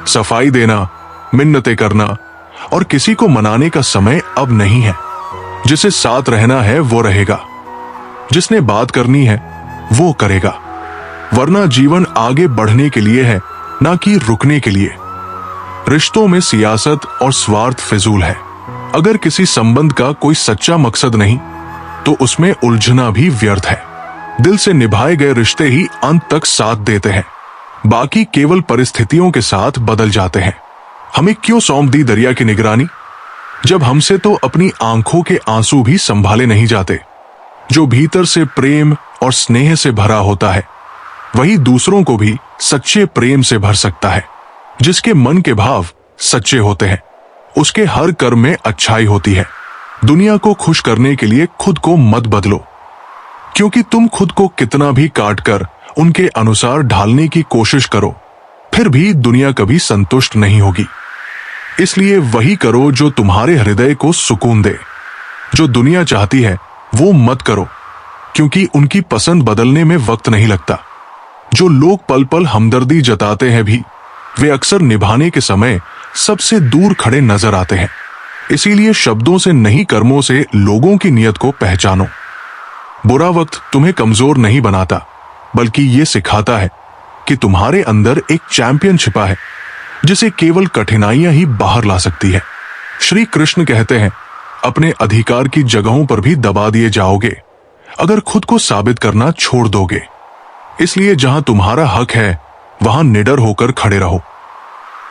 सफाई देना, मिन्नतें करना और किसी को मनाने का समय अब नहीं है। जिसे साथ रहना है वो रहेगा, जिसने बात करनी है वो करेगा, वरना जीवन आगे बढ़ने के लिए है, ना कि रुकने के लिए। रिश्तों में सियासत और स्वार्थ फिजूल है। अगर किसी संबंध का कोई सच्चा मकसद नहीं तो उसमें उलझना भी व्यर्थ है। दिल से निभाए गए रिश्ते ही अंत तक साथ देते हैं, बाकी केवल परिस्थितियों के साथ बदल जाते हैं। हमें क्यों सौंप दी दरिया की निगरानी, जब हमसे तो अपनी आंखों के आंसू भी संभाले नहीं जाते। जो भीतर से प्रेम और स्नेह से भरा होता है वही दूसरों को भी सच्चे प्रेम से भर सकता है। जिसके मन के भाव सच्चे होते हैं उसके हर कर्म में अच्छाई होती है। दुनिया को खुश करने के लिए खुद को मत बदलो, क्योंकि तुम खुद को कितना भी काट कर उनके अनुसार ढालने की कोशिश करो फिर भी दुनिया कभी संतुष्ट नहीं होगी। इसलिए वही करो जो तुम्हारे हृदय को सुकून दे। जो दुनिया चाहती है वो मत करो, क्योंकि उनकी पसंद बदलने में वक्त नहीं लगता। जो लोग पल पल हमदर्दी जताते हैं भी वे अक्सर निभाने के समय सबसे दूर खड़े नजर आते हैं। इसीलिए शब्दों से नहीं कर्मों से लोगों की नीयत को पहचानो। बुरा वक्त तुम्हें कमजोर नहीं बनाता, बल्कि ये सिखाता है कि तुम्हारे अंदर एक चैंपियन छिपा है जिसे केवल कठिनाइयां ही बाहर ला सकती है। श्री कृष्ण कहते हैं, अपने अधिकार की जगहों पर भी दबा दिए जाओगे अगर खुद को साबित करना छोड़ दोगे। इसलिए जहां तुम्हारा हक है वहां निडर होकर खड़े रहो।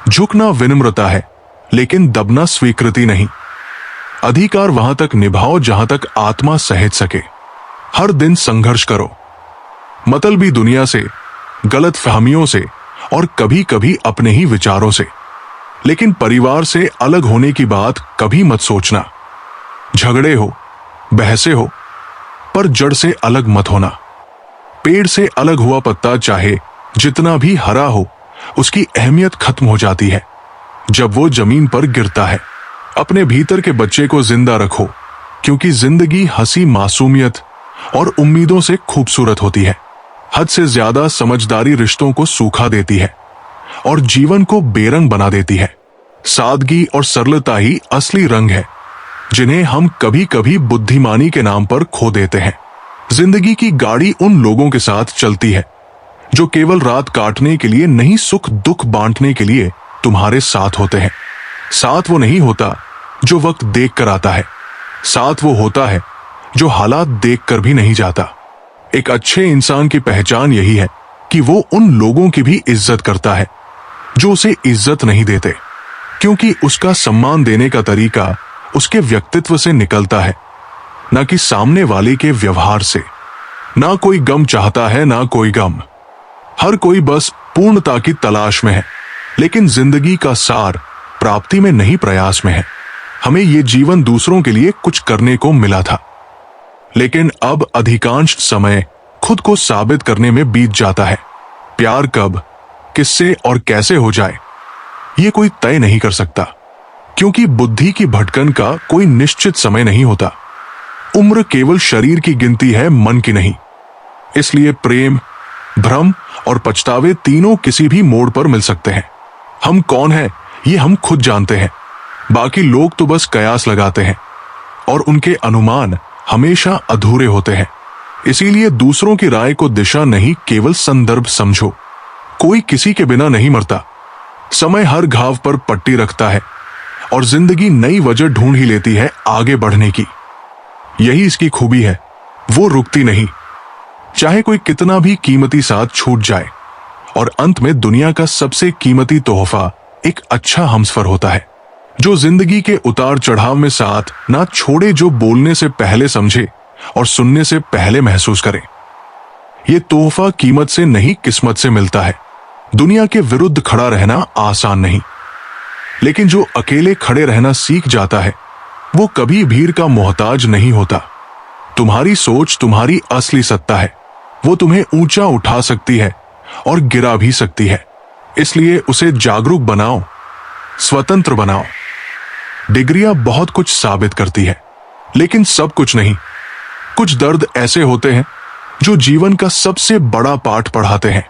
झुकना विनम्रता है, लेकिन दबना स्वीकृति नहीं। अधिकार वहां तक निभाओ जहां तक आत्मा सहेज सके। हर दिन संघर्ष करो, मतलबी दुनिया से, गलत फहमियों से और कभी कभी अपने ही विचारों से। लेकिन परिवार से अलग होने की बात कभी मत सोचना। झगड़े हो, बहसे हो, पर जड़ से अलग मत होना। पेड़ से अलग हुआ पत्ता चाहे जितना भी हरा हो, उसकी अहमियत खत्म हो जाती है जब वो जमीन पर गिरता है। अपने भीतर के बच्चे को जिंदा रखो, क्योंकि जिंदगी हंसी, मासूमियत और उम्मीदों से खूबसूरत होती है। हद से ज्यादा समझदारी रिश्तों को सूखा देती है और जीवन को बेरंग बना देती है। सादगी और सरलता ही असली रंग है, जिन्हें हम कभी कभी बुद्धिमानी के नाम पर खो देते हैं। जिंदगी की गाड़ी उन लोगों के साथ चलती है जो केवल रात काटने के लिए नहीं, सुख दुख बांटने के लिए तुम्हारे साथ होते हैं। साथ वो नहीं होता जो वक्त देख कर आता है, साथ वो होता है जो हालात देख कर भी नहीं जाता। एक अच्छे इंसान की पहचान यही है कि वो उन लोगों की भी इज्जत करता है जो उसे इज्जत नहीं देते, क्योंकि उसका सम्मान देने का तरीका उसके व्यक्तित्व से निकलता है, ना कि सामने वाले के व्यवहार से। ना कोई गम चाहता है, ना कोई गम। हर कोई बस पूर्णता की तलाश में है, लेकिन जिंदगी का सार प्राप्ति में नहीं, प्रयास में है। हमें ये जीवन दूसरों के लिए कुछ करने को मिला था, लेकिन अब अधिकांश समय खुद को साबित करने में बीत जाता है। प्यार कब, किससे और कैसे हो जाए ये कोई तय नहीं कर सकता, क्योंकि बुद्धि की भटकन का कोई निश्चित समय नहीं होता। उम्र केवल शरीर की गिनती है, मन की नहीं। इसलिए प्रेम, भ्रम और पछतावे तीनों किसी भी मोड़ पर मिल सकते हैं। हम कौन हैं ये हम खुद जानते हैं, बाकी लोग तो बस कयास लगाते हैं और उनके अनुमान हमेशा अधूरे होते हैं। इसीलिए दूसरों की राय को दिशा नहीं, केवल संदर्भ समझो। कोई किसी के बिना नहीं मरता। समय हर घाव पर पट्टी रखता है और जिंदगी नई वजह ढूंढ ही लेती है आगे बढ़ने की। यही इसकी खूबी है, वो रुकती नहीं, चाहे कोई कितना भी कीमती साथ छूट जाए। और अंत में दुनिया का सबसे कीमती तोहफा एक अच्छा हमसफर होता है, जो जिंदगी के उतार चढ़ाव में साथ ना छोड़े, जो बोलने से पहले समझे और सुनने से पहले महसूस करे। ये तोहफा कीमत से नहीं, किस्मत से मिलता है। दुनिया के विरुद्ध खड़ा रहना आसान नहीं, लेकिन जो अकेले खड़े रहना सीख जाता है वो कभी भीड़ का मोहताज नहीं होता। तुम्हारी सोच तुम्हारी असली सत्ता है, वो तुम्हें ऊंचा उठा सकती है और गिरा भी सकती है। इसलिए उसे जागरूक बनाओ, स्वतंत्र बनाओ। डिग्रियां बहुत कुछ साबित करती है, लेकिन सब कुछ नहीं। कुछ दर्द ऐसे होते हैं जो जीवन का सबसे बड़ा पाठ पढ़ाते हैं।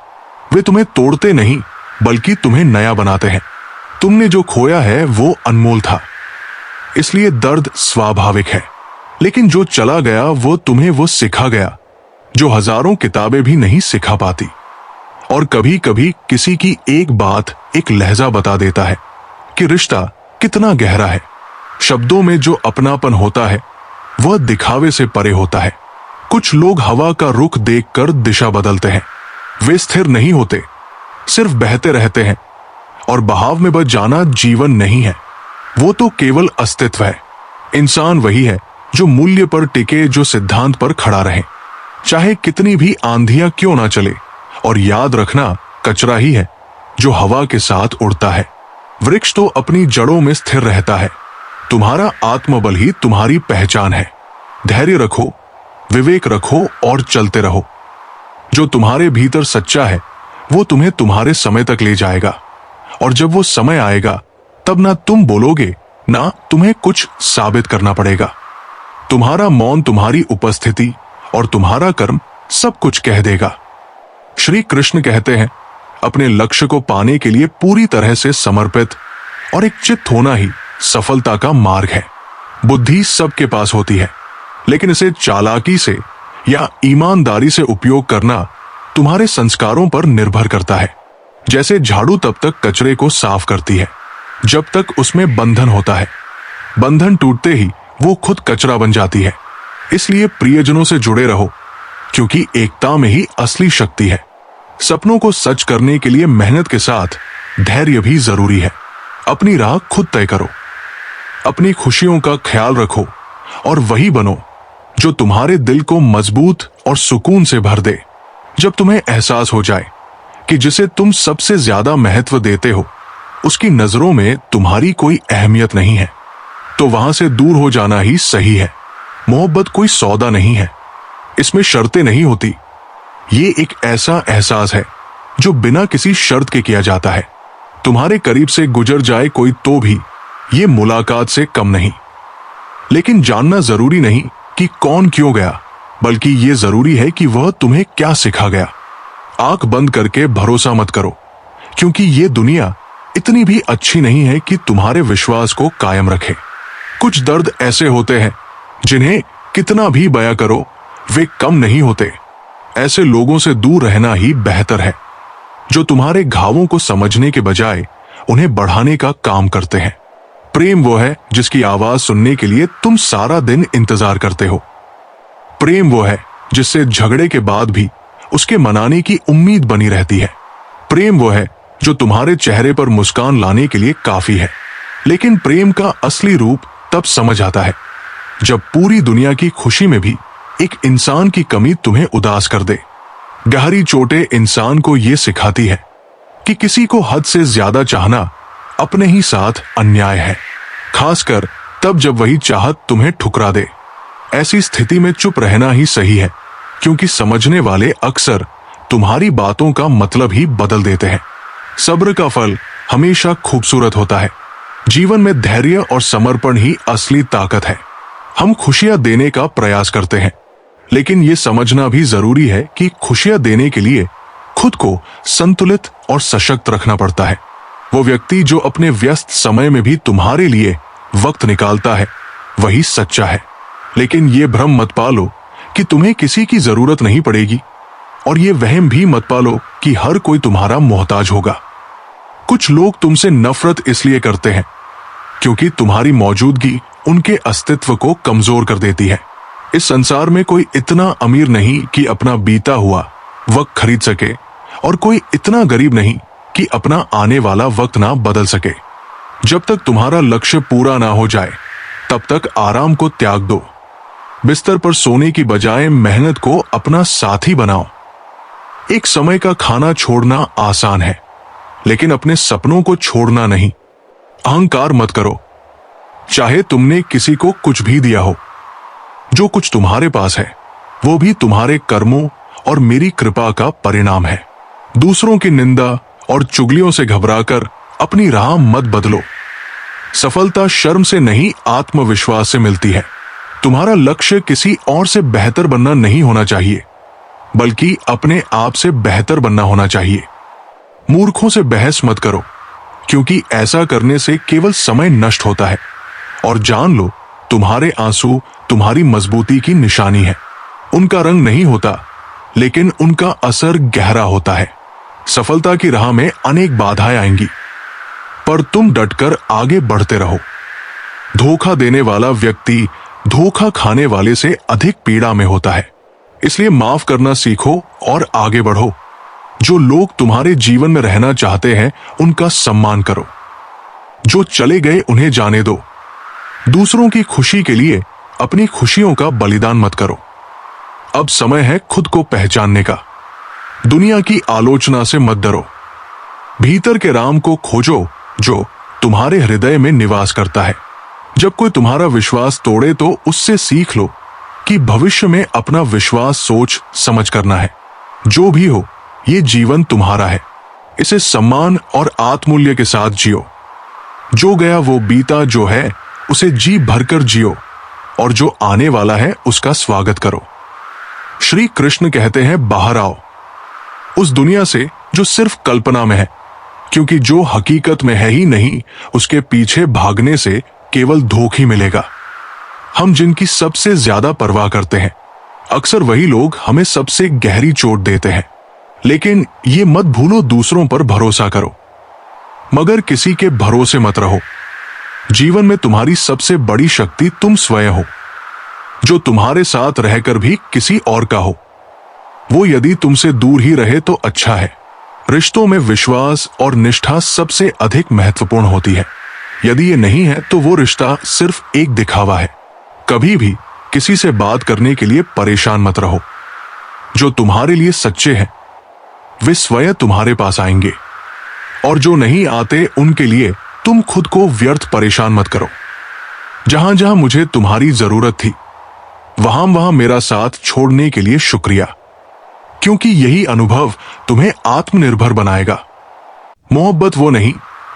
वे तुम्हें तोड़ते नहीं, बल्कि तुम्हें नया बनाते हैं। तुमने जो खोया है वो अनमोल था, इसलिए दर्द स्वाभाविक है। लेकिन जो चला गया वो तुम्हें वो सिखा गया जो हजारों किताबें भी नहीं सिखा पाती। और कभी कभी किसी की एक बात, एक लहजा बता देता है कि रिश्ता कितना गहरा है। शब्दों में जो अपनापन होता है वह दिखावे से परे होता है। कुछ लोग हवा का रुख देखकर दिशा बदलते हैं। वे स्थिर नहीं होते, सिर्फ बहते रहते हैं। और बहाव में बच जाना जीवन नहीं है, वो तो केवल अस्तित्व है। इंसान वही है जो मूल्य पर टिके, जो सिद्धांत पर खड़ा रहे, चाहे कितनी भी आंधियां क्यों ना चले। और याद रखना, कचरा ही है जो हवा के साथ उड़ता है। वृक्ष तो अपनी जड़ों में स्थिर रहता है। तुम्हारा आत्मबल ही तुम्हारी पहचान है। धैर्य रखो, विवेक रखो और चलते रहो। जो तुम्हारे भीतर सच्चा है वो तुम्हें तुम्हारे समय तक ले जाएगा। और जब वो समय आएगा तब ना तुम बोलोगे, ना तुम्हें कुछ साबित करना पड़ेगा। तुम्हारा मौन, तुम्हारी उपस्थिति और तुम्हारा कर्म सब कुछ कह देगा। श्री कृष्ण कहते हैं, अपने लक्ष्य को पाने के लिए पूरी तरह से समर्पित और एक चित्त होना ही सफलता का मार्ग है। बुद्धि सबके पास होती है, लेकिन इसे चालाकी से या ईमानदारी से उपयोग करना तुम्हारे संस्कारों पर निर्भर करता है। जैसे झाड़ू तब तक कचरे को साफ करती है जब तक उसमें बंधन होता है। बंधन टूटते ही वो खुद कचरा बन जाती है। इसलिए प्रियजनों से जुड़े रहो, क्योंकि एकता में ही असली शक्ति है। सपनों को सच करने के लिए मेहनत के साथ धैर्य भी जरूरी है। अपनी राह खुद तय करो, अपनी खुशियों का ख्याल रखो और वही बनो जो तुम्हारे दिल को मजबूत और सुकून से भर दे। जब तुम्हें एहसास हो जाए कि जिसे तुम सबसे ज्यादा महत्व देते हो उसकी नजरों में तुम्हारी कोई अहमियत नहीं है, तो वहां से दूर हो जाना ही सही है। मोहब्बत कोई सौदा नहीं है, इसमें शर्तें नहीं होती। ये एक ऐसा एहसास है जो बिना किसी शर्त के किया जाता है। तुम्हारे करीब से गुजर जाए कोई तो भी ये मुलाकात से कम नहीं। लेकिन जानना जरूरी नहीं कि कौन क्यों गया, बल्कि ये जरूरी है कि वह तुम्हें क्या सिखा गया। आंख बंद करके भरोसा मत करो, क्योंकि ये दुनिया इतनी भी अच्छी नहीं है कि तुम्हारे विश्वास को कायम रखे। कुछ दर्द ऐसे होते हैं जिन्हें कितना भी बयां करो वे कम नहीं होते। ऐसे लोगों से दूर रहना ही बेहतर है, जो तुम्हारे घावों को समझने के बजाय उन्हें बढ़ाने का काम करते हैं। प्रेम वो है जिसकी आवाज सुनने के लिए तुम सारा दिन इंतजार करते हो। प्रेम वो है जिससे झगड़े के बाद भी उसके मनाने की उम्मीद बनी रहती है। प्रेम वो है जो तुम्हारे चेहरे पर मुस्कान लाने के लिए काफी है। लेकिन प्रेम का असली रूप तब समझ आता है जब पूरी दुनिया की खुशी में भी एक इंसान की कमी तुम्हें उदास कर दे। गहरी चोटें इंसान को यह सिखाती है कि किसी को हद से ज्यादा चाहना अपने ही साथ अन्याय है, खासकर तब जब वही चाहत तुम्हें ठुकरा दे। ऐसी स्थिति में चुप रहना ही सही है, क्योंकि समझने वाले अक्सर तुम्हारी बातों का मतलब ही बदल देते हैं। सब्र का फल हमेशा खूबसूरत होता है। जीवन में धैर्य और समर्पण ही असली ताकत है। हम खुशियां देने का प्रयास करते हैं, लेकिन ये समझना भी जरूरी है कि खुशियां देने के लिए खुद को संतुलित और सशक्त रखना पड़ता है। वो व्यक्ति जो अपने व्यस्त समय में भी तुम्हारे लिए वक्त निकालता है वही सच्चा है। लेकिन ये भ्रम मत पालो कि तुम्हें किसी की जरूरत नहीं पड़ेगी, और ये वहम भी मत पालो कि हर कोई तुम्हारा मोहताज होगा। कुछ लोग तुमसे नफरत इसलिए करते हैं क्योंकि तुम्हारी मौजूदगी उनके अस्तित्व को कमजोर कर देती है। इस संसार में कोई इतना अमीर नहीं कि अपना बीता हुआ वक्त खरीद सके, और कोई इतना गरीब नहीं कि अपना आने वाला वक्त ना बदल सके। जब तक तुम्हारा लक्ष्य पूरा ना हो जाए तब तक आराम को त्याग दो। बिस्तर पर सोने की बजाय मेहनत को अपना साथी बनाओ। एक समय का खाना छोड़ना आसान है, लेकिन अपने सपनों को छोड़ना नहीं। अहंकार मत करो, चाहे तुमने किसी को कुछ भी दिया हो। जो कुछ तुम्हारे पास है वो भी तुम्हारे कर्मों और मेरी कृपा का परिणाम है। दूसरों की निंदा और चुगलियों से घबराकर अपनी राह मत बदलो। सफलता शर्म से नहीं, आत्मविश्वास से मिलती है। तुम्हारा लक्ष्य किसी और से बेहतर बनना नहीं होना चाहिए, बल्कि अपने आप से बेहतर बनना होना चाहिए। मूर्खों से बहस मत करो, क्योंकि ऐसा करने से केवल समय नष्ट होता है। और जान लो, तुम्हारे आंसू तुम्हारी मजबूती की निशानी है। उनका रंग नहीं होता, लेकिन उनका असर गहरा होता है। सफलता की राह में अनेक बाधाएं आएंगी, पर तुम डटकर आगे बढ़ते रहो। धोखा देने वाला व्यक्ति धोखा खाने वाले से अधिक पीड़ा में होता है। इसलिए माफ करना सीखो और आगे बढ़ो। जो लोग तुम्हारे जीवन में रहना चाहते हैं, उनका सम्मान करो। जो चले गए उन्हें जाने दो। दूसरों की खुशी के लिए अपनी खुशियों का बलिदान मत करो। अब समय है खुद को पहचानने का। दुनिया की आलोचना से मत डरो। भीतर के राम को खोजो, जो तुम्हारे हृदय में निवास करता है। जब कोई तुम्हारा विश्वास तोड़े तो उससे सीख लो कि भविष्य में अपना विश्वास सोच समझ करना है। जो भी हो, ये जीवन तुम्हारा है। इसे सम्मान और आत्ममूल्य के साथ जियो। जो गया वो बीता, जो है उसे जी भरकर जियो, और जो आने वाला है उसका स्वागत करो। श्री कृष्ण कहते हैं, बाहर आओ उस दुनिया से जो सिर्फ कल्पना में है, क्योंकि जो हकीकत में है ही नहीं, उसके पीछे भागने से केवल धोखा मिलेगा। हम जिनकी सबसे ज्यादा परवाह करते हैं, अक्सर वही लोग हमें सबसे गहरी चोट देते हैं। लेकिन ये मत भूलो, दूसरों पर भरोसा करो, मगर किसी के भरोसे मत रहो। जीवन में तुम्हारी सबसे बड़ी शक्ति तुम स्वयं हो, जो तुम्हारे साथ रहकर भी किसी और का हो। वो यदि तुमसे दूर ही रहे तो अच्छा है। रिश्तों में विश्वास और निष्ठा सबसे अधिक महत्वपूर्ण होती है। यदि ये नहीं है तो वो रिश्ता सिर्फ एक दिखावा है। कभी भी किसी से बात करने के लिए परेशान मत रहो। जो तुम्हारे लिए सच्चे हैं, वे स्वयं तुम्हारे पास आएंगे, और जो नहीं आते उनके लिए तुम खुद को व्यर्थ परेशान मत करो। जहां जहां मुझे तुम्हारी जरूरत थी, वहां वहां मेरा साथ छोड़ने के लिए शुक्रिया, क्योंकि यही अनुभव तुम्हें आत्मनिर्भर बनाएगा। मोहब्बत वो नहीं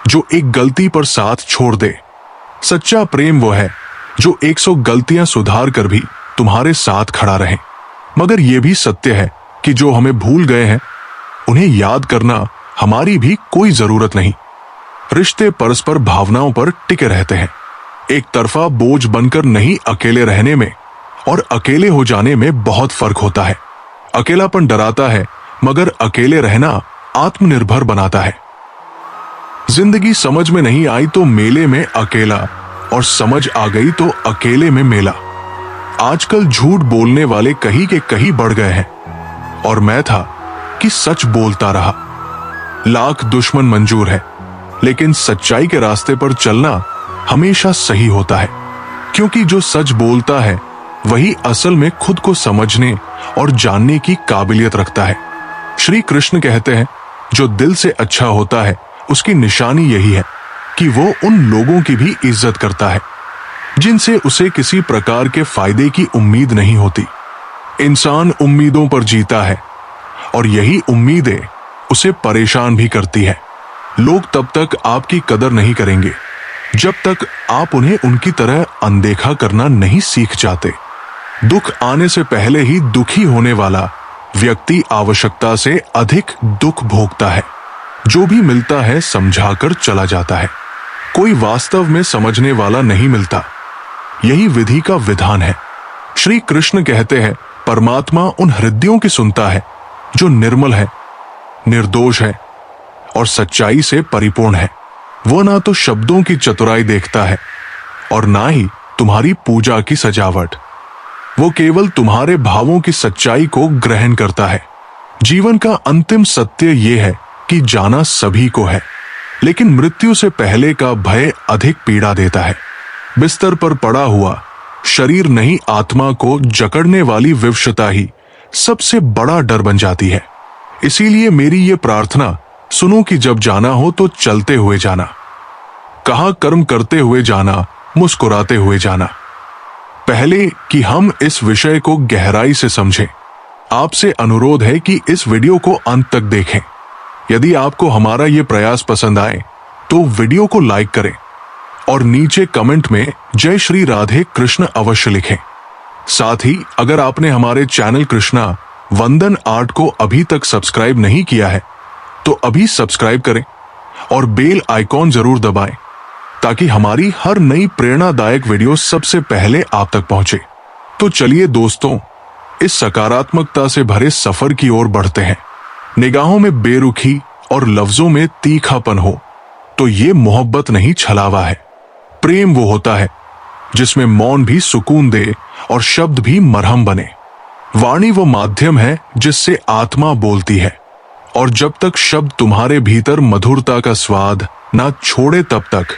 जो एक गलती पर साथ छोड़ दे। सच्चा प्रेम वो है जो 100 गलतियां सुधार कर भी तुम्हारे साथ खड़ा रहे। मगर यह भी सत्य है कि जो हमें भूल गए हैं, उन्हें याद करना हमारी भी कोई जरूरत नहीं। रिश्ते परस्पर भावनाओं पर टिके रहते हैं। एक तरफा बोझ बनकर नहीं, अकेले रहने में और अकेले हो जाने में बहुत फर्क होता है। अकेलापन डराता है, मगर अकेले रहना आत्मनिर्भर बनाता है। जिंदगी समझ में नहीं आई तो मेले में अकेला, और समझ आ गई तो अकेले में मेला। आजकल झूठ बोलने वाले कहीं के कहीं बढ़ गए हैं, और मैं था कि सच बोलता रहा। लाख दुश्मन मंजूर है, लेकिन सच्चाई के रास्ते पर चलना हमेशा सही होता है, क्योंकि जो सच बोलता है वही असल में खुद को समझने और जानने की काबिलियत रखता है। श्री कृष्ण कहते हैं, जो दिल से अच्छा होता है उसकी निशानी यही है कि वो उन लोगों की भी इज्जत करता है जिनसे उसे किसी प्रकार के फायदे की उम्मीद नहीं होती। इंसान उम्मीदों पर जीता है, और यही उम्मीदें उसे परेशान भी करती है। लोग तब तक आपकी कदर नहीं करेंगे जब तक आप उन्हें उनकी तरह अनदेखा करना नहीं सीख जाते। दुख आने से पहले ही दुखी होने वाला व्यक्ति आवश्यकता से अधिक दुख भोगता है। जो भी मिलता है समझाकर चला जाता है। कोई वास्तव में समझने वाला नहीं मिलता। यही विधि का विधान है। श्री कृष्ण कहते हैं, परमात्मा उन हृदयों की सुनता है जो निर्मल है, निर्दोष है और सच्चाई से परिपूर्ण है। वो ना तो शब्दों की चतुराई देखता है और ना ही तुम्हारी पूजा की सजावट। वो केवल तुम्हारे भावों की सच्चाई को ग्रहण करता है। जीवन का अंतिम सत्य ये है कि जाना सभी को है, लेकिन मृत्यु से पहले का भय अधिक पीड़ा देता है। बिस्तर पर पड़ा हुआ शरीर नहीं, आत्मा को जकड़ने वाली विवशता ही सबसे बड़ा डर बन जाती है। इसीलिए मेरी ये प्रार्थना सुनो कि जब जाना हो तो चलते हुए जाना, कहा कर्म करते हुए जाना, मुस्कुराते हुए जाना। पहले कि हम इस विषय को गहराई से समझें, आपसे अनुरोध है कि इस वीडियो को अंत तक देखें। यदि आपको हमारा ये प्रयास पसंद आए तो वीडियो को लाइक करें और नीचे कमेंट में जय श्री राधे कृष्ण अवश्य लिखें। साथ ही अगर आपने हमारे चैनल कृष्णा वंदन आर्ट को अभी तक सब्सक्राइब नहीं किया है तो अभी सब्सक्राइब करें और बेल आइकॉन जरूर दबाएं ताकि हमारी हर नई प्रेरणादायक वीडियो सबसे पहले आप तक पहुंचे। तो चलिए दोस्तों, इस सकारात्मकता से भरे सफर की ओर बढ़ते हैं। निगाहों में बेरुखी और लफ्जों में तीखापन हो तो ये मोहब्बत नहीं, छलावा है। प्रेम वो होता है जिसमें मौन भी सुकून दे और शब्द भी मरहम बने। वाणी वो माध्यम है जिससे आत्मा बोलती है, और जब तक शब्द तुम्हारे भीतर मधुरता का स्वाद ना छोड़े तब तक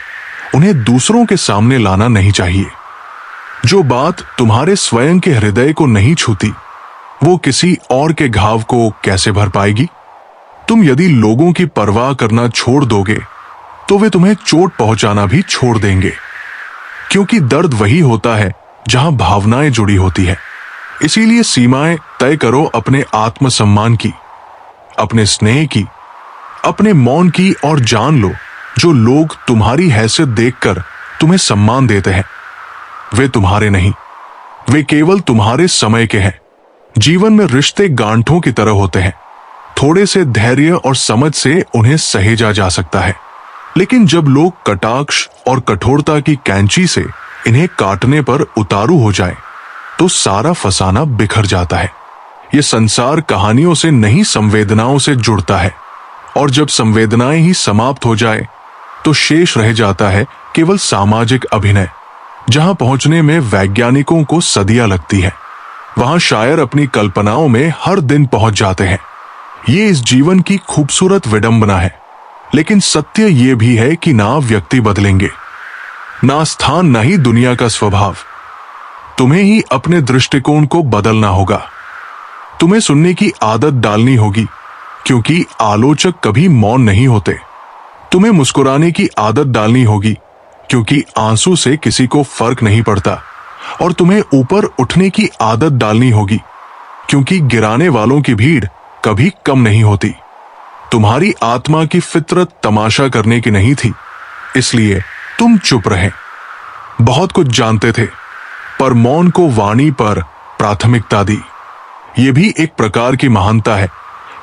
उन्हें दूसरों के सामने लाना नहीं चाहिए। जो बात तुम्हारे स्वयं के हृदय को नहीं छूती, वो किसी और के घाव को कैसे भर पाएगी? तुम यदि लोगों की परवाह करना छोड़ दोगे तो वे तुम्हें चोट पहुंचाना भी छोड़ देंगे, क्योंकि दर्द वही होता है जहां भावनाएं जुड़ी होती है। इसीलिए सीमाएं तय करो अपने आत्मसम्मान की, अपने स्नेह की, अपने मौन की, और जान लो जो लोग तुम्हारी हैसियत देखकर तुम्हें सम्मान देते हैं वे तुम्हारे नहीं, वे केवल तुम्हारे समय के हैं। जीवन में रिश्ते गांठों की तरह होते हैं, थोड़े से धैर्य और समझ से उन्हें सहेजा जा सकता है, लेकिन जब लोग कटाक्ष और कठोरता की कैंची से इन्हें काटने पर उतारू हो जाए तो सारा फसाना बिखर जाता है। ये संसार कहानियों से नहीं, संवेदनाओं से जुड़ता है, और जब संवेदनाएं ही समाप्त हो जाए तो शेष रह जाता है केवल सामाजिक अभिनय। जहां पहुंचने में वैज्ञानिकों को सदियां लगती है, वहां शायर अपनी कल्पनाओं में हर दिन पहुंच जाते हैं। ये इस जीवन की खूबसूरत विडंबना है, लेकिन सत्य ये भी है कि ना व्यक्ति बदलेंगे, ना स्थान, ना ही दुनिया का स्वभाव। तुम्हें ही अपने दृष्टिकोण को बदलना होगा। तुम्हें सुनने की आदत डालनी होगी, क्योंकि आलोचक कभी मौन नहीं होते। तुम्हें मुस्कुराने की आदत डालनी होगी, क्योंकि आंसू से किसी को फर्क नहीं पड़ता। और तुम्हें ऊपर उठने की आदत डालनी होगी, क्योंकि गिराने वालों की भीड़ कभी कम नहीं होती। तुम्हारी आत्मा की फितरत तमाशा करने की नहीं थी, इसलिए तुम चुप रहे। बहुत कुछ जानते थे, पर मौन को वाणी पर प्राथमिकता दी। यह भी एक प्रकार की महानता है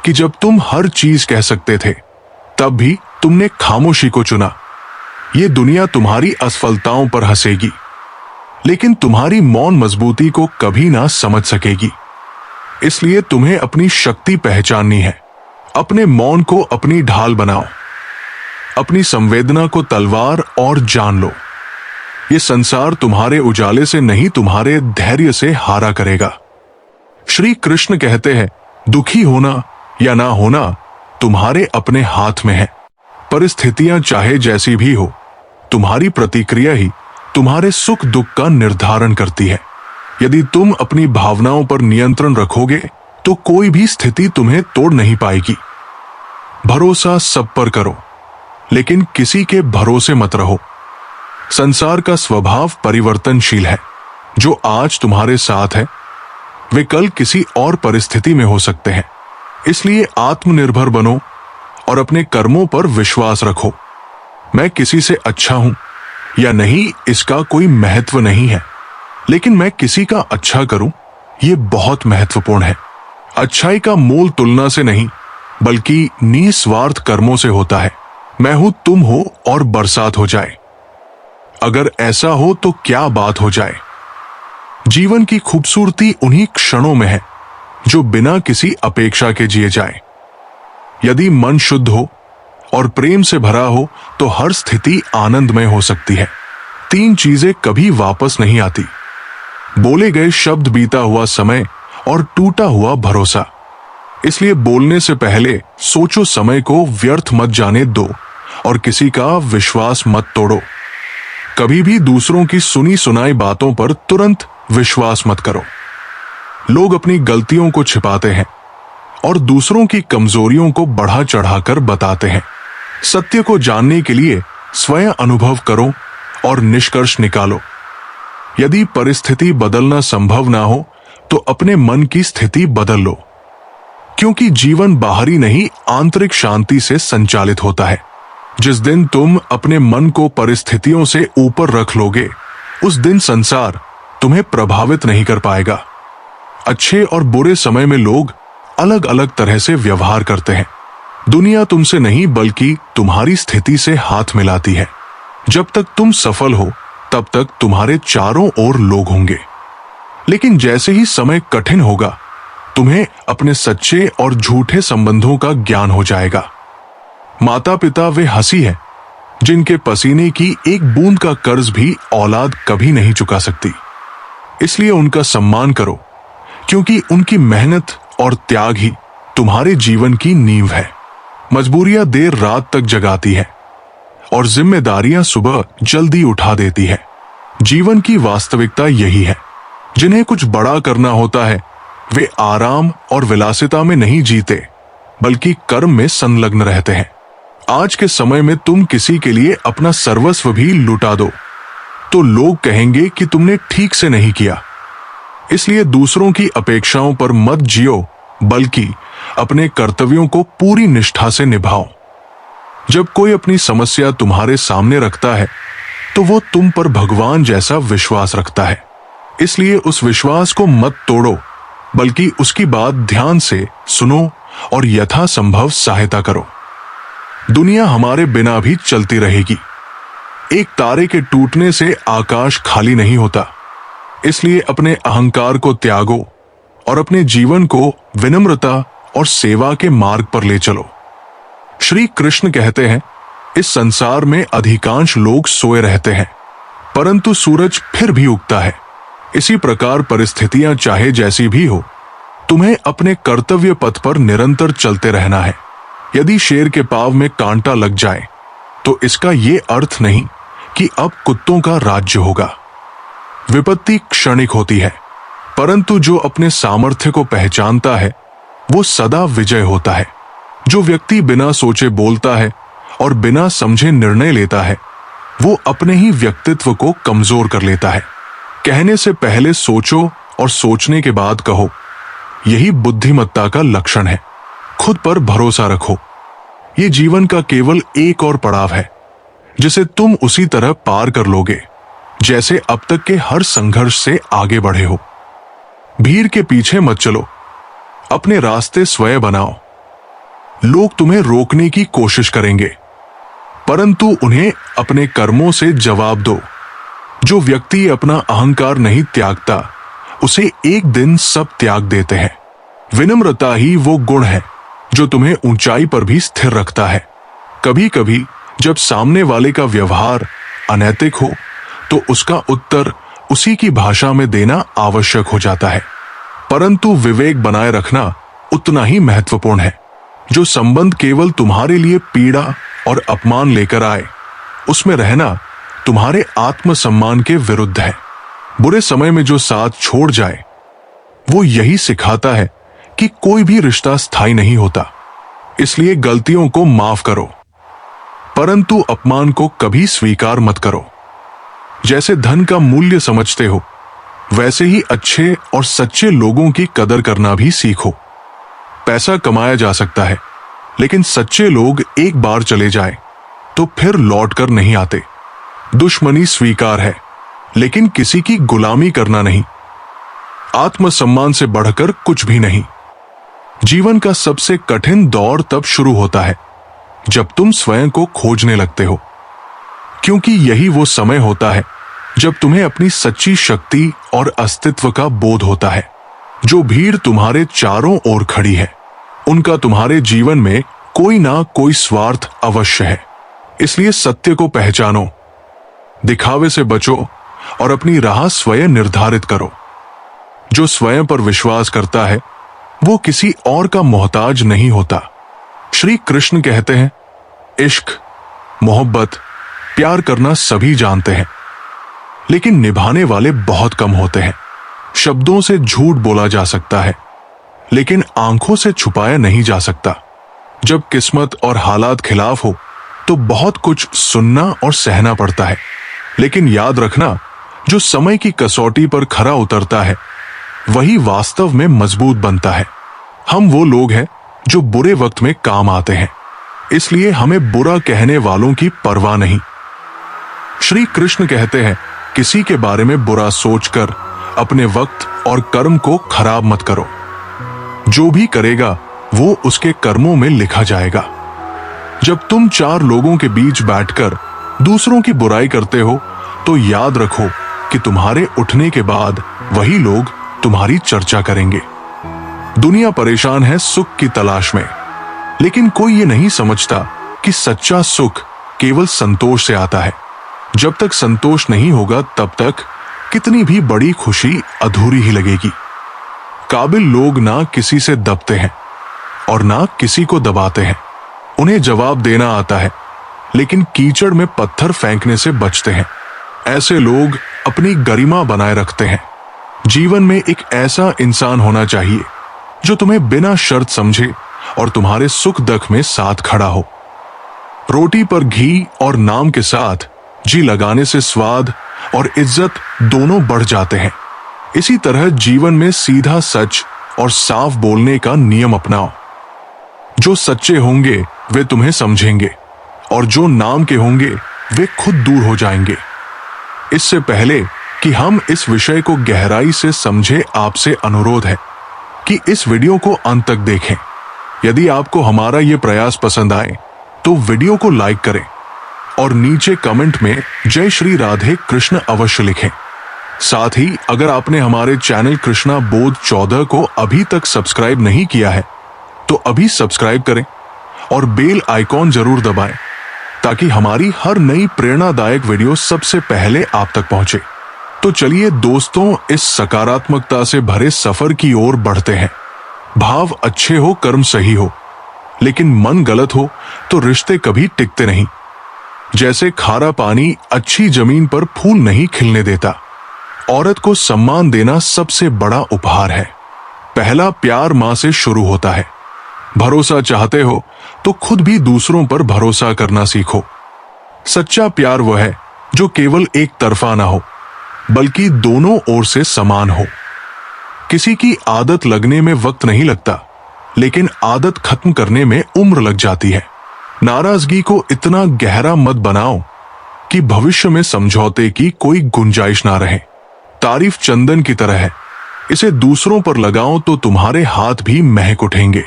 कि जब तुम हर चीज कह सकते थे, तब भी तुमने खामोशी को चुना। ये दुनिया तुम्हारी असफलताओं पर हंसेगी, लेकिन तुम्हारी मौन मजबूती को कभी ना समझ सकेगी। इसलिए तुम्हें अपनी शक्ति पहचाननी है। अपने मौन को अपनी ढाल बनाओ, अपनी संवेदना को तलवार, और जान लो ये संसार तुम्हारे उजाले से नहीं, तुम्हारे धैर्य से हारा करेगा। श्री कृष्ण कहते हैं, दुखी होना या ना होना तुम्हारे अपने हाथ में है। परिस्थितियां चाहे जैसी भी हो, तुम्हारी प्रतिक्रिया ही तुम्हारे सुख दुख का निर्धारण करती है। यदि तुम अपनी भावनाओं पर नियंत्रण रखोगे तो कोई भी स्थिति तुम्हें तोड़ नहीं पाएगी। भरोसा सब पर करो, लेकिन किसी के भरोसे मत रहो। संसार का स्वभाव परिवर्तनशील है। जो आज तुम्हारे साथ है वे कल किसी और परिस्थिति में हो सकते हैं। इसलिए आत्मनिर्भर बनो और अपने कर्मों पर विश्वास रखो। मैं किसी से अच्छा हूं या नहीं इसका कोई महत्व नहीं है, लेकिन मैं किसी का अच्छा करूं यह बहुत महत्वपूर्ण है। अच्छाई का मोल तुलना से नहीं, बल्कि निस्वार्थ कर्मों से होता है। मैं हूं, तुम हो और बरसात हो जाए। अगर ऐसा हो तो क्या बात हो जाए। जीवन की खूबसूरती उन्हीं क्षणों में है जो बिना किसी अपेक्षा के जिए जाए। यदि मन शुद्ध हो और प्रेम से भरा हो तो हर स्थिति आनंदमय हो सकती है। 3 चीजें कभी वापस नहीं आती: बोले गए शब्द, बीता हुआ समय और टूटा हुआ भरोसा। इसलिए बोलने से पहले सोचो, समय को व्यर्थ मत जाने दो और किसी का विश्वास मत तोड़ो। कभी भी दूसरों की सुनी सुनाई बातों पर तुरंत विश्वास मत करो। लोग अपनी गलतियों को छिपाते हैं और दूसरों की कमजोरियों को बढ़ा चढ़ाकर बताते हैं। सत्य को जानने के लिए स्वयं अनुभव करो और निष्कर्ष निकालो। यदि परिस्थिति बदलना संभव ना हो तो अपने मन की स्थिति बदल लो, क्योंकि जीवन बाहरी नहीं आंतरिक शांति से संचालित होता है। जिस दिन तुम अपने मन को परिस्थितियों से ऊपर रख लोगे, उस दिन संसार तुम्हें प्रभावित नहीं कर पाएगा। अच्छे और बुरे समय में लोग अलग अलग तरह से व्यवहार करते हैं। दुनिया तुमसे नहीं बल्कि तुम्हारी स्थिति से हाथ मिलाती है। जब तक तुम सफल हो तब तक तुम्हारे चारों ओर लोग होंगे, लेकिन जैसे ही समय कठिन होगा तुम्हें अपने सच्चे और झूठे संबंधों का ज्ञान हो जाएगा। माता पिता वे हंसी है जिनके पसीने की एक बूंद का कर्ज भी औलाद कभी नहीं चुका सकती। इसलिए उनका सम्मान करो, क्योंकि उनकी मेहनत और त्याग ही तुम्हारे जीवन की नींव है। मजबूरियां देर रात तक जगाती है और जिम्मेदारियां सुबह जल्दी उठा देती है। जीवन की वास्तविकता यही है। जिन्हें कुछ बड़ा करना होता है वे आराम और विलासिता में नहीं जीते बल्कि कर्म में संलग्न रहते हैं। आज के समय में तुम किसी के लिए अपना सर्वस्व भी लुटा दो तो लोग कहेंगे कि तुमने ठीक से नहीं किया। इसलिए दूसरों की अपेक्षाओं पर मत जियो बल्कि अपने कर्तव्यों को पूरी निष्ठा से निभाओ। जब कोई अपनी समस्या तुम्हारे सामने रखता है तो वो तुम पर भगवान जैसा विश्वास रखता है। इसलिए उस विश्वास को मत तोड़ो बल्कि उसकी बात ध्यान से सुनो और यथासंभव सहायता करो। दुनिया हमारे बिना भी चलती रहेगी। एक तारे के टूटने से आकाश खाली नहीं होता। इसलिए अपने अहंकार को त्यागो और अपने जीवन को विनम्रता और सेवा के मार्ग पर ले चलो। श्री कृष्ण कहते हैं, इस संसार में अधिकांश लोग सोए रहते हैं परंतु सूरज फिर भी उगता है। इसी प्रकार परिस्थितियां चाहे जैसी भी हो, तुम्हें अपने कर्तव्य पथ पर निरंतर चलते रहना है। यदि शेर के पांव में कांटा लग जाए तो इसका ये अर्थ नहीं कि अब कुत्तों का राज्य होगा। विपत्ति क्षणिक होती है परंतु जो अपने सामर्थ्य को पहचानता है वो सदा विजय होता है। जो व्यक्ति बिना सोचे बोलता है और बिना समझे निर्णय लेता है वो अपने ही व्यक्तित्व को कमजोर कर लेता है। कहने से पहले सोचो और सोचने के बाद कहो, यही बुद्धिमत्ता का लक्षण है। खुद पर भरोसा रखो। ये जीवन का केवल एक और पड़ाव है जिसे तुम उसी तरह पार कर लोगे जैसे अब तक के हर संघर्ष से आगे बढ़े हो। भीड़ के पीछे मत चलो, अपने रास्ते स्वयं बनाओ। लोग तुम्हें रोकने की कोशिश करेंगे परंतु उन्हें अपने कर्मों से जवाब दो। जो व्यक्ति अपना अहंकार नहीं त्यागता उसे एक दिन सब त्याग देते हैं। विनम्रता ही वो गुण है जो तुम्हें ऊंचाई पर भी स्थिर रखता है। कभी कभी जब सामने वाले का व्यवहार अनैतिक हो तो उसका उत्तर उसी की भाषा में देना आवश्यक हो जाता है, परंतु विवेक बनाए रखना उतना ही महत्वपूर्ण है। जो संबंध केवल तुम्हारे लिए पीड़ा और अपमान लेकर आए उसमें रहना तुम्हारे आत्मसम्मान के विरुद्ध है। बुरे समय में जो साथ छोड़ जाए वो यही सिखाता है कि कोई भी रिश्ता स्थायी नहीं होता। इसलिए गलतियों को माफ करो परंतु अपमान को कभी स्वीकार मत करो। जैसे धन का मूल्य समझते हो वैसे ही अच्छे और सच्चे लोगों की कदर करना भी सीखो। पैसा कमाया जा सकता है लेकिन सच्चे लोग एक बार चले जाए तो फिर लौट कर नहीं आते। दुश्मनी स्वीकार है लेकिन किसी की गुलामी करना नहीं। आत्मसम्मान से बढ़कर कुछ भी नहीं। जीवन का सबसे कठिन दौर तब शुरू होता है जब तुम स्वयं को खोजने लगते हो, क्योंकि यही वो समय होता है जब तुम्हें अपनी सच्ची शक्ति और अस्तित्व का बोध होता है। जो भीड़ तुम्हारे चारों ओर खड़ी है उनका तुम्हारे जीवन में कोई ना कोई स्वार्थ अवश्य है। इसलिए सत्य को पहचानो, दिखावे से बचो और अपनी राह स्वयं निर्धारित करो। जो स्वयं पर विश्वास करता है वो किसी और का मोहताज नहीं होता। श्री कृष्ण कहते हैं, इश्क, मोहब्बत, प्यार करना सभी जानते हैं लेकिन निभाने वाले बहुत कम होते हैं। शब्दों से झूठ बोला जा सकता है लेकिन आंखों से छुपाया नहीं जा सकता। जब किस्मत और हालात खिलाफ हो तो बहुत कुछ सुनना और सहना पड़ता है, लेकिन याद रखना जो समय की कसौटी पर खरा उतरता है वही वास्तव में मजबूत बनता है। हम वो लोग हैं जो बुरे वक्त में काम आते हैं, इसलिए हमें बुरा कहने वालों की परवाह नहीं। श्री कृष्ण कहते हैं, किसी के बारे में बुरा सोचकर अपने वक्त और कर्म को खराब मत करो। जो भी करेगा वो उसके कर्मों में लिखा जाएगा। जब तुम चार लोगों के बीच बैठकर दूसरों की बुराई करते हो तो याद रखो कि तुम्हारे उठने के बाद वही लोग तुम्हारी चर्चा करेंगे। दुनिया परेशान है सुख की तलाश में, लेकिन कोई ये नहीं समझता कि सच्चा सुख केवल संतोष से आता है। जब तक संतोष नहीं होगा तब तक कितनी भी बड़ी खुशी अधूरी ही लगेगी। काबिल लोग ना किसी से दबते हैं और ना किसी को दबाते हैं। उन्हें जवाब देना आता है, लेकिन कीचड़ में पत्थर फेंकने से बचते हैं। ऐसे लोग अपनी गरिमा बनाए रखते हैं। जीवन में एक ऐसा इंसान होना चाहिए जो तुम्हें बिना शर्त समझे और तुम्हारे सुख दुख में साथ खड़ा हो। रोटी पर घी और नाम के साथ जी लगाने से स्वाद और इज्जत दोनों बढ़ जाते हैं। इसी तरह जीवन में सीधा सच और साफ बोलने का नियम अपनाओ। जो सच्चे होंगे वे तुम्हें समझेंगे और जो नाम के होंगे वे खुद दूर हो जाएंगे। इससे पहले कि हम इस विषय को गहराई से समझे, आपसे अनुरोध है कि इस वीडियो को अंत तक देखें। यदि आपको हमारा ये प्रयास पसंद आए तो वीडियो को लाइक करें और नीचे कमेंट में जय श्री राधे कृष्ण अवश्य लिखें। साथ ही अगर आपने हमारे चैनल कृष्णा बोध 14 को अभी तक सब्सक्राइब नहीं किया है तो अभी सब्सक्राइब करें और बेल आइकॉन जरूर दबाएं ताकि हमारी हर नई प्रेरणादायक वीडियो सबसे पहले आप तक पहुंचे। तो चलिए दोस्तों, इस सकारात्मकता से भरे सफर की ओर बढ़ते हैं। भाव अच्छे हो, कर्म सही हो, लेकिन मन गलत हो तो रिश्ते कभी टिकते नहीं। जैसे खारा पानी अच्छी जमीन पर फूल नहीं खिलने देता। औरत को सम्मान देना सबसे बड़ा उपहार है। पहला प्यार मां से शुरू होता है। भरोसा चाहते हो तो खुद भी दूसरों पर भरोसा करना सीखो। सच्चा प्यार वह है जो केवल एक तरफा ना हो, बल्कि दोनों ओर से समान हो। किसी की आदत लगने में वक्त नहीं लगता, लेकिन आदत खत्म करने में उम्र लग जाती है। नाराजगी को इतना गहरा मत बनाओ कि भविष्य में समझौते की कोई गुंजाइश ना रहे। तारीफ चंदन की तरह है, इसे दूसरों पर लगाओ तो तुम्हारे हाथ भी महक उठेंगे।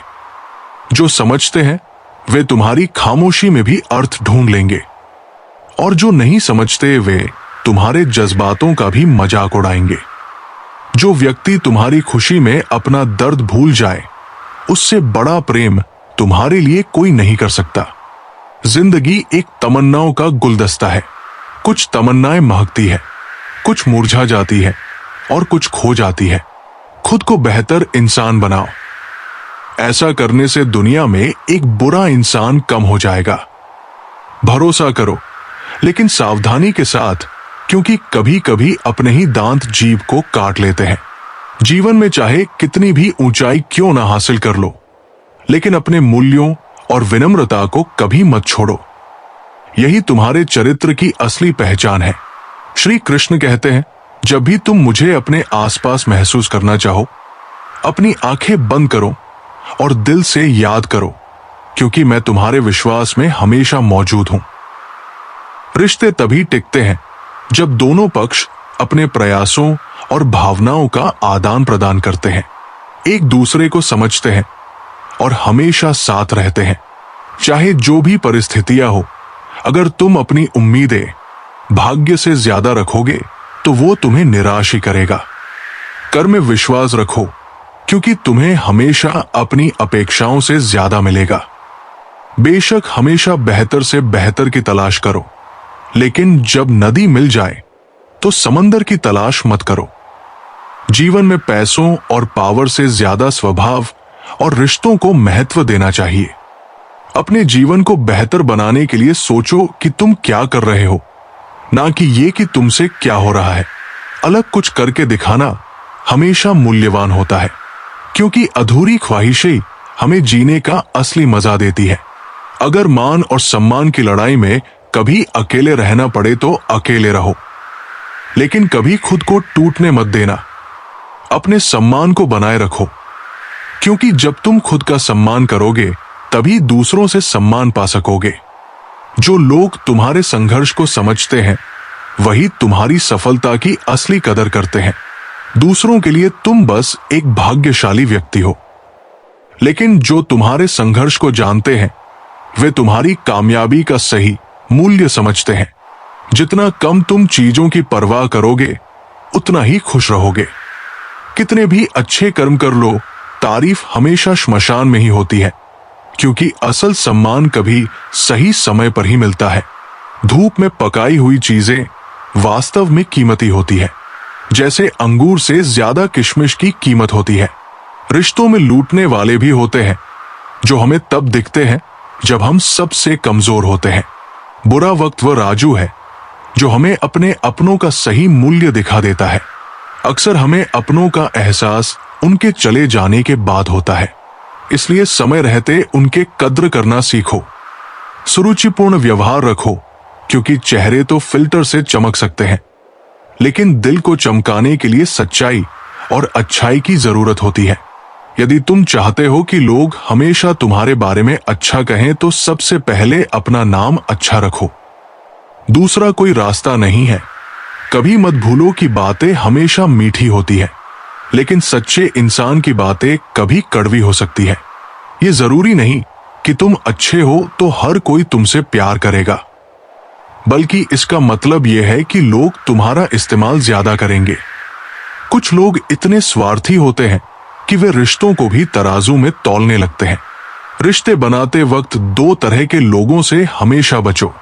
जो समझते हैं वे तुम्हारी खामोशी में भी अर्थ ढूंढ लेंगे, और जो नहीं समझते वे तुम्हारे जज्बातों का भी मजाक उड़ाएंगे। जो व्यक्ति तुम्हारी खुशी में अपना दर्द भूल जाए, उससे बड़ा प्रेम तुम्हारे लिए कोई नहीं कर सकता। जिंदगी एक तमन्नाओं का गुलदस्ता है। कुछ तमन्नाएं महकती है, कुछ मुरझा जाती है और कुछ खो जाती है। खुद को बेहतर इंसान बनाओ। ऐसा करने से दुनिया में एक बुरा इंसान कम हो जाएगा। भरोसा करो, लेकिन सावधानी के साथ, क्योंकि कभी कभी अपने ही दांत जीभ को काट लेते हैं। जीवन में चाहे कितनी भी ऊंचाई क्यों ना हासिल कर लो, लेकिन अपने मूल्यों और विनम्रता को कभी मत छोड़ो। यही तुम्हारे चरित्र की असली पहचान है। श्री कृष्ण कहते हैं, जब भी तुम मुझे अपने आसपास महसूस करना चाहो, अपनी आंखें बंद करो और दिल से याद करो, क्योंकि मैं तुम्हारे विश्वास में हमेशा मौजूद हूं। रिश्ते तभी टिकते हैं जब दोनों पक्ष अपने प्रयासों और भावनाओं का आदान प्रदान करते हैं, एक दूसरे को समझते हैं और हमेशा साथ रहते हैं। चाहे जो भी परिस्थितियां हो, अगर तुम अपनी उम्मीदें भाग्य से ज्यादा रखोगे तो वो तुम्हें निराश ही करेगा। कर्म में विश्वास रखो, क्योंकि तुम्हें हमेशा अपनी अपेक्षाओं से ज्यादा मिलेगा। बेशक हमेशा बेहतर से बेहतर की तलाश करो, लेकिन जब नदी मिल जाए तो समंदर की तलाश मत करो। जीवन में पैसों और पावर से ज्यादा स्वभाव और रिश्तों को महत्व देना चाहिए। अपने जीवन को बेहतर बनाने के लिए सोचो कि तुम क्या कर रहे हो, ना कि ये कि तुमसे क्या हो रहा है। अलग कुछ करके दिखाना हमेशा मूल्यवान होता है, क्योंकि अधूरी ख्वाहिशें हमें जीने का असली मजा देती है। अगर मान और सम्मान की लड़ाई में कभी अकेले रहना पड़े तो अकेले रहो, लेकिन कभी खुद को टूटने मत देना। अपने सम्मान को बनाए रखो, क्योंकि जब तुम खुद का सम्मान करोगे तभी दूसरों से सम्मान पा सकोगे। जो लोग तुम्हारे संघर्ष को समझते हैं वही तुम्हारी सफलता की असली कदर करते हैं। दूसरों के लिए तुम बस एक भाग्यशाली व्यक्ति हो, लेकिन जो तुम्हारे संघर्ष को जानते हैं वे तुम्हारी कामयाबी का सही मूल्य समझते हैं। जितना कम तुम चीजों की परवाह करोगे, उतना ही खुश रहोगे। कितने भी अच्छे कर्म कर लो, तारीफ हमेशा श्मशान में ही होती है, क्योंकि असल सम्मान कभी सही समय पर ही मिलता है। धूप में पकाई हुई चीजें वास्तव में कीमती होती है, जैसे अंगूर से ज्यादा किशमिश की कीमत होती है। रिश्तों में लूटने वाले भी होते हैं, जो हमें तब दिखते हैं जब हम सबसे कमजोर होते हैं। बुरा वक्त वो राजू है जो हमें अपने अपनों का सही मूल्य दिखा देता है। अक्सर हमें अपनों का एहसास उनके चले जाने के बाद होता है, इसलिए समय रहते उनके कद्र करना सीखो। सुरुचिपूर्ण व्यवहार रखो, क्योंकि चेहरे तो फिल्टर से चमक सकते हैं, लेकिन दिल को चमकाने के लिए सच्चाई और अच्छाई की जरूरत होती है। यदि तुम चाहते हो कि लोग हमेशा तुम्हारे बारे में अच्छा कहें, तो सबसे पहले अपना नाम अच्छा रखो। दूसरा कोई रास्ता नहीं है। कभी मत भूलो कि बातें हमेशा मीठी होती है, लेकिन सच्चे इंसान की बातें कभी कड़वी हो सकती है। ये जरूरी नहीं कि तुम अच्छे हो तो हर कोई तुमसे प्यार करेगा, बल्कि इसका मतलब यह है कि लोग तुम्हारा इस्तेमाल ज्यादा करेंगे। कुछ लोग इतने स्वार्थी होते हैं कि वे रिश्तों को भी तराजू में तौलने लगते हैं। रिश्ते बनाते वक्त दो तरह के लोगों से हमेशा बचो।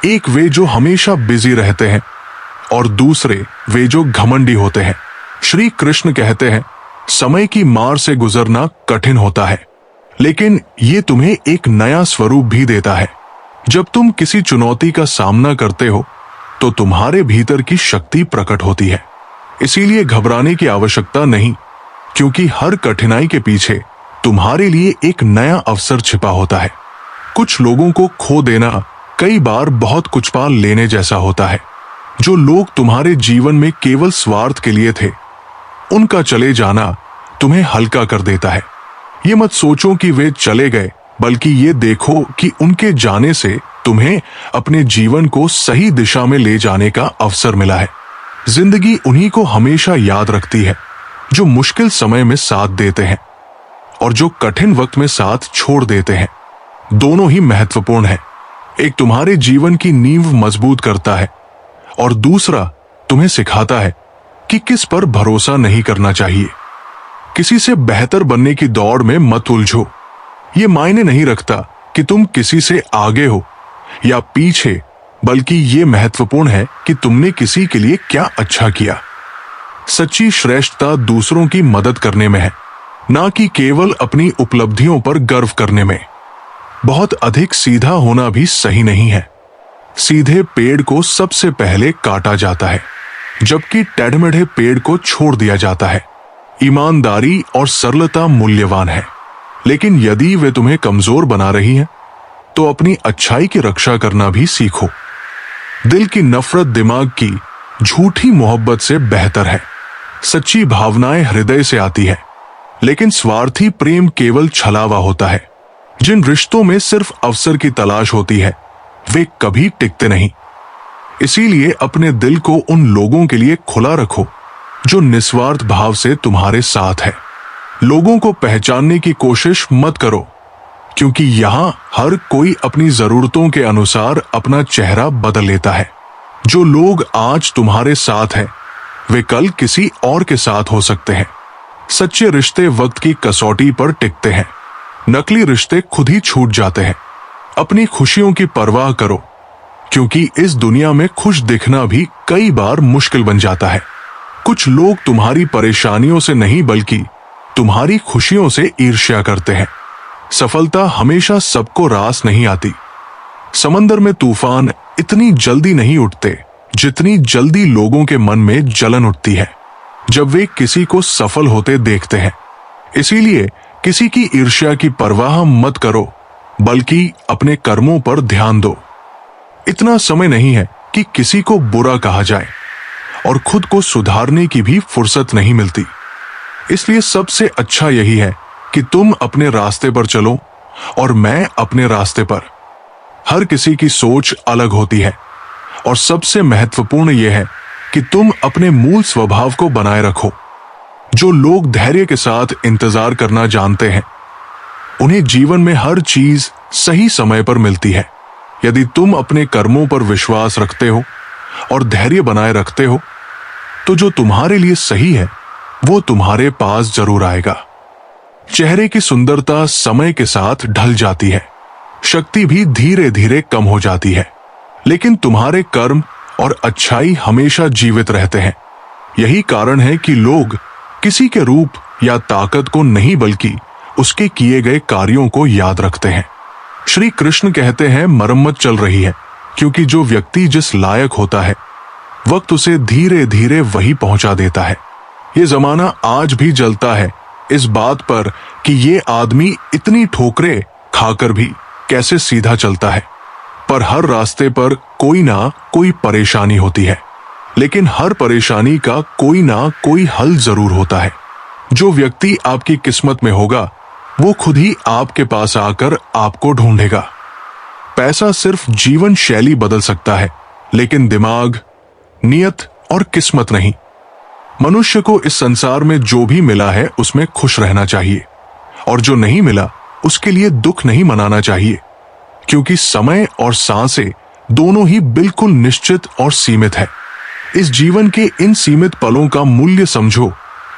एक वे जो हमेशा बिजी रहते हैं, और दूसरे वे जो घमंडी होते हैं। श्री कृष्ण कहते हैं, समय की मार से गुजरना कठिन होता है, लेकिन ये तुम्हें एक नया स्वरूप भी देता है। जब तुम किसी चुनौती का सामना करते हो, तो तुम्हारे भीतर की शक्ति प्रकट होती है। इसीलिए घबराने की आवश्यकता नहीं, क्योंकि हर कठिनाई के पीछे तुम्हारे लिए एक नया अवसर छिपा होता है। कुछ लोगों को खो देना कई बार बहुत कुछ पा लेने जैसा होता है। जो लोग तुम्हारे जीवन में केवल स्वार्थ के लिए थे, उनका चले जाना तुम्हें हल्का कर देता है। ये मत सोचो कि वे चले गए, बल्कि ये देखो कि उनके जाने से तुम्हें अपने जीवन को सही दिशा में ले जाने का अवसर मिला है। जिंदगी उन्हीं को हमेशा याद रखती है जो मुश्किल समय में साथ देते हैं और जो कठिन वक्त में साथ छोड़ देते हैं। दोनों ही महत्वपूर्ण है। एक तुम्हारे जीवन की नींव मजबूत करता है, और दूसरा तुम्हें सिखाता है कि किस पर भरोसा नहीं करना चाहिए। किसी से बेहतर बनने की दौड़ में मत उलझो। ये मायने नहीं रखता कि तुम किसी से आगे हो या पीछे, बल्कि ये महत्वपूर्ण है कि तुमने किसी के लिए क्या अच्छा किया। सच्ची श्रेष्ठता दूसरों की मदद करने में है, ना कि केवल अपनी उपलब्धियों पर गर्व करने में। बहुत अधिक सीधा होना भी सही नहीं है। सीधे पेड़ को सबसे पहले काटा जाता है, जबकि टेढ़मेढ़े पेड़ को छोड़ दिया जाता है। ईमानदारी और सरलता मूल्यवान है, लेकिन यदि वे तुम्हें कमजोर बना रही हैं, तो अपनी अच्छाई की रक्षा करना भी सीखो। दिल की नफरत दिमाग की झूठी मोहब्बत से बेहतर है। सच्ची भावनाएं हृदय से आती है, लेकिन स्वार्थी प्रेम केवल छलावा होता है। जिन रिश्तों में सिर्फ अवसर की तलाश होती है, वे कभी टिकते नहीं। इसीलिए अपने दिल को उन लोगों के लिए खुला रखो जो निस्वार्थ भाव से तुम्हारे साथ है। लोगों को पहचानने की कोशिश मत करो, क्योंकि यहां हर कोई अपनी जरूरतों के अनुसार अपना चेहरा बदल लेता है। जो लोग आज तुम्हारे साथ हैं, वे कल किसी और के साथ हो सकते हैं। सच्चे रिश्ते वक्त की कसौटी पर टिकते हैं, नकली रिश्ते खुद ही छूट जाते हैं। अपनी खुशियों की परवाह करो, क्योंकि इस दुनिया में खुश दिखना भी कई बार मुश्किल बन जाता है। कुछ लोग तुम्हारी परेशानियों से नहीं, बल्कि तुम्हारी खुशियों से ईर्ष्या करते हैं। सफलता हमेशा सबको रास नहीं आती। समंदर में तूफान इतनी जल्दी नहीं उठते जितनी जल्दी लोगों के मन में जलन उठती है जब वे किसी को सफल होते देखते हैं। इसीलिए किसी की ईर्ष्या की परवाह मत करो, बल्कि अपने कर्मों पर ध्यान दो। इतना समय नहीं है कि किसी को बुरा कहा जाए, और खुद को सुधारने की भी फुर्सत नहीं मिलती। इसलिए सबसे अच्छा यही है कि तुम अपने रास्ते पर चलो और मैं अपने रास्ते पर। हर किसी की सोच अलग होती है, और सबसे महत्वपूर्ण यह है कि तुम अपने मूल स्वभाव को बनाए रखो। जो लोग धैर्य के साथ इंतजार करना जानते हैं, उन्हें जीवन में हर चीज सही समय पर मिलती है। यदि तुम अपने कर्मों पर विश्वास रखते हो और धैर्य बनाए रखते हो तो जो तुम्हारे लिए सही है वो तुम्हारे पास जरूर आएगा। चेहरे की सुंदरता समय के साथ ढल जाती है, शक्ति भी धीरे धीरे कम हो जाती है, लेकिन तुम्हारे कर्म और अच्छाई हमेशा जीवित रहते हैं। यही कारण है कि लोग किसी के रूप या ताकत को नहीं बल्कि उसके किए गए कार्यों को याद रखते हैं। श्री कृष्ण कहते हैं मरम्मत चल रही है, क्योंकि जो व्यक्ति जिस लायक होता है वक्त उसे धीरे धीरे वही पहुंचा देता है। ये जमाना आज भी जलता है इस बात पर कि ये आदमी इतनी ठोकरें खाकर भी कैसे सीधा चलता है। पर हर रास्ते पर कोई ना कोई परेशानी होती है, लेकिन हर परेशानी का कोई ना कोई हल जरूर होता है। जो व्यक्ति आपकी किस्मत में होगा वो खुद ही आपके पास आकर आपको ढूंढेगा। पैसा सिर्फ जीवन शैली बदल सकता है, लेकिन दिमाग, नियत और किस्मत नहीं। मनुष्य को इस संसार में जो भी मिला है उसमें खुश रहना चाहिए, और जो नहीं मिला उसके लिए दुख नहीं मनाना चाहिए, क्योंकि समय और सांसें दोनों ही बिल्कुल निश्चित और सीमित है। इस जीवन के इन सीमित पलों का मूल्य समझो,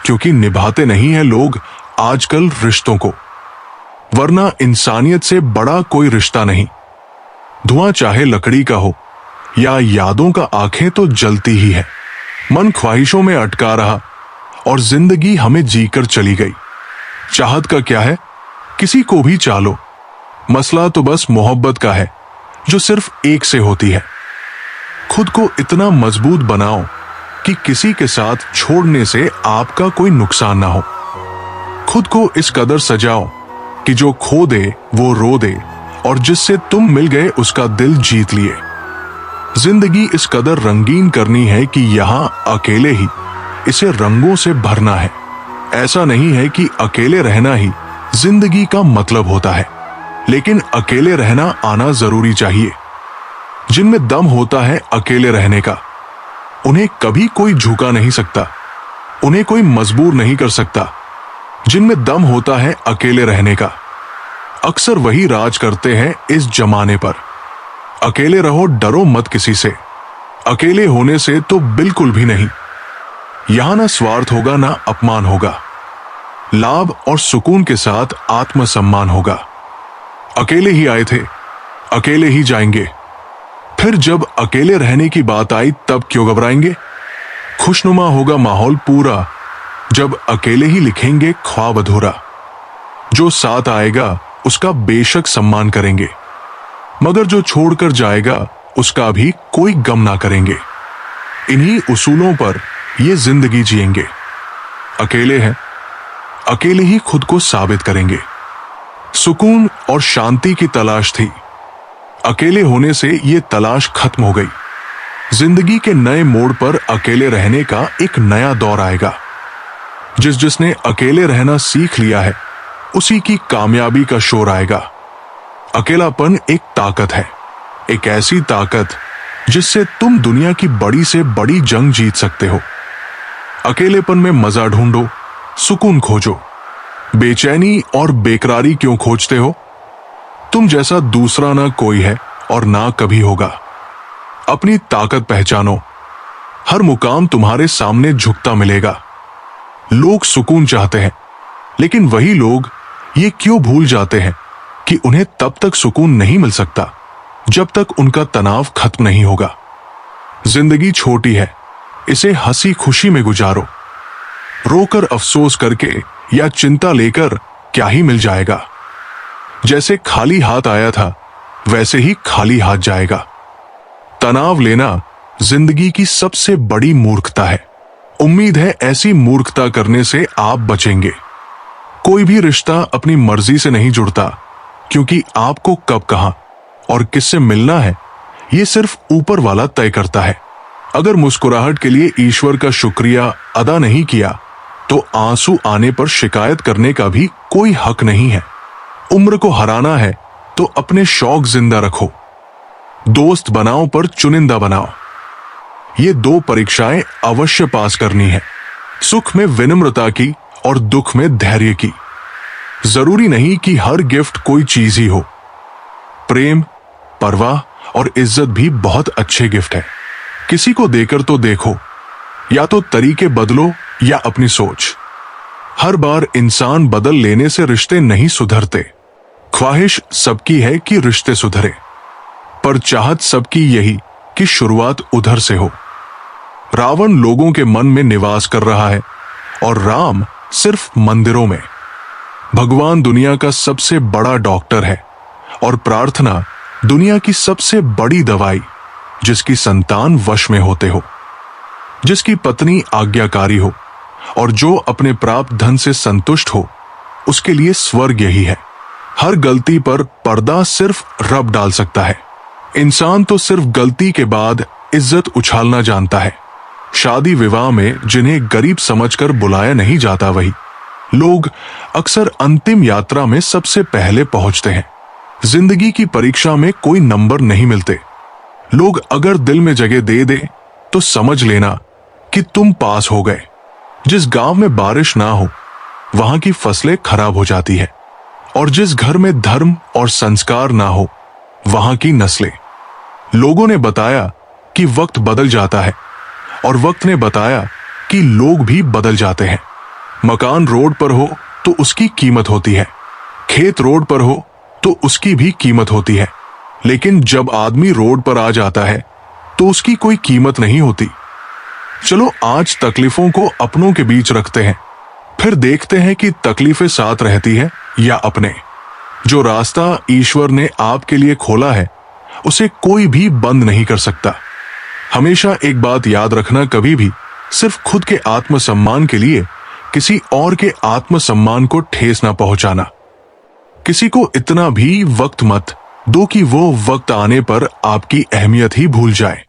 क्योंकि निभाते नहीं हैं लोग आजकल रिश्तों को, वरना इंसानियत से बड़ा कोई रिश्ता नहीं। धुआं चाहे लकड़ी का हो या यादों का आंखें तो जलती ही है। मन ख्वाहिशों में अटका रहा और जिंदगी हमें जीकर चली गई। चाहत का क्या है, किसी को भी चालो, मसला तो बस मोहब्बत का है जो सिर्फ एक से होती है। खुद को इतना मजबूत बनाओ कि किसी के साथ छोड़ने से आपका कोई नुकसान ना हो। खुद को इस कदर सजाओ कि जो खो दे वो रो दे, और जिससे तुम मिल गए उसका दिल जीत लिए। जिंदगी इस कदर रंगीन करनी है कि यहां अकेले ही इसे रंगों से भरना है। ऐसा नहीं है कि अकेले रहना ही जिंदगी का मतलब होता है, लेकिन अकेले रहना आना जरूरी चाहिए। जिनमें दम होता है अकेले रहने का, उन्हें कभी कोई झुका नहीं सकता, उन्हें कोई मजबूर नहीं कर सकता। जिनमें दम होता है अकेले रहने का, अक्सर वही राज करते हैं इस जमाने पर। अकेले रहो, डरो मत किसी से। अकेले होने से तो बिल्कुल भी नहीं। यहां ना स्वार्थ होगा ना अपमान होगा, लाभ और सुकून के साथ आत्मसम्मान होगा। अकेले ही आए थे, अकेले ही जाएंगे। फिर जब अकेले रहने की बात आई तब क्यों घबराएंगे। खुशनुमा होगा माहौल पूरा जब अकेले ही लिखेंगे ख्वाब अधूरा। जो साथ आएगा उसका बेशक सम्मान करेंगे, मगर जो छोड़कर जाएगा उसका भी कोई गम ना करेंगे। इन्हीं उसूलों पर ये जिंदगी जिएंगे। अकेले हैं, अकेले ही खुद को साबित करेंगे। सुकून और शांति की तलाश थी, अकेले होने से ये तलाश खत्म हो गई। जिंदगी के नए मोड़ पर अकेले रहने का एक नया दौर आएगा। जिसने अकेले रहना सीख लिया है उसी की कामयाबी का शोर आएगा। अकेलापन एक ताकत है, एक ऐसी ताकत जिससे तुम दुनिया की बड़ी से बड़ी जंग जीत सकते हो। अकेलेपन में मजा ढूंढो, सुकून खोजो। बेचैनी और बेकरारी क्यों खोजते हो? तुम जैसा दूसरा ना कोई है और ना कभी होगा। अपनी ताकत पहचानो, हर मुकाम तुम्हारे सामने झुकता मिलेगा। लोग सुकून चाहते हैं, लेकिन वही लोग ये क्यों भूल जाते हैं कि उन्हें तब तक सुकून नहीं मिल सकता जब तक उनका तनाव खत्म नहीं होगा। जिंदगी छोटी है, इसे हंसी खुशी में गुजारो। रोकर अफसोस करके या चिंता लेकर क्या ही मिल जाएगा। जैसे खाली हाथ आया था वैसे ही खाली हाथ जाएगा। तनाव लेना जिंदगी की सबसे बड़ी मूर्खता है। उम्मीद है ऐसी मूर्खता करने से आप बचेंगे। कोई भी रिश्ता अपनी मर्जी से नहीं जुड़ता, क्योंकि आपको कब कहां और किससे मिलना है ये सिर्फ ऊपर वाला तय करता है। अगर मुस्कुराहट के लिए ईश्वर का शुक्रिया अदा नहीं किया तो आंसू आने पर शिकायत करने का भी कोई हक नहीं है। उम्र को हराना है तो अपने शौक जिंदा रखो। दोस्त बनाओ पर चुनिंदा बनाओ। ये दो परीक्षाएं अवश्य पास करनी है, सुख में विनम्रता की और दुख में धैर्य की। जरूरी नहीं कि हर गिफ्ट कोई चीज ही हो, प्रेम, परवाह और इज्जत भी बहुत अच्छे गिफ्ट है। किसी को देकर तो देखो, या तो तरीके बदलो या अपनी सोच। हर बार इंसान बदल लेने से रिश्ते नहीं सुधरते। ख्वाहिश सबकी है कि रिश्ते सुधरे, पर चाहत सबकी यही कि शुरुआत उधर से हो। रावण लोगों के मन में निवास कर रहा है और राम सिर्फ मंदिरों में। भगवान दुनिया का सबसे बड़ा डॉक्टर है और प्रार्थना दुनिया की सबसे बड़ी दवाई। जिसकी संतान वश में होते हो, जिसकी पत्नी आज्ञाकारी हो और जो अपने प्राप्त धन से संतुष्ट हो, उसके लिए स्वर्ग यही है। हर गलती पर पर्दा सिर्फ रब डाल सकता है। इंसान तो सिर्फ गलती के बाद इज्जत उछालना जानता है। शादी विवाह में जिन्हें गरीब समझकर बुलाया नहीं जाता, वही लोग अक्सर अंतिम यात्रा में सबसे पहले पहुंचते हैं। जिंदगी की परीक्षा में कोई नंबर नहीं मिलते। लोग अगर दिल में जगह दे दे तो समझ लेना कि तुम पास हो गए। जिस गांव में बारिश ना हो, वहां की फसलें खराब हो जाती है, और जिस घर में धर्म और संस्कार ना हो, वहां की नस्लें। लोगों ने बताया कि वक्त बदल जाता है, और वक्त ने बताया कि लोग भी बदल जाते हैं। मकान रोड पर हो तो उसकी कीमत होती है, खेत रोड पर हो तो उसकी भी कीमत होती है, लेकिन जब आदमी रोड पर आ जाता है तो उसकी कोई कीमत नहीं होती। चलो आज तकलीफों को अपनों के बीच रखते हैं, फिर देखते हैं कि तकलीफें साथ रहती है या अपने। जो रास्ता ईश्वर ने आपके लिए खोला है, उसे कोई भी बंद नहीं कर सकता। हमेशा एक बात याद रखना, कभी भी सिर्फ खुद के आत्मसम्मान के लिए किसी और के आत्मसम्मान को ठेस ना पहुंचाना। किसी को इतना भी वक्त मत दो कि वो वक्त आने पर आपकी अहमियत ही भूल जाए।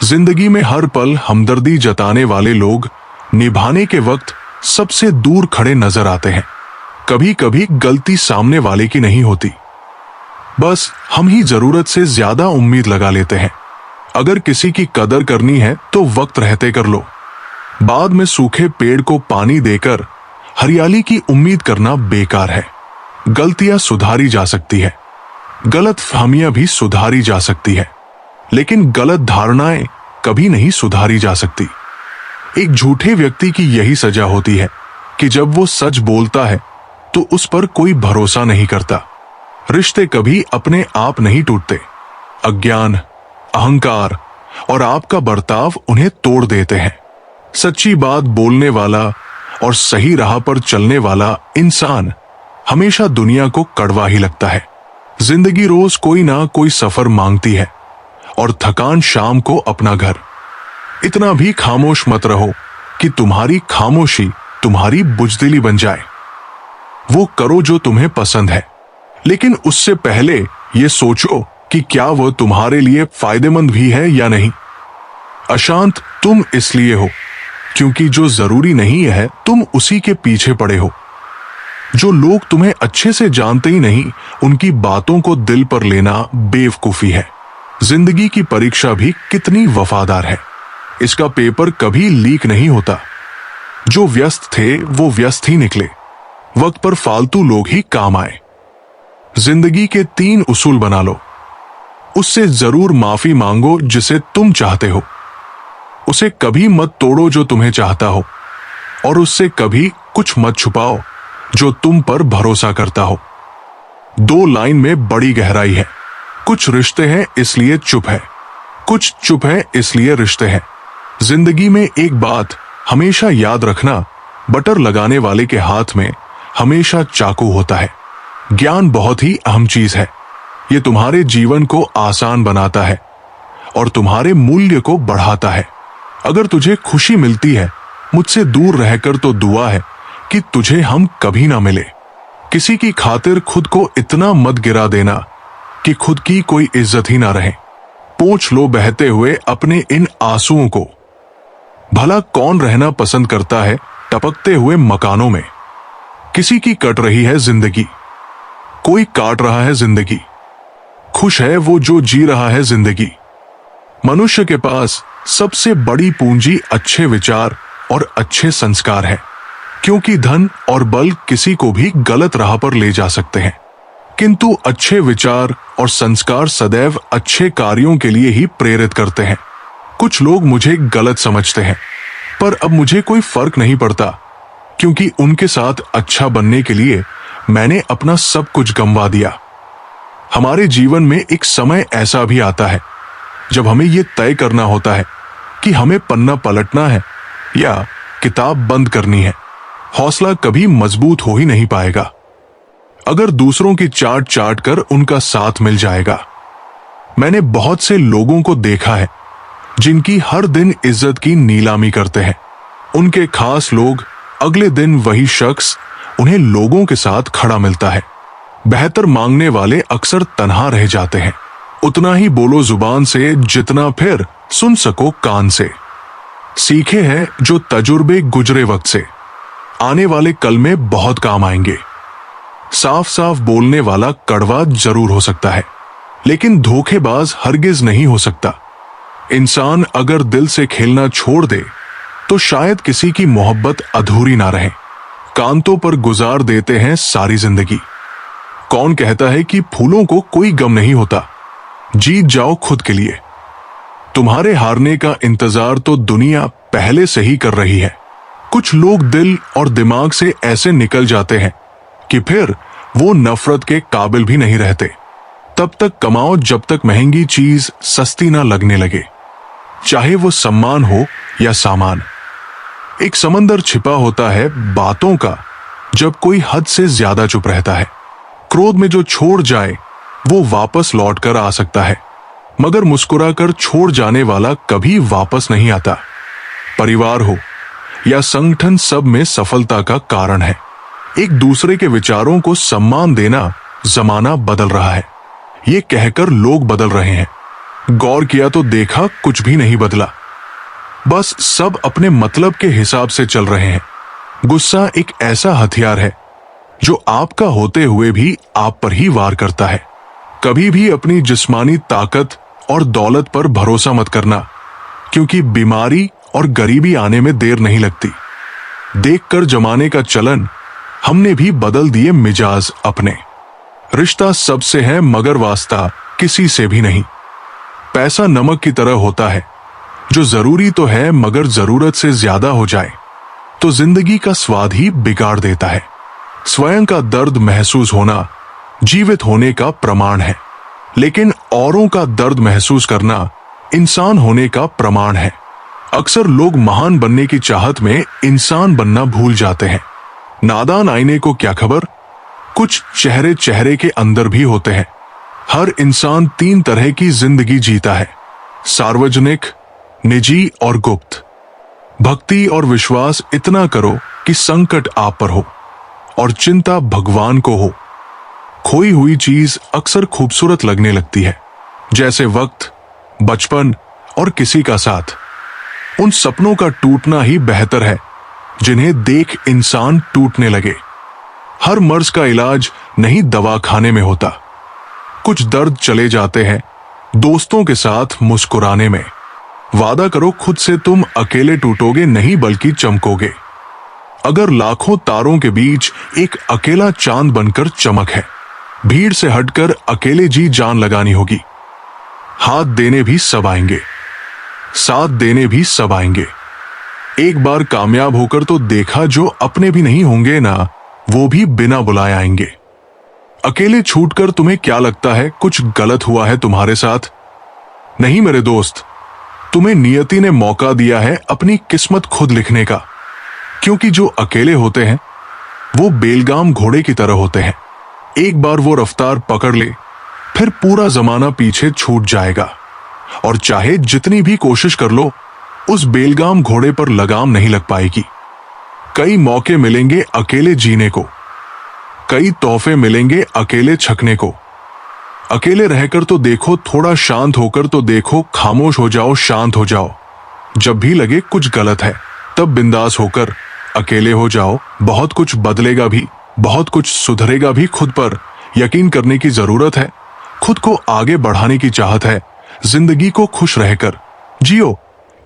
जिंदगी में हर पल हमदर्दी जताने वाले लोग निभाने के वक्त सबसे दूर खड़े नजर आते हैं। कभी कभी गलती सामने वाले की नहीं होती, बस हम ही जरूरत से ज्यादा उम्मीद लगा लेते हैं। अगर किसी की कदर करनी है तो वक्त रहते कर लो। बाद में सूखे पेड़ को पानी देकर हरियाली की उम्मीद करना बेकार है। गलतियां सुधारी जा सकती है, गलत फहमियां भी सुधारी जा सकती है, लेकिन गलत धारणाएं कभी नहीं सुधारी जा सकती। एक झूठे व्यक्ति की यही सजा होती है कि जब वो सच बोलता है तो उस पर कोई भरोसा नहीं करता। रिश्ते कभी अपने आप नहीं टूटते। अज्ञान, अहंकार और आपका बर्ताव उन्हें तोड़ देते हैं। सच्ची बात बोलने वाला और सही राह पर चलने वाला इंसान हमेशा दुनिया को कड़वा ही लगता है। जिंदगी रोज कोई ना कोई सफर मांगती है, और थकान शाम को अपना घर। इतना भी खामोश मत रहो कि तुम्हारी खामोशी तुम्हारी बुजदिली बन जाए। वो करो जो तुम्हें पसंद है, लेकिन उससे पहले ये सोचो कि क्या वो तुम्हारे लिए फायदेमंद भी है या नहीं। अशांत तुम इसलिए हो क्योंकि जो जरूरी नहीं है तुम उसी के पीछे पड़े हो। जो लोग तुम्हें अच्छे से जानते ही नहीं, उनकी बातों को दिल पर लेना बेवकूफी है। जिंदगी की परीक्षा भी कितनी वफादार है, इसका पेपर कभी लीक नहीं होता। जो व्यस्त थे वो व्यस्त ही निकले, वक्त पर फालतू लोग ही काम आए। जिंदगी के 3 उसूल बना लो। उससे जरूर माफी मांगो जिसे तुम चाहते हो, उसे कभी मत तोड़ो जो तुम्हें चाहता हो, और उससे कभी कुछ मत छुपाओ जो तुम पर भरोसा करता हो। 2 लाइन में बड़ी गहराई है। कुछ रिश्ते हैं इसलिए चुप है, कुछ चुप है इसलिए रिश्ते हैं। जिंदगी में एक बात हमेशा याद रखना, बटर लगाने वाले के हाथ में हमेशा चाकू होता है। ज्ञान बहुत ही अहम चीज है। ये तुम्हारे जीवन को आसान बनाता है और तुम्हारे मूल्य को बढ़ाता है। अगर तुझे खुशी मिलती है मुझसे दूर रहकर, तो दुआ है कि तुझे हम कभी ना मिले। किसी की खातिर खुद को इतना मत गिरा देना कि खुद की कोई इज्जत ही ना रहे। पोंछ लो बहते हुए अपने इन आंसुओं को। भला कौन रहना पसंद करता है टपकते हुए मकानों में। किसी की कट रही है जिंदगी, कोई काट रहा है जिंदगी। खुश है वो जो जी रहा है जिंदगी। मनुष्य के पास सबसे बड़ी पूंजी अच्छे विचार और अच्छे संस्कार है, क्योंकि धन और बल किसी को भी गलत राह पर ले जा सकते हैं, किंतु अच्छे विचार और संस्कार सदैव अच्छे कार्यों के लिए ही प्रेरित करते हैं। कुछ लोग मुझे गलत समझते हैं, पर अब मुझे कोई फर्क नहीं पड़ता, क्योंकि उनके साथ अच्छा बनने के लिए मैंने अपना सब कुछ गंवा दिया। हमारे जीवन में एक समय ऐसा भी आता है जब हमें यह तय करना होता है कि हमें पन्ना पलटना है या किताब बंद करनी है। हौसला कभी मजबूत हो ही नहीं पाएगा अगर दूसरों की चाट चाट कर उनका साथ मिल जाएगा। मैंने बहुत से लोगों को देखा है जिनकी हर दिन इज्जत की नीलामी करते हैं। उनके खास लोग अगले दिन वही शख्स उन्हें लोगों के साथ खड़ा मिलता है। बेहतर मांगने वाले अक्सर तन्हा रह जाते हैं। उतना ही बोलो जुबान से जितना फिर सुन सको कान से। सीखे हैं जो तजुर्बे गुजरे वक्त से, आने वाले कल में बहुत काम आएंगे। साफ साफ बोलने वाला कड़वा जरूर हो सकता है, लेकिन धोखेबाज हरगिज नहीं हो सकता। इंसान अगर दिल से खेलना छोड़ दे तो शायद किसी की मोहब्बत अधूरी ना रहे। कांतों पर गुजार देते हैं सारी जिंदगी। कौन कहता है कि फूलों को कोई गम नहीं होता? जीत जाओ खुद के लिए। तुम्हारे हारने का इंतजार तो दुनिया पहले से ही कर रही है। कुछ लोग दिल और दिमाग से ऐसे निकल जाते हैं कि फिर वो नफरत के काबिल भी नहीं रहते। तब तक कमाओ जब तक महंगी चीज सस्ती ना लगने लगे, चाहे वो सम्मान हो या सामान। एक समंदर छिपा होता है बातों का जब कोई हद से ज्यादा चुप रहता है। क्रोध में जो छोड़ जाए वो वापस लौट कर आ सकता है, मगर मुस्कुराकर छोड़ जाने वाला कभी वापस नहीं आता। परिवार हो या संगठन, सब में सफलता का कारण है एक दूसरे के विचारों को सम्मान देना। जमाना बदल रहा है, ये कहकर लोग बदल रहे हैं। गौर किया तो देखा कुछ भी नहीं बदला। बस सब अपने मतलब के हिसाब से चल रहे हैं। गुस्सा एक ऐसा हथियार है जो आपका होते हुए भी आप पर ही वार करता है। कभी भी अपनी जिस्मानी ताकत और दौलत पर भरोसा मत करना, क्योंकि बीमारी और गरीबी आने में देर नहीं लगती। देखकर जमाने का चलन हमने भी बदल दिए मिजाज अपने। रिश्ता सबसे है मगर वास्ता किसी से भी नहीं। पैसा नमक की तरह होता है, जो जरूरी तो है मगर जरूरत से ज्यादा हो जाए तो जिंदगी का स्वाद ही बिगाड़ देता है। स्वयं का दर्द महसूस होना जीवित होने का प्रमाण है, लेकिन औरों का दर्द महसूस करना इंसान होने का प्रमाण है। अक्सर लोग महान बनने की चाहत में इंसान बनना भूल जाते हैं। नादान आईने को क्या खबर, कुछ चेहरे चेहरे के अंदर भी होते हैं। हर इंसान 3 तरह की जिंदगी जीता है, सार्वजनिक, निजी और गुप्त। भक्ति और विश्वास इतना करो कि संकट आप पर हो और चिंता भगवान को हो। खोई हुई चीज अक्सर खूबसूरत लगने लगती है, जैसे वक्त, बचपन और किसी का साथ। उन सपनों का टूटना ही बेहतर है जिन्हें देख इंसान टूटने लगे। हर मर्ज का इलाज नहीं दवा खाने में होता। कुछ दर्द चले जाते हैं दोस्तों के साथ मुस्कुराने में। वादा करो खुद से तुम अकेले टूटोगे नहीं बल्कि चमकोगे। अगर लाखों तारों के बीच एक अकेला चांद बनकर चमक है, भीड़ से हटकर अकेले जी जान लगानी होगी। हाथ देने भी सब आएंगे, साथ देने भी सब आएंगे। एक बार कामयाब होकर तो देखा, जो अपने भी नहीं होंगे ना, वो भी बिना बुलाए आएंगे। अकेले छूटकर तुम्हें क्या लगता है कुछ गलत हुआ है तुम्हारे साथ? नहीं मेरे दोस्त, तुम्हें नियति ने मौका दिया है अपनी किस्मत खुद लिखने का। क्योंकि जो अकेले होते हैं वो बेलगाम घोड़े की तरह होते हैं। एक बार वो रफ्तार पकड़ ले, फिर पूरा जमाना पीछे छूट जाएगा। और चाहे जितनी भी कोशिश कर लो, उस बेलगाम घोड़े पर लगाम नहीं लग पाएगी। कई मौके मिलेंगे अकेले जीने को, कई तोहफे मिलेंगे अकेले छकने को। अकेले रहकर तो देखो, थोड़ा शांत होकर तो देखो, खामोश हो जाओ, शांत हो जाओ। जब भी लगे कुछ गलत है तब बिंदास होकर अकेले हो जाओ। बहुत कुछ बदलेगा भी, बहुत कुछ सुधरेगा भी। खुद पर यकीन करने की जरूरत है, खुद को आगे बढ़ाने की चाहत है। जिंदगी को खुश रहकर जियो,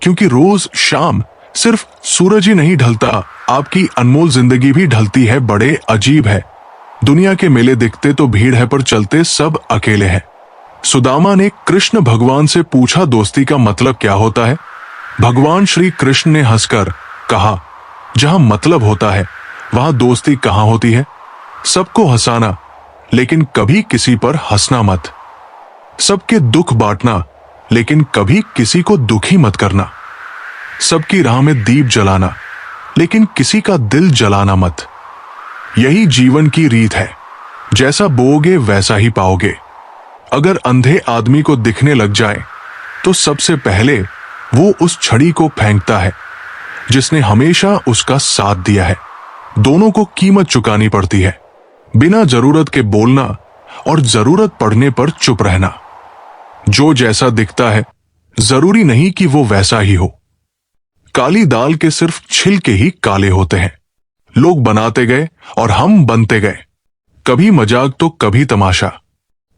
क्योंकि रोज शाम सिर्फ सूरज ही नहीं ढलता, आपकी अनमोल जिंदगी भी ढलती है। बड़े अजीब है दुनिया के मेले दिखते तो भीड़ है, पर चलते सब अकेले हैं। सुदामा ने कृष्ण भगवान से पूछा, दोस्ती का मतलब क्या होता है? भगवान श्री कृष्ण ने हंसकर कहा, जहां मतलब होता है वहां दोस्ती कहां होती है? सबको हंसाना, लेकिन कभी किसी पर हंसना मत। सबके दुख बांटना, लेकिन कभी किसी को दुखी मत करना। सबकी राह में दीप जलाना, लेकिन किसी का दिल जलाना मत। यही जीवन की रीत है, जैसा बोओगे वैसा ही पाओगे। अगर अंधे आदमी को दिखने लग जाए तो सबसे पहले वो उस छड़ी को फेंकता है जिसने हमेशा उसका साथ दिया है। दोनों को कीमत चुकानी पड़ती है, बिना जरूरत के बोलना और जरूरत पड़ने पर चुप रहना। जो जैसा दिखता है जरूरी नहीं कि वो वैसा ही हो। काली दाल के सिर्फ छिलके ही काले होते हैं। लोग बनाते गए और हम बनते गए, कभी मजाक तो कभी तमाशा।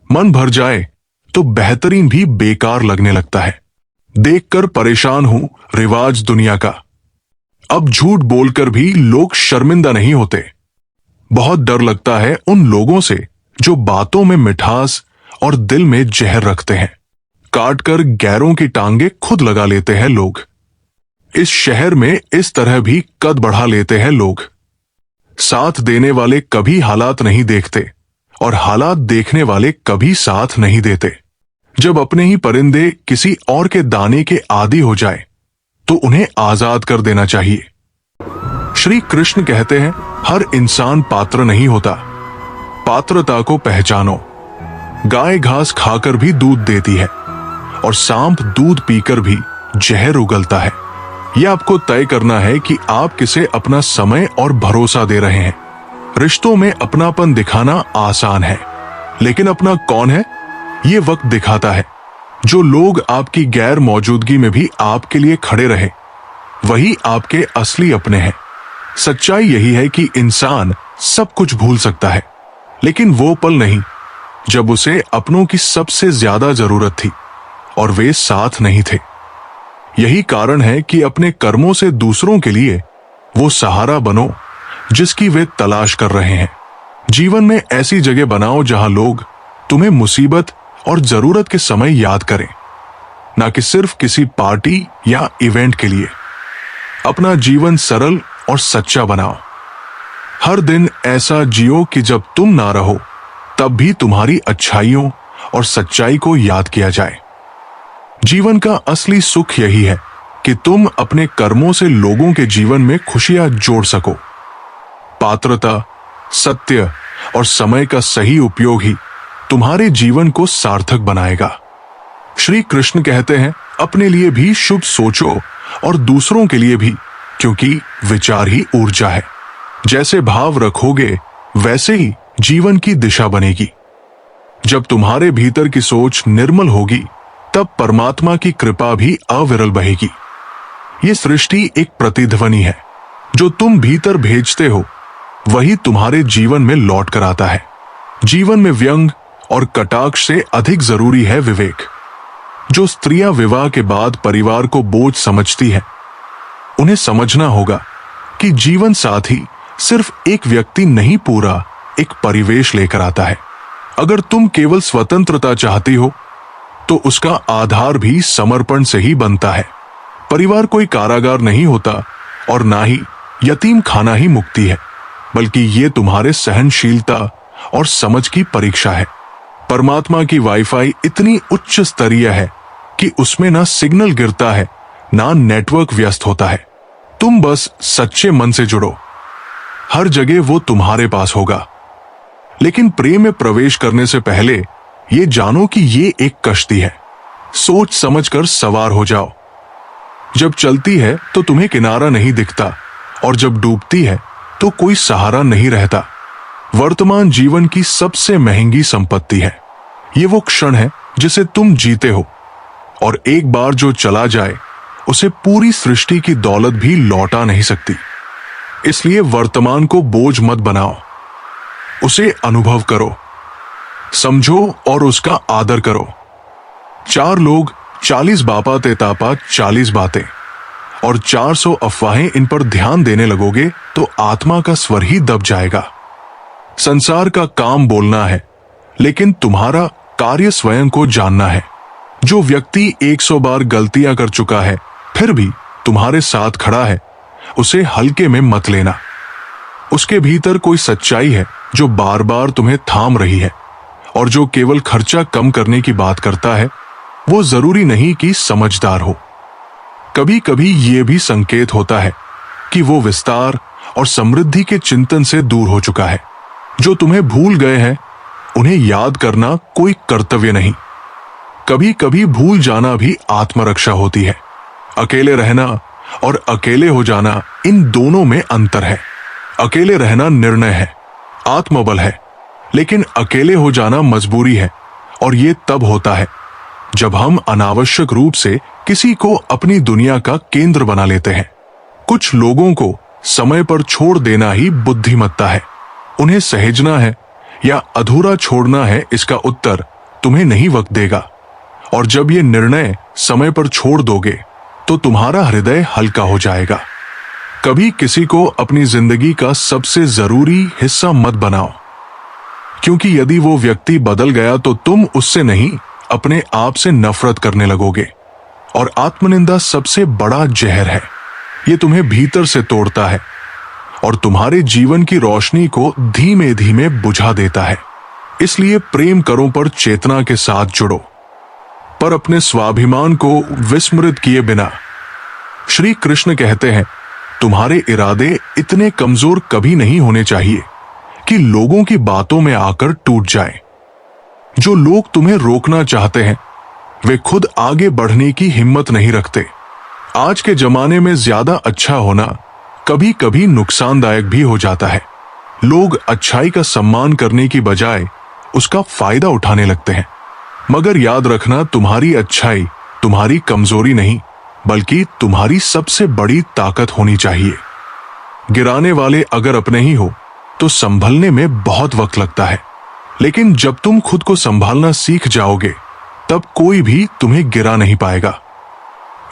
मन भर जाए तो बेहतरीन भी बेकार लगने लगता है। देखकर परेशान हूं रिवाज दुनिया का। अब झूठ बोलकर भी लोग शर्मिंदा नहीं होते। बहुत डर लगता है उन लोगों से जो बातों में मिठास और दिल में जहर रखते हैं। काटकर गैरों की टांगे खुद लगा लेते हैं लोग। इस शहर में इस तरह भी कद बढ़ा लेते हैं लोग। साथ देने वाले कभी हालात नहीं देखते और हालात देखने वाले कभी साथ नहीं देते। जब अपने ही परिंदे किसी और के दाने के आदी हो जाए तो उन्हें आजाद कर देना चाहिए। श्री कृष्ण कहते हैं, हर इंसान पात्र नहीं होता, पात्रता को पहचानो। गाय घास खाकर भी दूध देती है और सांप दूध पीकर भी जहर उगलता है। यह आपको तय करना है कि आप किसे अपना समय और भरोसा दे रहे हैं। रिश्तों में अपनापन दिखाना आसान है, लेकिन अपना कौन है ये वक्त दिखाता है। जो लोग आपकी गैर मौजूदगी में भी आपके लिए खड़े रहे, वही आपके असली अपने हैं। सच्चाई यही है कि इंसान सब कुछ भूल सकता है, लेकिन वो पल नहीं जब उसे अपनों की सबसे ज्यादा जरूरत थी और वे साथ नहीं थे। यही कारण है कि अपने कर्मों से दूसरों के लिए वो सहारा बनो जिसकी वे तलाश कर रहे हैं। जीवन में ऐसी जगह बनाओ जहां लोग तुम्हें मुसीबत और जरूरत के समय याद करें, ना कि सिर्फ किसी पार्टी या इवेंट के लिए। अपना जीवन सरल और सच्चा बनाओ। हर दिन ऐसा जियो कि जब तुम ना रहो तब भी तुम्हारी अच्छाइयों और सच्चाई को याद किया जाए। जीवन का असली सुख यही है कि तुम अपने कर्मों से लोगों के जीवन में खुशियां जोड़ सको। पात्रता, सत्य और समय का सही उपयोग ही तुम्हारे जीवन को सार्थक बनाएगा। श्री कृष्ण कहते हैं, अपने लिए भी शुभ सोचो और दूसरों के लिए भी, क्योंकि विचार ही ऊर्जा है। जैसे भाव रखोगे वैसे ही जीवन की दिशा बनेगी। जब तुम्हारे भीतर की सोच निर्मल होगी तब परमात्मा की कृपा भी अविरल बहेगी। ये सृष्टि एक प्रतिध्वनि है। जो तुम भीतर भेजते हो वही तुम्हारे जीवन में लौट कर आता है। जीवन में व्यंग और कटाक्ष से अधिक जरूरी है विवेक। जो स्त्रियां विवाह के बाद परिवार को बोझ समझती हैं, उन्हें समझना होगा कि जीवन साथी सिर्फ एक व्यक्ति नहीं, पूरा एक परिवेश लेकर आता है। अगर तुम केवल स्वतंत्रता चाहती हो तो उसका आधार भी समर्पण से ही बनता है। परिवार कोई कारागार नहीं होता और ना ही यतीम खाना ही मुक्ति है, बल्कि ये तुम्हारे सहनशीलता और समझ की परीक्षा है। परमात्मा की वाईफाई इतनी उच्च स्तरीय है कि उसमें ना सिग्नल गिरता है, ना नेटवर्क व्यस्त होता है। तुम बस सच्चे मन से जुड़ो, हर जगह वो तुम्हारे पास होगा। लेकिन प्रेम में प्रवेश करने से पहले ये जानो कि ये एक कश्ती है। सोच समझकर सवार हो जाओ। जब चलती है तो तुम्हें किनारा नहीं दिखता, और जब डूबती है तो कोई सहारा नहीं रहता। वर्तमान जीवन की सबसे महंगी संपत्ति है। ये वो क्षण है जिसे तुम जीते हो, और एक बार जो चला जाए उसे पूरी सृष्टि की दौलत भी लौटा नहीं सकती। इसलिए वर्तमान को बोझ मत बनाओ, उसे अनुभव करो, समझो और उसका आदर करो। 4 लोग 40 बापा तेतापा 40 बातें और 400 अफवाहें, इन पर ध्यान देने लगोगे तो आत्मा का स्वर ही दब जाएगा। संसार का काम बोलना है, लेकिन तुम्हारा कार्य स्वयं को जानना है। जो व्यक्ति 100 बार गलतियां कर चुका है फिर भी तुम्हारे साथ खड़ा है, उसे हल्के में मत लेना। उसके भीतर कोई सच्चाई है जो बार बार तुम्हें थाम रही है, और जो केवल खर्चा कम करने की बात करता है वो जरूरी नहीं कि समझदार हो। कभी कभी ये भी संकेत होता है कि वो विस्तार और समृद्धि के चिंतन से दूर हो चुका है। जो तुम्हें भूल गए हैं उन्हें याद करना कोई कर्तव्य नहीं। कभी कभी भूल जाना भी आत्मरक्षा होती है। अकेले रहना और अकेले हो जाना, इन दोनों में अंतर है। अकेले रहना निर्णय है, आत्मबल है, लेकिन अकेले हो जाना मजबूरी है, और ये तब होता है जब हम अनावश्यक रूप से किसी को अपनी दुनिया का केंद्र बना लेते हैं। कुछ लोगों को समय पर छोड़ देना ही बुद्धिमत्ता है। उन्हें सहेजना है या अधूरा छोड़ना है, इसका उत्तर तुम्हें नहीं वक्त देगा। और जब ये निर्णय समय पर छोड़ दोगे तो तुम्हारा हृदय हल्का हो जाएगा। कभी किसी को अपनी जिंदगी का सबसे जरूरी हिस्सा मत बनाओ, क्योंकि यदि वो व्यक्ति बदल गया तो तुम उससे नहीं, अपने आप से नफरत करने लगोगे। और आत्मनिंदा सबसे बड़ा जहर है। ये तुम्हें भीतर से तोड़ता है और तुम्हारे जीवन की रोशनी को धीमे धीमे बुझा देता है। इसलिए प्रेम करो पर चेतना के साथ जुड़ो, पर अपने स्वाभिमान को विस्मृत किए बिना। श्री कृष्ण कहते हैं, तुम्हारे इरादे इतने कमजोर कभी नहीं होने चाहिए कि लोगों की बातों में आकर टूट जाएं। जो लोग तुम्हें रोकना चाहते हैं वे खुद आगे बढ़ने की हिम्मत नहीं रखते। आज के जमाने में ज्यादा अच्छा होना कभी कभी नुकसानदायक भी हो जाता है। लोग अच्छाई का सम्मान करने की बजाय उसका फायदा उठाने लगते हैं। मगर याद रखना, तुम्हारी अच्छाई तुम्हारी कमजोरी नहीं, बल्कि तुम्हारी सबसे बड़ी ताकत होनी चाहिए। गिराने वाले अगर अपने ही हो तो संभलने में बहुत वक्त लगता है, लेकिन जब तुम खुद को संभालना सीख जाओगे तब कोई भी तुम्हें गिरा नहीं पाएगा।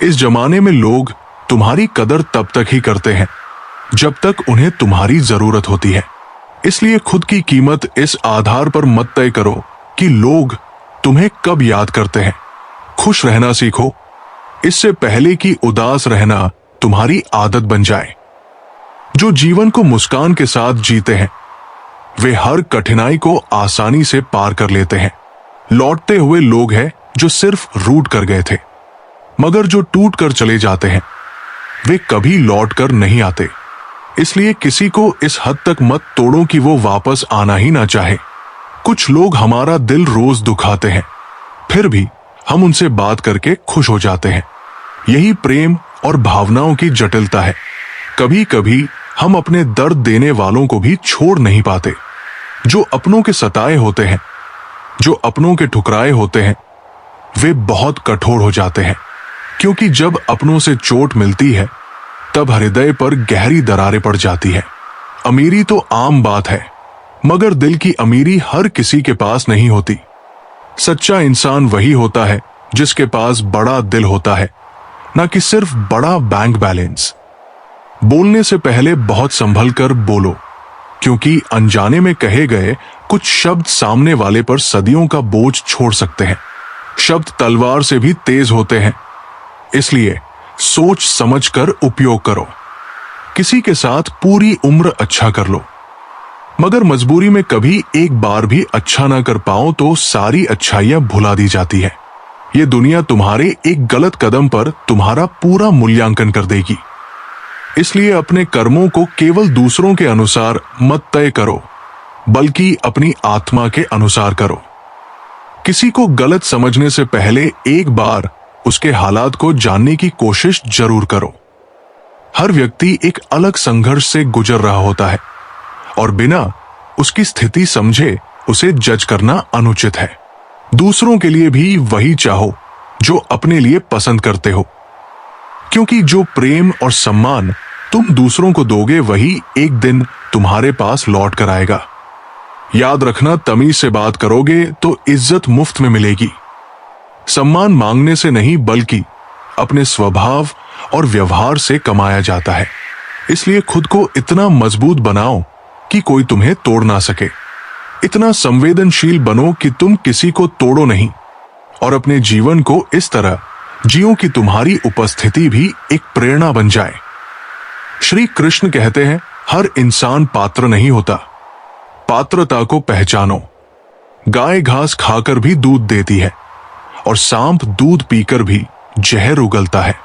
इस जमाने में लोग तुम्हारी कदर तब तक ही करते हैं जब तक उन्हें तुम्हारी जरूरत होती है। इसलिए खुद की कीमत इस आधार पर मत तय करो कि लोग तुम्हें कब याद करते हैं। खुश रहना सीखो, इससे पहले कि उदास रहना तुम्हारी आदत बन जाए। जो जीवन को मुस्कान के साथ जीते हैं वे हर कठिनाई को आसानी से पार कर लेते हैं। लौटते हुए लोग हैं जो सिर्फ रूठ कर गए थे, मगर जो टूट कर चले जाते हैं वे कभी लौट कर नहीं आते। इसलिए किसी को इस हद तक मत तोड़ो कि वो वापस आना ही ना चाहे। कुछ लोग हमारा दिल रोज दुखाते हैं, फिर भी हम उनसे बात करके खुश हो जाते हैं। यही प्रेम और भावनाओं की जटिलता है। कभी कभी हम अपने दर्द देने वालों को भी छोड़ नहीं पाते। जो अपनों के सताए होते हैं, जो अपनों के ठुकराए होते हैं, वे बहुत कठोर हो जाते हैं, क्योंकि जब अपनों से चोट मिलती है तब हृदय पर गहरी दरारें पड़ जाती है। अमीरी तो आम बात है, मगर दिल की अमीरी हर किसी के पास नहीं होती। सच्चा इंसान वही होता है जिसके पास बड़ा दिल होता है, ना कि सिर्फ बड़ा बैंक बैलेंस। बोलने से पहले बहुत संभल कर बोलो, क्योंकि अनजाने में कहे गए कुछ शब्द सामने वाले पर सदियों का बोझ छोड़ सकते हैं। शब्द तलवार से भी तेज होते हैं, इसलिए सोच समझकर उपयोग करो। किसी के साथ पूरी उम्र अच्छा कर लो, मगर मजबूरी में कभी एक बार भी अच्छा ना कर पाओ तो सारी अच्छाइयां भुला दी जाती है। ये दुनिया तुम्हारे एक गलत कदम पर तुम्हारा पूरा मूल्यांकन कर देगी। इसलिए अपने कर्मों को केवल दूसरों के अनुसार मत तय करो, बल्कि अपनी आत्मा के अनुसार करो। किसी को गलत समझने से पहले एक बार उसके हालात को जानने की कोशिश जरूर करो। हर व्यक्ति एक अलग संघर्ष से गुजर रहा होता है, और बिना उसकी स्थिति समझे उसे जज करना अनुचित है। दूसरों के लिए भी वही चाहो जो अपने लिए पसंद करते हो, क्योंकि जो प्रेम और सम्मान तुम दूसरों को दोगे वही एक दिन तुम्हारे पास लौट कर आएगा। याद रखना, तमीज से बात करोगे तो इज्जत मुफ्त में मिलेगी। सम्मान मांगने से नहीं, बल्कि अपने स्वभाव और व्यवहार से कमाया जाता है। इसलिए खुद को इतना मजबूत बनाओ कि कोई तुम्हें तोड़ ना सके। इतना संवेदनशील बनो कि तुम किसी को तोड़ो नहीं, और अपने जीवन को इस तरह जियो कि तुम्हारी उपस्थिति भी एक प्रेरणा बन जाए। श्री कृष्ण कहते हैं, हर इंसान पात्र नहीं होता, पात्रता को पहचानो। गाय घास खाकर भी दूध देती है और सांप दूध पीकर भी जहर उगलता है।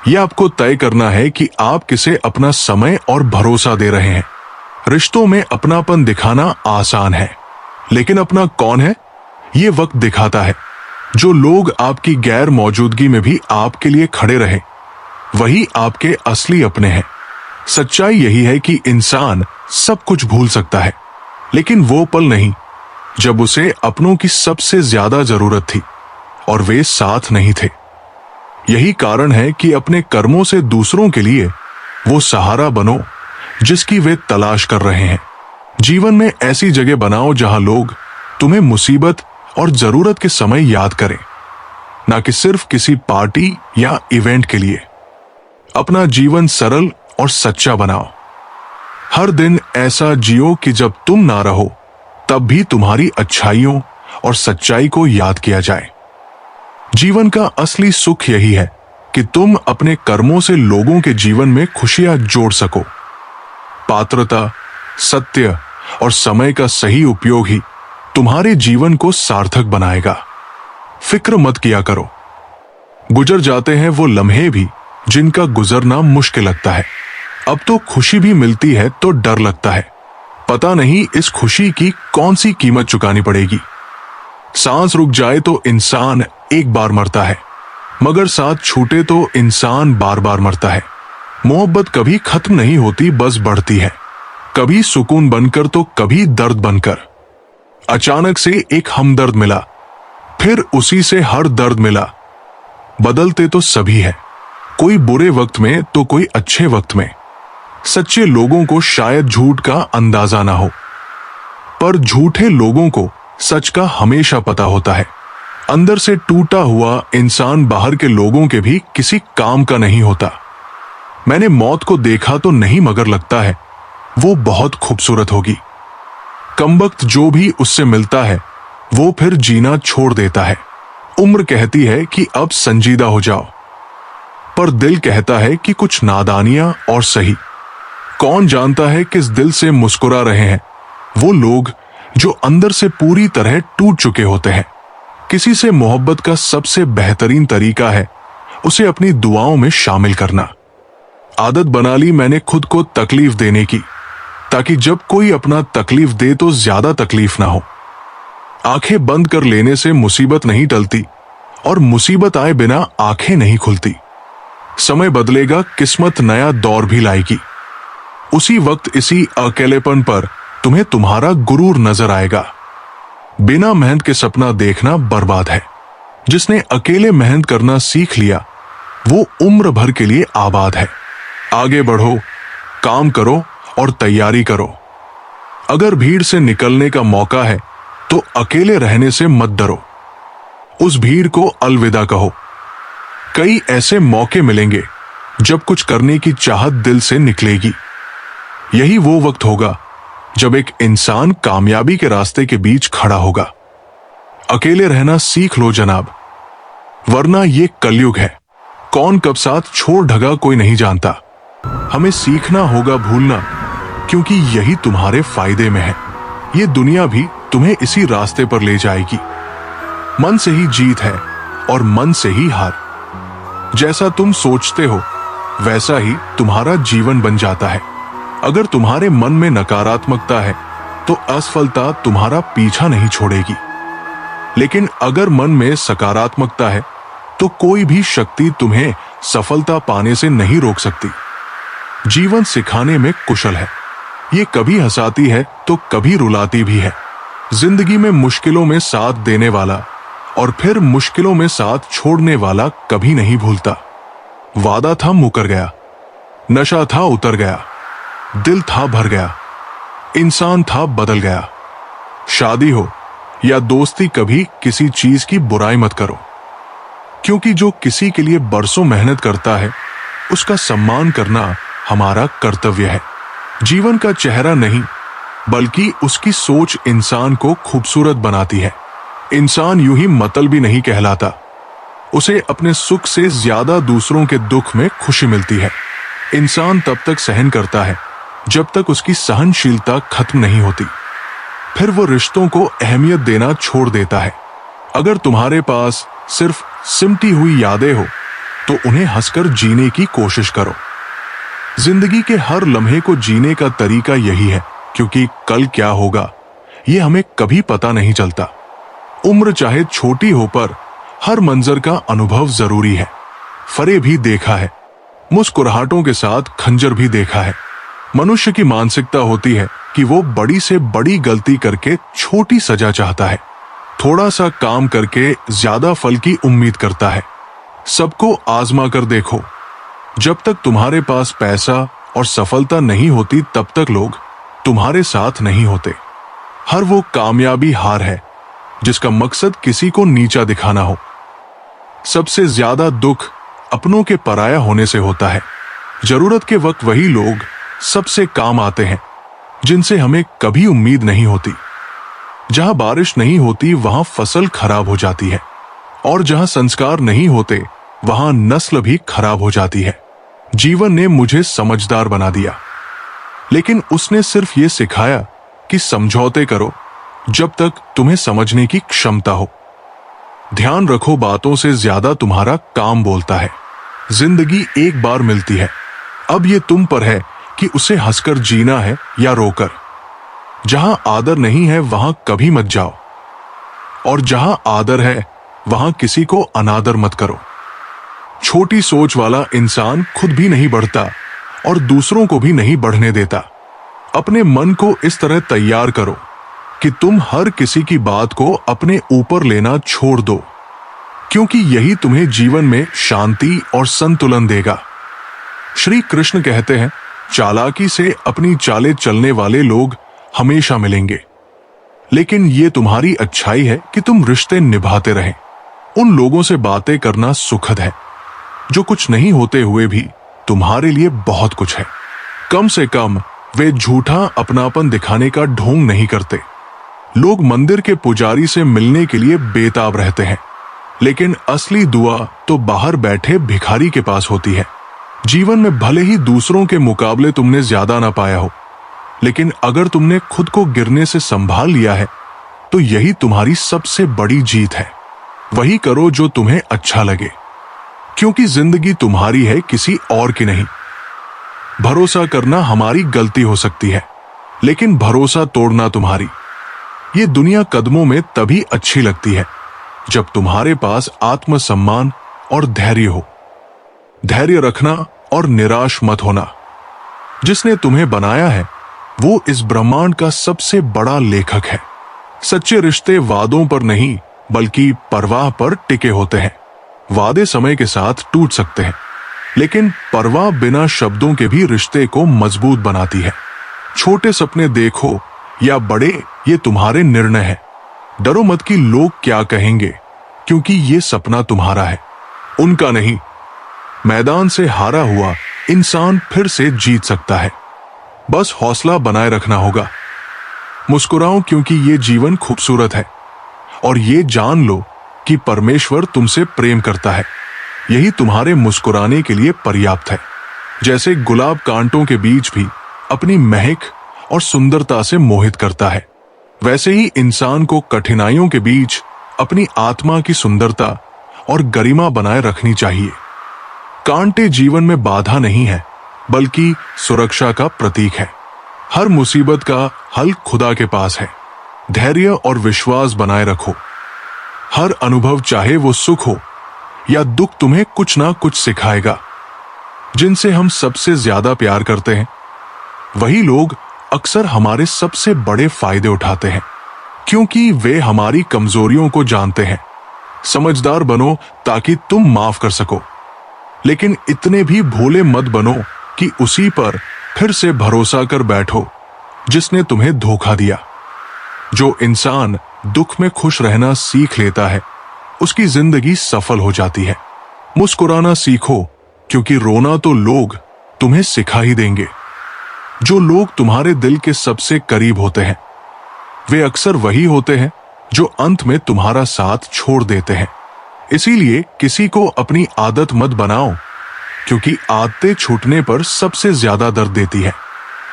यह आपको तय करना है कि आप किसे अपना समय और भरोसा दे रहे हैं। रिश्तों में अपनापन दिखाना आसान है, लेकिन अपना कौन है ये वक्त दिखाता है। जो लोग आपकी गैर मौजूदगी में भी आपके लिए खड़े रहे, वही आपके असली अपने हैं। सच्चाई यही है कि इंसान सब कुछ भूल सकता है, लेकिन वो पल नहीं जब उसे अपनों की सबसे ज्यादा जरूरत थी और वे साथ नहीं थे। यही कारण है कि अपने कर्मों से दूसरों के लिए वो सहारा बनो जिसकी वे तलाश कर रहे हैं। जीवन में ऐसी जगह बनाओ जहां लोग तुम्हें मुसीबत और जरूरत के समय याद करें, ना कि सिर्फ किसी पार्टी या इवेंट के लिए। अपना जीवन सरल और सच्चा बनाओ। हर दिन ऐसा जियो कि जब तुम ना रहो तब भी तुम्हारी अच्छाइयों और सच्चाई को याद किया जाए। जीवन का असली सुख यही है कि तुम अपने कर्मों से लोगों के जीवन में खुशियां जोड़ सको। पात्रता, सत्य और समय का सही उपयोग ही तुम्हारे जीवन को सार्थक बनाएगा। फिक्र मत किया करो। गुजर जाते हैं वो लम्हे भी जिनका गुजरना मुश्किल लगता है। अब तो खुशी भी मिलती है तो डर लगता है। पता नहीं इस खुशी की कौन सी कीमत चुकानी पड़ेगी। सांस रुक जाए तो इंसान एक बार मरता है, मगर साथ छूटे तो इंसान बार बार मरता है। मोहब्बत कभी खत्म नहीं होती, बस बढ़ती है, कभी सुकून बनकर तो कभी दर्द बनकर। अचानक से एक हमदर्द मिला, फिर उसी से हर दर्द मिला। बदलते तो सभी है, कोई बुरे वक्त में तो कोई अच्छे वक्त में। सच्चे लोगों को शायद झूठ का अंदाजा ना हो, पर झूठे लोगों को सच का हमेशा पता होता है। अंदर से टूटा हुआ इंसान बाहर के लोगों के भी किसी काम का नहीं होता। मैंने मौत को देखा तो नहीं, मगर लगता है वो बहुत खूबसूरत होगी। कमबख्त जो भी उससे मिलता है वो फिर जीना छोड़ देता है। उम्र कहती है कि अब संजीदा हो जाओ, पर दिल कहता है कि कुछ नादानियां और सही। कौन जानता है किस दिल से मुस्कुरा रहे हैं वो लोग जो अंदर से पूरी तरह टूट चुके होते हैं। किसी से मोहब्बत का सबसे बेहतरीन तरीका है उसे अपनी दुआओं में शामिल करना। आदत बना ली मैंने खुद को तकलीफ देने की, ताकि जब कोई अपना तकलीफ दे तो ज्यादा तकलीफ ना हो। आंखें बंद कर लेने से मुसीबत नहीं टलती, और मुसीबत आए बिना आंखें नहीं खुलती। समय बदलेगा, किस्मत नया दौर भी लाएगी। उसी वक्त इसी अकेलेपन पर तुम्हें तुम्हारा गुरूर नजर आएगा। बिना मेहनत के सपना देखना बर्बाद है। जिसने अकेले मेहनत करना सीख लिया वो उम्र भर के लिए आबाद है। आगे बढ़ो, काम करो और तैयारी करो। अगर भीड़ से निकलने का मौका है तो अकेले रहने से मत डरो। उस भीड़ को अलविदा कहो। कई ऐसे मौके मिलेंगे जब कुछ करने की चाहत दिल से निकलेगी। यही वो वक्त होगा जब एक इंसान कामयाबी के रास्ते के बीच खड़ा होगा। अकेले रहना सीख लो जनाब, वरना ये कलयुग है। कौन कब साथ छोड़ ढगा कोई नहीं जानता। हमें सीखना होगा भूलना, क्योंकि यही तुम्हारे फायदे में है। ये दुनिया भी तुम्हें इसी रास्ते पर ले जाएगी। मन से ही जीत है और मन से ही हार। जैसा तुम सोचते हो वैसा ही तुम्हारा जीवन बन जाता है। अगर तुम्हारे मन में नकारात्मकता है तो असफलता तुम्हारा पीछा नहीं छोड़ेगी, लेकिन अगर मन में सकारात्मकता है तो कोई भी शक्ति तुम्हें सफलता पाने से नहीं रोक सकती। जीवन सिखाने में कुशल है। ये कभी हंसाती है तो कभी रुलाती भी है। जिंदगी में मुश्किलों में साथ देने वाला और फिर मुश्किलों में साथ छोड़ने वाला कभी नहीं भूलता। वादा था मुकर गया, नशा था उतर गया, दिल था भर गया, इंसान था बदल गया। शादी हो या दोस्ती, कभी किसी चीज की बुराई मत करो, क्योंकि जो किसी के लिए बरसों मेहनत करता है उसका सम्मान करना हमारा कर्तव्य है। जीवन का चेहरा नहीं बल्कि उसकी सोच इंसान को खूबसूरत बनाती है। इंसान यूं ही मतलबी नहीं कहलाता, उसे अपने सुख से ज्यादा दूसरों के दुख में खुशी मिलती है। इंसान तब तक सहन करता है जब तक उसकी सहनशीलता खत्म नहीं होती, फिर वो रिश्तों को अहमियत देना छोड़ देता है। अगर तुम्हारे पास सिर्फ सिमटी हुई यादें हो तो उन्हें हंसकर जीने की कोशिश करो। जिंदगी के हर लम्हे को जीने का तरीका यही है, क्योंकि कल क्या होगा ये हमें कभी पता नहीं चलता। उम्र चाहे छोटी हो पर हर मंजर का अनुभव जरूरी है। फरे भी देखा है, मुस्कुराहटों के साथ खंजर भी देखा है। मनुष्य की मानसिकता होती है कि वो बड़ी से बड़ी गलती करके छोटी सजा चाहता है, थोड़ा सा काम करके ज्यादा फल की उम्मीद करता है। सबको आजमा कर देखो, जब तक तुम्हारे पास पैसा और सफलता नहीं होती तब तक लोग तुम्हारे साथ नहीं होते। हर वो कामयाबी हार है जिसका मकसद किसी को नीचा दिखाना हो। सबसे ज्यादा दुख अपनों के पराया होने से होता है। जरूरत के वक्त वही लोग सबसे काम आते हैं जिनसे हमें कभी उम्मीद नहीं होती। जहां बारिश नहीं होती वहां फसल खराब हो जाती है, और जहां संस्कार नहीं होते वहां नस्ल भी खराब हो जाती है। जीवन ने मुझे समझदार बना दिया, लेकिन उसने सिर्फ ये सिखाया कि समझौते करो जब तक तुम्हें समझने की क्षमता हो। ध्यान रखो, बातों से ज्यादा तुम्हारा काम बोलता है। जिंदगी एक बार मिलती है, अब ये तुम पर है कि उसे हंसकर जीना है या रोकर। जहां आदर नहीं है वहां कभी मत जाओ, और जहां आदर है वहां किसी को अनादर मत करो। छोटी सोच वाला इंसान खुद भी नहीं बढ़ता और दूसरों को भी नहीं बढ़ने देता। अपने मन को इस तरह तैयार करो कि तुम हर किसी की बात को अपने ऊपर लेना छोड़ दो, क्योंकि यही तुम्हें जीवन में शांति और संतुलन देगा। श्री कृष्ण कहते हैं, चालाकी से अपनी चालें चलने वाले लोग हमेशा मिलेंगे, लेकिन ये तुम्हारी अच्छाई है कि तुम रिश्ते निभाते रहें। उन लोगों से बातें करना सुखद है जो कुछ नहीं होते हुए भी तुम्हारे लिए बहुत कुछ है। कम से कम वे झूठा अपनापन दिखाने का ढोंग नहीं करते। लोग मंदिर के पुजारी से मिलने के लिए बेताब रहते हैं, लेकिन असली दुआ तो बाहर बैठे भिखारी के पास होती है। जीवन में भले ही दूसरों के मुकाबले तुमने ज्यादा ना पाया हो, लेकिन अगर तुमने खुद को गिरने से संभाल लिया है तो यही तुम्हारी सबसे बड़ी जीत है। वही करो जो तुम्हें अच्छा लगे, क्योंकि जिंदगी तुम्हारी है, किसी और की नहीं। भरोसा करना हमारी गलती हो सकती है, लेकिन भरोसा तोड़ना तुम्हारी। ये दुनिया कदमों में तभी अच्छी लगती है जब तुम्हारे पास आत्मसम्मान और धैर्य हो। धैर्य रखना और निराश मत होना। जिसने तुम्हें बनाया है वो इस ब्रह्मांड का सबसे बड़ा लेखक है। सच्चे रिश्ते वादों पर नहीं बल्कि परवाह पर टिके होते हैं। वादे समय के साथ टूट सकते हैं, लेकिन परवाह बिना शब्दों के भी रिश्ते को मजबूत बनाती है। छोटे सपने देखो या बड़े, ये तुम्हारे निर्णय है। डरो मत कि लोग क्या कहेंगे, क्योंकि ये सपना तुम्हारा है, उनका नहीं। मैदान से हारा हुआ इंसान फिर से जीत सकता है, बस हौसला बनाए रखना होगा। मुस्कुराओ क्योंकि ये जीवन खूबसूरत है, और ये जान लो कि परमेश्वर तुमसे प्रेम करता है। यही तुम्हारे मुस्कुराने के लिए पर्याप्त है। जैसे गुलाब कांटों के बीच भी अपनी महक और सुंदरता से मोहित करता है, वैसे ही इंसान को कठिनाइयों के बीच अपनी आत्मा की सुंदरता और गरिमा बनाए रखनी चाहिए। कांटे जीवन में बाधा नहीं है, बल्कि सुरक्षा का प्रतीक है। हर मुसीबत का हल खुदा के पास है। धैर्य और विश्वास बनाए रखो। हर अनुभव, चाहे वो सुख हो या दुख, तुम्हें कुछ ना कुछ सिखाएगा। जिनसे हम सबसे ज्यादा प्यार करते हैं वही लोग अक्सर हमारे सबसे बड़े फायदे उठाते हैं, क्योंकि वे हमारी कमजोरियों को जानते हैं। समझदार बनो ताकि तुम माफ कर सको, लेकिन इतने भी भोले मत बनो कि उसी पर फिर से भरोसा कर बैठो जिसने तुम्हें धोखा दिया। जो इंसान दुख में खुश रहना सीख लेता है उसकी जिंदगी सफल हो जाती है। मुस्कुराना सीखो, क्योंकि रोना तो लोग तुम्हें सिखा ही देंगे। जो लोग तुम्हारे दिल के सबसे करीब होते हैं वे अक्सर वही होते हैं जो अंत में तुम्हारा साथ छोड़ देते हैं। इसीलिए किसी को अपनी आदत मत बनाओ, क्योंकि आदतें छूटने पर सबसे ज्यादा दर्द देती है।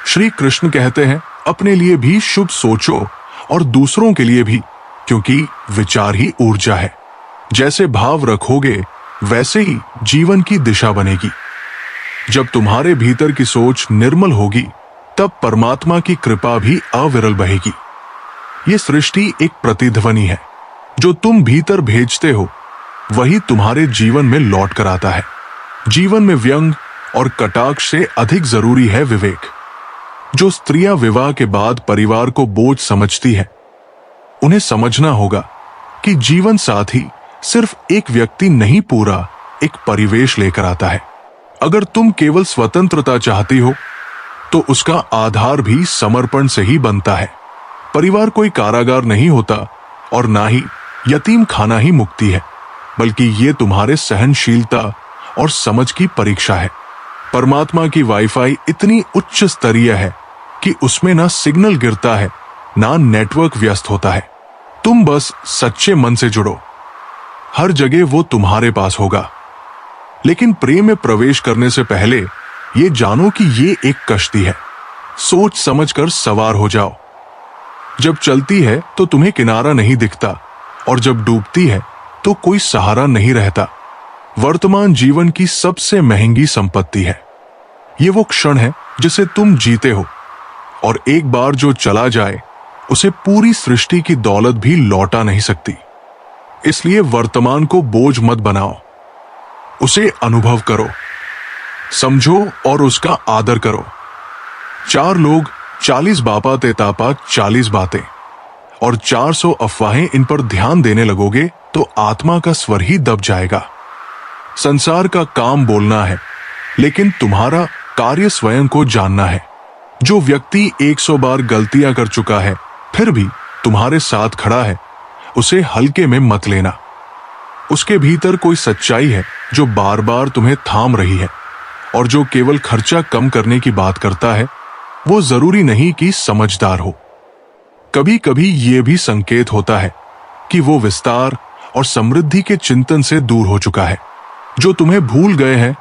श्री कृष्ण कहते हैं, अपने लिए भी शुभ सोचो और दूसरों के लिए भी, क्योंकि विचार ही ऊर्जा है। जैसे भाव रखोगे वैसे ही जीवन की दिशा बनेगी। जब तुम्हारे भीतर की सोच निर्मल होगी तब परमात्मा की कृपा भी अविरल बहेगी। ये सृष्टि एक प्रतिध्वनि है, जो तुम भीतर भेजते हो वही तुम्हारे जीवन में लौट कर आता है। जीवन में व्यंग और कटाक्ष से अधिक जरूरी है विवेक। जो स्त्रियां विवाह के बाद परिवार को बोझ समझती हैं, उन्हें समझना होगा कि जीवन साथी सिर्फ एक व्यक्ति नहीं, पूरा एक परिवेश लेकर आता है। अगर तुम केवल स्वतंत्रता चाहती हो तो उसका आधार भी समर्पण से ही बनता है। परिवार कोई कारागार नहीं होता और ना ही यतीम खाना ही मुक्ति है, बल्कि ये तुम्हारे सहनशीलता और समझ की परीक्षा है। परमात्मा की वाईफाई इतनी उच्च स्तरीय है कि उसमें ना सिग्नल गिरता है ना नेटवर्क व्यस्त होता है। तुम बस सच्चे मन से जुड़ो, हर जगह वो तुम्हारे पास होगा। लेकिन प्रेम में प्रवेश करने से पहले ये जानो कि ये एक कश्ती है। सोच समझकर सवार हो जाओ। जब चलती है तो तुम्हें किनारा नहीं दिखता, और जब डूबती है तो कोई सहारा नहीं रहता। वर्तमान जीवन की सबसे महंगी संपत्ति है। ये वो क्षण है जिसे तुम जीते हो, और एक बार जो चला जाए उसे पूरी सृष्टि की दौलत भी लौटा नहीं सकती। इसलिए वर्तमान को बोझ मत बनाओ, उसे अनुभव करो, समझो और उसका आदर करो। 4 लोग 40 बापा ते तापा 40 बातें और 400 अफवाहें, इन पर ध्यान देने लगोगे तो आत्मा का स्वर ही दब जाएगा। संसार का काम बोलना है, लेकिन तुम्हारा कार्य स्वयं को जानना है। जो व्यक्ति 100 बार गलतियां कर चुका है फिर भी तुम्हारे साथ खड़ा है, उसे हल्के में मत लेना। उसके भीतर कोई सच्चाई है जो बार बार तुम्हें थाम रही है, और जो केवल खर्चा कम करने की बात करता है वो जरूरी नहीं कि समझदार हो। कभी कभी ये भी संकेत होता है कि वो विस्तार और समृद्धि के चिंतन से दूर हो चुका है। जो तुम्हें भूल गए हैं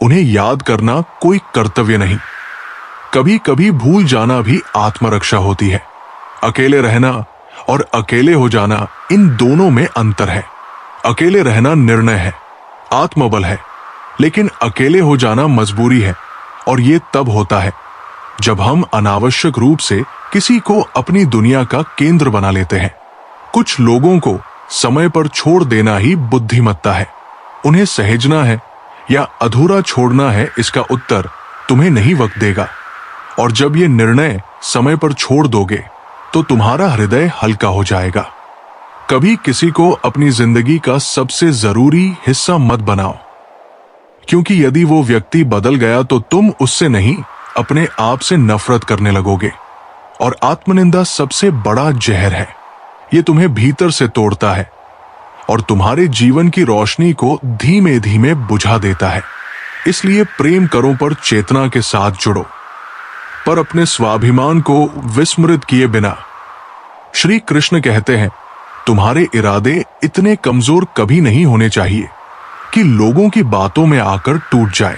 उन्हें याद करना कोई कर्तव्य नहीं। कभी कभी भूल जाना भी आत्मरक्षा होती है। अकेले रहना और अकेले हो जाना, इन दोनों में अंतर है। अकेले रहना निर्णय है, आत्मबल है, लेकिन अकेले हो जाना मजबूरी है, और ये तब होता है जब हम अनावश्यक रूप से किसी को अपनी दुनिया का केंद्र बना लेते हैं। कुछ लोगों को समय पर छोड़ देना ही बुद्धिमत्ता है। उन्हें सहेजना है या अधूरा छोड़ना है, इसका उत्तर तुम्हें नहीं वक्त देगा। और जब ये निर्णय समय पर छोड़ दोगे तो तुम्हारा हृदय हल्का हो जाएगा। कभी किसी को अपनी जिंदगी का सबसे जरूरी हिस्सा मत बनाओ, क्योंकि यदि वो व्यक्ति बदल गया तो तुम उससे नहीं, अपने आप से नफरत करने लगोगे। और आत्मनिंदा सबसे बड़ा जहर है। ये तुम्हें भीतर से तोड़ता है और तुम्हारे जीवन की रोशनी को धीमे धीमे बुझा देता है। इसलिए प्रेम करो पर चेतना के साथ जुड़ो, पर अपने स्वाभिमान को विस्मृत किए बिना। श्री कृष्ण कहते हैं, तुम्हारे इरादे इतने कमजोर कभी नहीं होने चाहिए कि लोगों की बातों में आकर टूट जाए।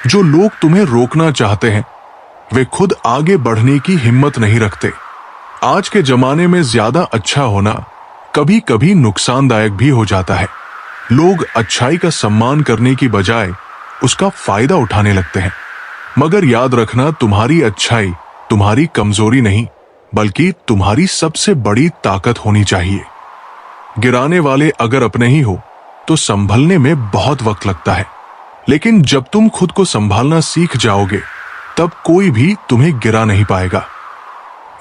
जो लोग तुम्हें रोकना चाहते हैं वे खुद आगे बढ़ने की हिम्मत नहीं रखते। आज के जमाने में ज्यादा अच्छा होना कभी कभी नुकसानदायक भी हो जाता है। लोग अच्छाई का सम्मान करने की बजाय उसका फायदा उठाने लगते हैं। मगर याद रखना, तुम्हारी अच्छाई तुम्हारी कमजोरी नहीं, बल्कि तुम्हारी सबसे बड़ी ताकत होनी चाहिए। गिराने वाले अगर अपने ही हो तो संभलने में बहुत वक्त लगता है, लेकिन जब तुम खुद को संभालना सीख जाओगे तब कोई भी तुम्हें गिरा नहीं पाएगा।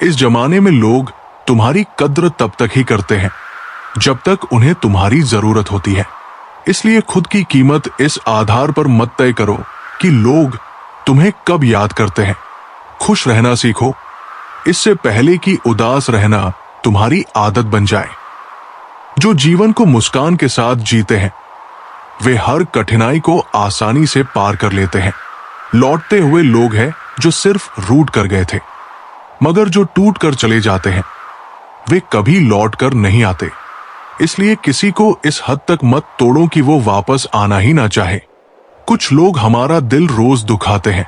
इस जमाने में लोग तुम्हारी कद्र तब तक ही करते हैं जब तक उन्हें तुम्हारी जरूरत होती है। इसलिए खुद की कीमत इस आधार पर मत तय करो कि लोग तुम्हें कब याद करते हैं। खुश रहना सीखो, इससे पहले कि उदास रहना तुम्हारी आदत बन जाए। जो जीवन को मुस्कान के साथ जीते हैं वे हर कठिनाई को आसानी से पार कर लेते हैं। लौटते हुए लोग हैं जो सिर्फ रूठ कर गए थे, मगर जो टूट कर चले जाते हैं वे कभी लौट कर नहीं आते। इसलिए किसी को इस हद तक मत तोड़ो कि वो वापस आना ही ना चाहे। कुछ लोग हमारा दिल रोज दुखाते हैं,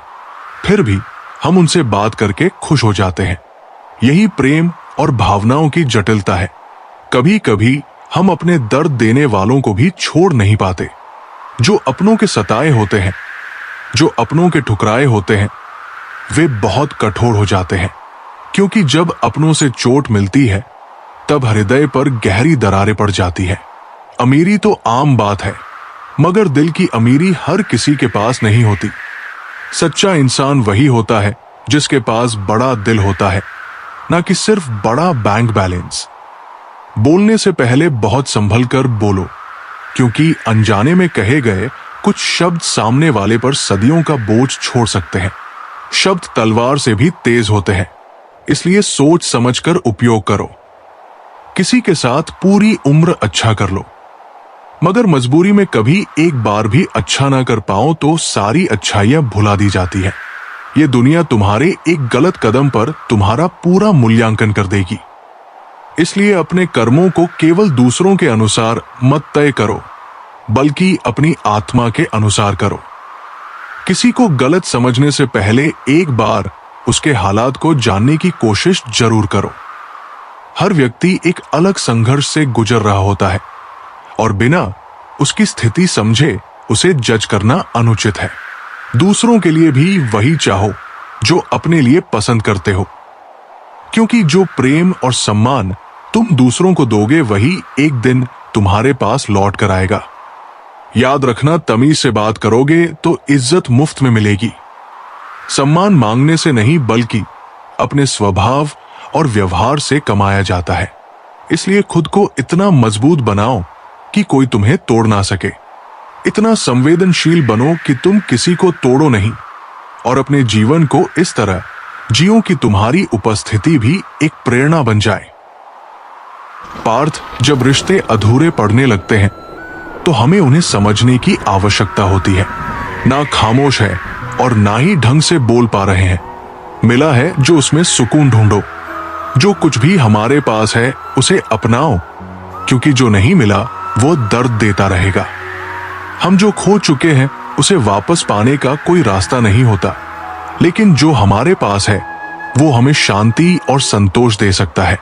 फिर भी हम उनसे बात करके खुश हो जाते हैं। यही प्रेम और भावनाओं की जटिलता है। कभी कभी हम अपने दर्द देने वालों को भी छोड़ नहीं पाते। जो अपनों के सताए होते हैं, जो अपनों के ठुकराए होते हैं, वे बहुत कठोर हो जाते हैं, क्योंकि जब अपनों से चोट मिलती है तब हृदय पर गहरी दरारें पड़ जाती है। अमीरी तो आम बात है, मगर दिल की अमीरी हर किसी के पास नहीं होती। सच्चा इंसान वही होता है जिसके पास बड़ा दिल होता है, ना कि सिर्फ बड़ा बैंक बैलेंस। बोलने से पहले बहुत संभल कर बोलो, क्योंकि अनजाने में कहे गए कुछ शब्द सामने वाले पर सदियों का बोझ छोड़ सकते हैं। शब्द तलवार से भी तेज होते हैं, इसलिए सोच समझकर उपयोग करो। किसी के साथ पूरी उम्र अच्छा कर लो, मगर मजबूरी में कभी एक बार भी अच्छा ना कर पाओ तो सारी अच्छाइयां भुला दी जाती है। ये दुनिया तुम्हारे एक गलत कदम पर तुम्हारा पूरा मूल्यांकन कर देगी। इसलिए अपने कर्मों को केवल दूसरों के अनुसार मत तय करो, बल्कि अपनी आत्मा के अनुसार करो। किसी को गलत समझने से पहले एक बार उसके हालात को जानने की कोशिश जरूर करो। हर व्यक्ति एक अलग संघर्ष से गुजर रहा होता है और बिना उसकी स्थिति समझे उसे जज करना अनुचित है। दूसरों के लिए भी वही चाहो जो अपने लिए पसंद करते हो, क्योंकि जो प्रेम और सम्मान तुम दूसरों को दोगे वही एक दिन तुम्हारे पास लौट कर आएगा। याद रखना, तमीज से बात करोगे तो इज्जत मुफ्त में मिलेगी। सम्मान मांगने से नहीं बल्कि अपने स्वभाव और व्यवहार से कमाया जाता है। इसलिए खुद को इतना मजबूत बनाओ कि कोई तुम्हें तोड़ ना सके। इतना संवेदनशील बनो कि तुम किसी को तोड़ो नहीं, और अपने जीवन को इस तरह जियो कि तुम्हारी उपस्थिति भी एक प्रेरणा बन जाए। पार्थ, जब रिश्ते अधूरे पड़ने लगते हैं तो हमें उन्हें समझने की आवश्यकता होती है। ना खामोश है और ना ही ढंग से बोल पा रहे हैं। मिला है जो उसमें सुकून ढूंढो। जो कुछ भी हमारे पास है उसे अपनाओ, क्योंकि जो नहीं मिला वो दर्द देता रहेगा। हम जो खो चुके हैं उसे वापस पाने का कोई रास्ता नहीं होता, लेकिन जो हमारे पास है वो हमें शांति और संतोष दे सकता है।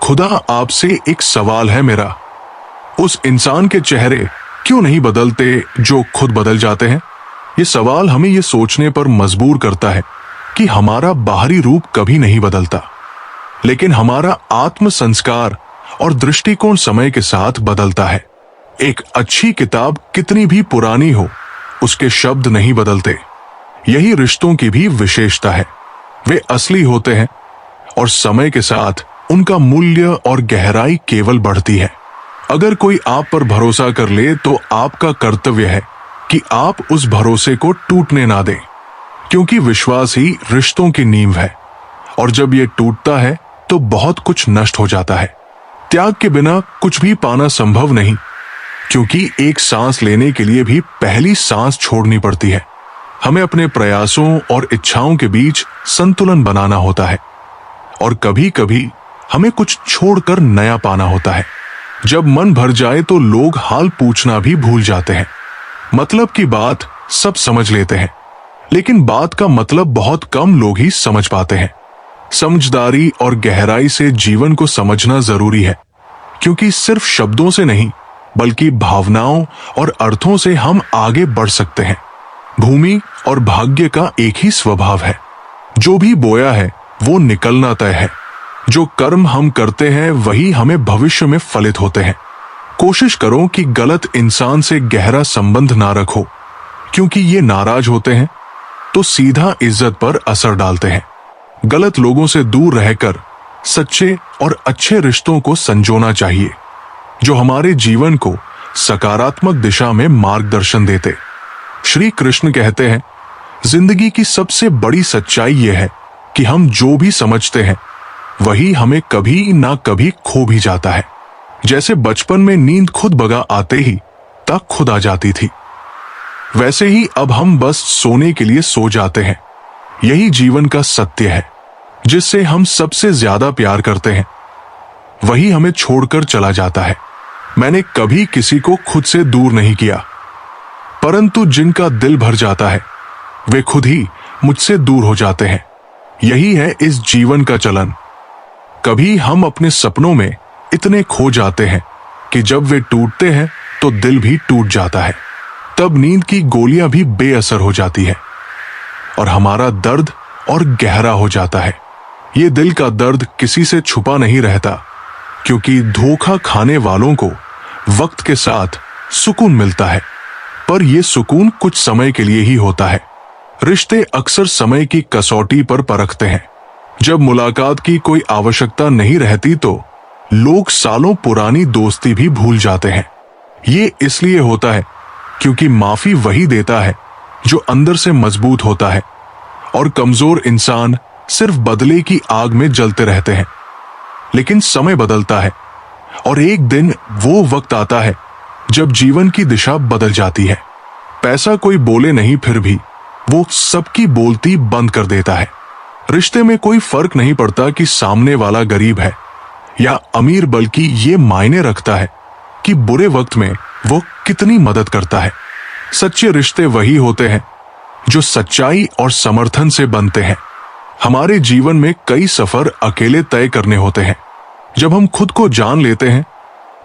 खुदा, आपसे एक सवाल है मेरा, उस इंसान के चेहरे क्यों नहीं बदलते जो खुद बदल जाते हैं? ये सवाल हमें ये सोचने पर मजबूर करता है कि हमारा बाहरी रूप कभी नहीं बदलता, लेकिन हमारा आत्म संस्कार और दृष्टिकोण समय के साथ बदलता है। एक अच्छी किताब कितनी भी पुरानी हो, उसके शब्द नहीं बदलते। यही रिश्तों की भी विशेषता है। वे असली होते हैं और समय के साथ उनका मूल्य और गहराई केवल बढ़ती है। अगर कोई आप पर भरोसा कर ले तो आपका कर्तव्य है कि आप उस भरोसे को टूटने ना दें, क्योंकि विश्वास ही रिश्तों की नींव है, और जब ये टूटता है तो बहुत कुछ नष्ट हो जाता है। त्याग के बिना कुछ भी पाना संभव नहीं, क्योंकि एक सांस लेने के लिए भी पहली सांस छोड़नी पड़ती है। हमें अपने प्रयासों और इच्छाओं के बीच संतुलन बनाना होता है, और कभी कभी हमें कुछ छोड़कर नया पाना होता है। जब मन भर जाए तो लोग हाल पूछना भी भूल जाते हैं। मतलब की बात सब समझ लेते हैं, लेकिन बात का मतलब बहुत कम लोग ही समझ पाते हैं। समझदारी और गहराई से जीवन को समझना जरूरी है, क्योंकि सिर्फ शब्दों से नहीं बल्कि भावनाओं और अर्थों से हम आगे बढ़ सकते हैं। भूमि और भाग्य का एक ही स्वभाव है, जो भी बोया है वो निकलना तय है। जो कर्म हम करते हैं वही हमें भविष्य में फलित होते हैं। कोशिश करो कि गलत इंसान से गहरा संबंध ना रखो, क्योंकि ये नाराज होते हैं तो सीधा इज्जत पर असर डालते हैं। गलत लोगों से दूर रहकर सच्चे और अच्छे रिश्तों को संजोना चाहिए, जो हमारे जीवन को सकारात्मक दिशा में मार्गदर्शन देते। श्री कृष्ण कहते हैं, जिंदगी की सबसे बड़ी सच्चाई यह है कि हम जो भी समझते हैं वही हमें कभी ना कभी खो भी जाता है। जैसे बचपन में नींद खुद बगा आते ही तक खुद आ जाती थी, वैसे ही अब हम बस सोने के लिए सो जाते हैं। यही जीवन का सत्य है। जिससे हम सबसे ज्यादा प्यार करते हैं वही हमें छोड़कर चला जाता है। मैंने कभी किसी को खुद से दूर नहीं किया, परंतु जिनका दिल भर जाता है वे खुद ही मुझसे दूर हो जाते हैं। यही है इस जीवन का चलन। कभी हम अपने सपनों में इतने खो जाते हैं कि जब वे टूटते हैं तो दिल भी टूट जाता है। तब नींद की गोलियां भी बेअसर हो जाती है और हमारा दर्द और गहरा हो जाता है। ये दिल का दर्द किसी से छुपा नहीं रहता, क्योंकि धोखा खाने वालों को वक्त के साथ सुकून मिलता है, पर यह सुकून कुछ समय के लिए ही होता है। रिश्ते अक्सर समय की कसौटी पर परखते हैं। जब मुलाकात की कोई आवश्यकता नहीं रहती तो लोग सालों पुरानी दोस्ती भी भूल जाते हैं। ये इसलिए होता है क्योंकि माफी वही देता है जो अंदर से मजबूत होता है, और कमजोर इंसान सिर्फ बदले की आग में जलते रहते हैं। लेकिन समय बदलता है और एक दिन वो वक्त आता है जब जीवन की दिशा बदल जाती है। पैसा कोई बोले नहीं फिर भी वो सबकी बोलती बंद कर देता है। रिश्ते में कोई फर्क नहीं पड़ता कि सामने वाला गरीब है या अमीर, बल्कि ये मायने रखता है कि बुरे वक्त में वो कितनी मदद करता है। सच्चे रिश्ते वही होते हैं जो सच्चाई और समर्थन से बनते हैं। हमारे जीवन में कई सफर अकेले तय करने होते हैं। जब हम खुद को जान लेते हैं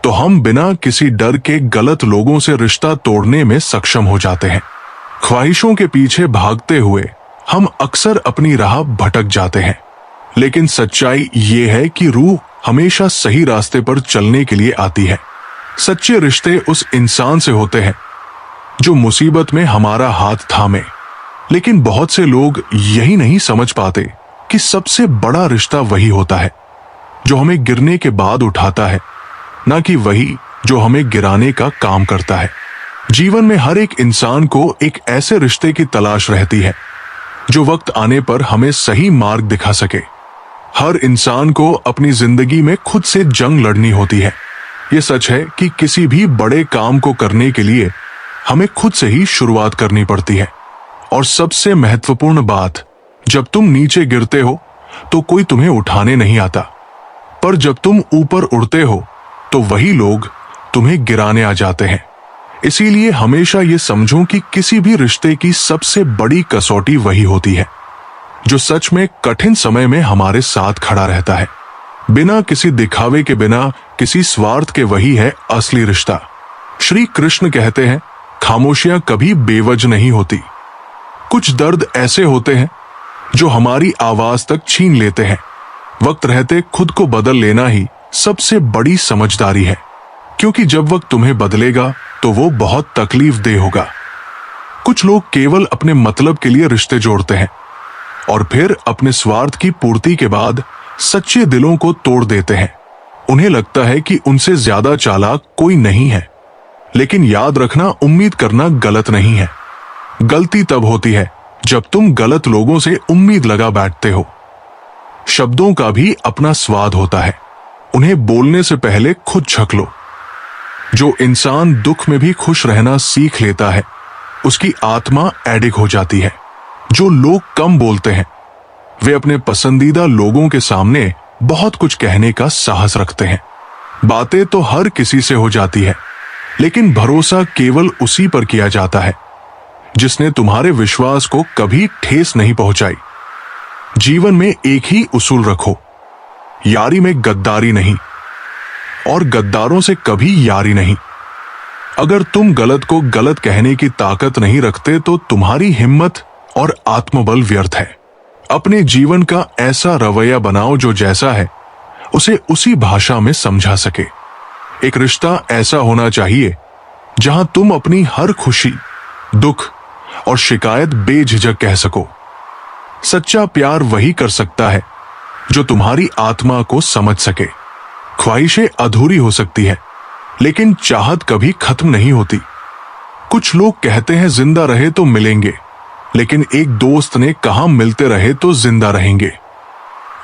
तो हम बिना किसी डर के गलत लोगों से रिश्ता तोड़ने में सक्षम हो जाते हैं। ख्वाहिशों के पीछे भागते हुए हम अक्सर अपनी राह भटक जाते हैं, लेकिन सच्चाई ये है कि रूह हमेशा सही रास्ते पर चलने के लिए आती है। सच्चे रिश्ते उस इंसान से होते हैं जो मुसीबत में हमारा हाथ थामे। लेकिन बहुत से लोग यही नहीं समझ पाते कि सबसे बड़ा रिश्ता वही होता है जो हमें गिरने के बाद उठाता है, ना कि वही जो हमें गिराने का काम करता है। जीवन में हर एक इंसान को एक ऐसे रिश्ते की तलाश रहती है जो वक्त आने पर हमें सही मार्ग दिखा सके। हर इंसान को अपनी जिंदगी में खुद से जंग लड़नी होती है। ये सच है कि किसी भी बड़े काम को करने के लिए हमें खुद से ही शुरुआत करनी पड़ती है। और सबसे महत्वपूर्ण बात, जब तुम नीचे गिरते हो तो कोई तुम्हें उठाने नहीं आता, पर जब तुम ऊपर उड़ते हो तो वही लोग तुम्हें गिराने आ जाते हैं। इसीलिए हमेशा ये समझो कि किसी भी रिश्ते की सबसे बड़ी कसौटी वही होती है जो सच में कठिन समय में हमारे साथ खड़ा रहता है, बिना किसी दिखावे के, बिना किसी स्वार्थ के। वही है असली रिश्ता। श्री कृष्ण कहते हैं, खामोशियां कभी बेवजह नहीं होती। कुछ दर्द ऐसे होते हैं जो हमारी आवाज तक छीन लेते हैं। वक्त रहते खुद को बदल लेना ही सबसे बड़ी समझदारी है, क्योंकि जब वक्त तुम्हें बदलेगा तो वो बहुत तकलीफदेह होगा। कुछ लोग केवल अपने मतलब के लिए रिश्ते जोड़ते हैं और फिर अपने स्वार्थ की पूर्ति के बाद सच्चे दिलों को तोड़ देते हैं। उन्हें लगता है कि उनसे ज्यादा चालाक कोई नहीं है, लेकिन याद रखना, उम्मीद करना गलत नहीं है। गलती तब होती है जब तुम गलत लोगों से उम्मीद लगा बैठते हो। शब्दों का भी अपना स्वाद होता है, उन्हें बोलने से पहले खुद झक लो। जो इंसान दुख में भी खुश रहना सीख लेता है उसकी आत्मा एडिक हो जाती है। जो लोग कम बोलते हैं वे अपने पसंदीदा लोगों के सामने बहुत कुछ कहने का साहस रखते हैं। बातें तो हर किसी से हो जाती है, लेकिन भरोसा केवल उसी पर किया जाता है जिसने तुम्हारे विश्वास को कभी ठेस नहीं पहुंचाई। जीवन में एक ही उसूल रखो, यारी में गद्दारी नहीं और गद्दारों से कभी यारी नहीं। अगर तुम गलत को गलत कहने की ताकत नहीं रखते तो तुम्हारी हिम्मत और आत्मबल व्यर्थ है। अपने जीवन का ऐसा रवैया बनाओ जो जैसा है उसे उसी भाषा में समझा सके। एक रिश्ता ऐसा होना चाहिए जहां तुम अपनी हर खुशी, दुख और शिकायत बेझिझक कह सको। सच्चा प्यार वही कर सकता है जो तुम्हारी आत्मा को समझ सके। ख्वाहिशें अधूरी हो सकती है, लेकिन चाहत कभी खत्म नहीं होती। कुछ लोग कहते हैं जिंदा रहे तो मिलेंगे, लेकिन एक दोस्त ने कहा मिलते रहे तो जिंदा रहेंगे।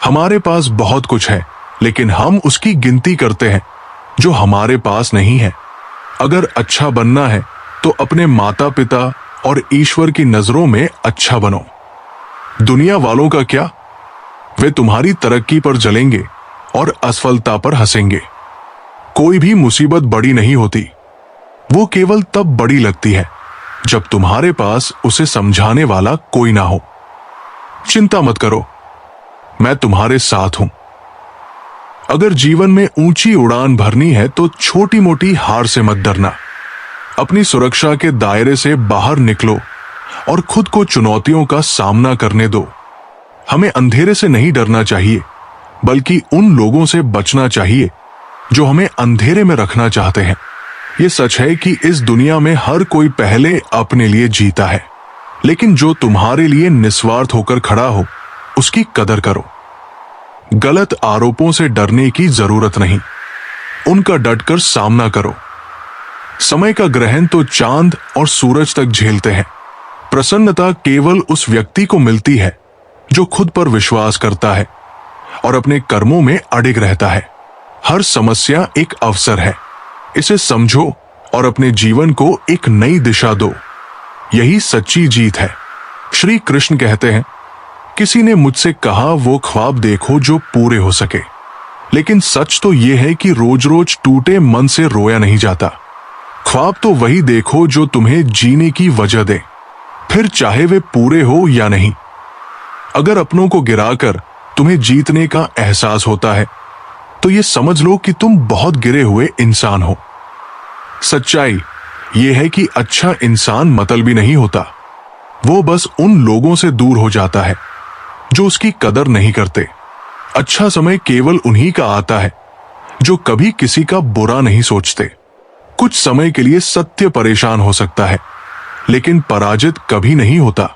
हमारे पास बहुत कुछ है, लेकिन हम उसकी गिनती करते हैं जो हमारे पास नहीं है। अगर अच्छा बनना है तो अपने माता पिता और ईश्वर की नजरों में अच्छा बनो। दुनिया वालों का क्या? वे तुम्हारी तरक्की पर जलेंगे और असफलता पर हंसेंगे। कोई भी मुसीबत बड़ी नहीं होती, वो केवल तब बड़ी लगती है जब तुम्हारे पास उसे समझाने वाला कोई ना हो। चिंता मत करो, मैं तुम्हारे साथ हूं। अगर जीवन में ऊंची उड़ान भरनी है तो छोटी मोटी हार से मत डरना। अपनी सुरक्षा के दायरे से बाहर निकलो और खुद को चुनौतियों का सामना करने दो। हमें अंधेरे से नहीं डरना चाहिए, बल्कि उन लोगों से बचना चाहिए जो हमें अंधेरे में रखना चाहते हैं। यह सच है कि इस दुनिया में हर कोई पहले अपने लिए जीता है, लेकिन जो तुम्हारे लिए निस्वार्थ होकर खड़ा हो, उसकी कदर करो। गलत आरोपों से डरने की जरूरत नहीं, उनका डटकर सामना करो। समय का ग्रहण तो चांद और सूरज तक झेलते हैं। प्रसन्नता केवल उस व्यक्ति को मिलती है जो खुद पर विश्वास करता है और अपने कर्मों में अडिग रहता है। हर समस्या एक अवसर है, इसे समझो और अपने जीवन को एक नई दिशा दो। यही सच्ची जीत है। श्री कृष्ण कहते हैं, किसी ने मुझसे कहा वो ख्वाब देखो जो पूरे हो सके, लेकिन सच तो यह है कि रोज रोज टूटे मन से रोया नहीं जाता। ख्वाब तो वही देखो जो तुम्हें जीने की वजह दे, फिर चाहे वे पूरे हो या नहीं। अगर अपनों को गिराकर तुम्हें जीतने का एहसास होता है, तो यह समझ लो कि तुम बहुत गिरे हुए इंसान हो। सच्चाई यह है कि अच्छा इंसान मतलबी नहीं होता, वो बस उन लोगों से दूर हो जाता है जो उसकी कदर नहीं करते। अच्छा समय केवल उन्हीं का आता है जो कभी किसी का बुरा नहीं सोचते। कुछ समय के लिए सत्य परेशान हो सकता है, लेकिन पराजित कभी नहीं होता।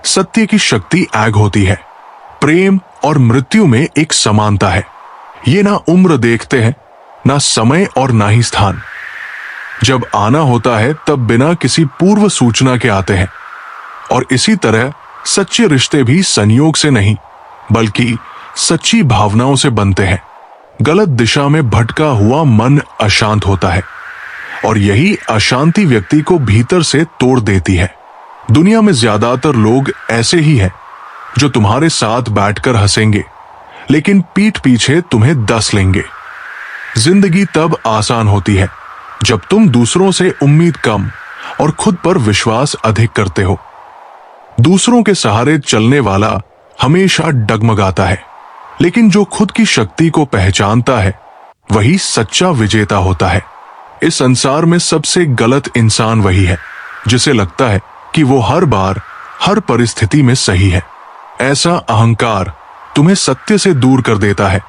सत्य की शक्ति आग होती है। प्रेम और मृत्यु में एक समानता है, ये ना उम्र देखते हैं, ना समय और ना ही स्थान। जब आना होता है तब बिना किसी पूर्व सूचना के आते हैं, और इसी तरह सच्चे रिश्ते भी संयोग से नहीं, बल्कि सच्ची भावनाओं से बनते हैं। गलत दिशा में भटका हुआ मन अशांत होता है, और यही अशांति व्यक्ति को भीतर से तोड़ देती है। दुनिया में ज्यादातर लोग ऐसे ही हैं जो तुम्हारे साथ बैठकर हंसेंगे, लेकिन पीठ पीछे तुम्हें दस लेंगे। जिंदगी तब आसान होती है जब तुम दूसरों से उम्मीद कम और खुद पर विश्वास अधिक करते हो। दूसरों के सहारे चलने वाला हमेशा डगमगाता है, लेकिन जो खुद की शक्ति को पहचानता है वही सच्चा विजेता होता है। इस संसार में सबसे गलत इंसान वही है जिसे लगता है कि वो हर बार हर परिस्थिति में सही है। ऐसा अहंकार तुम्हें सत्य से दूर कर देता है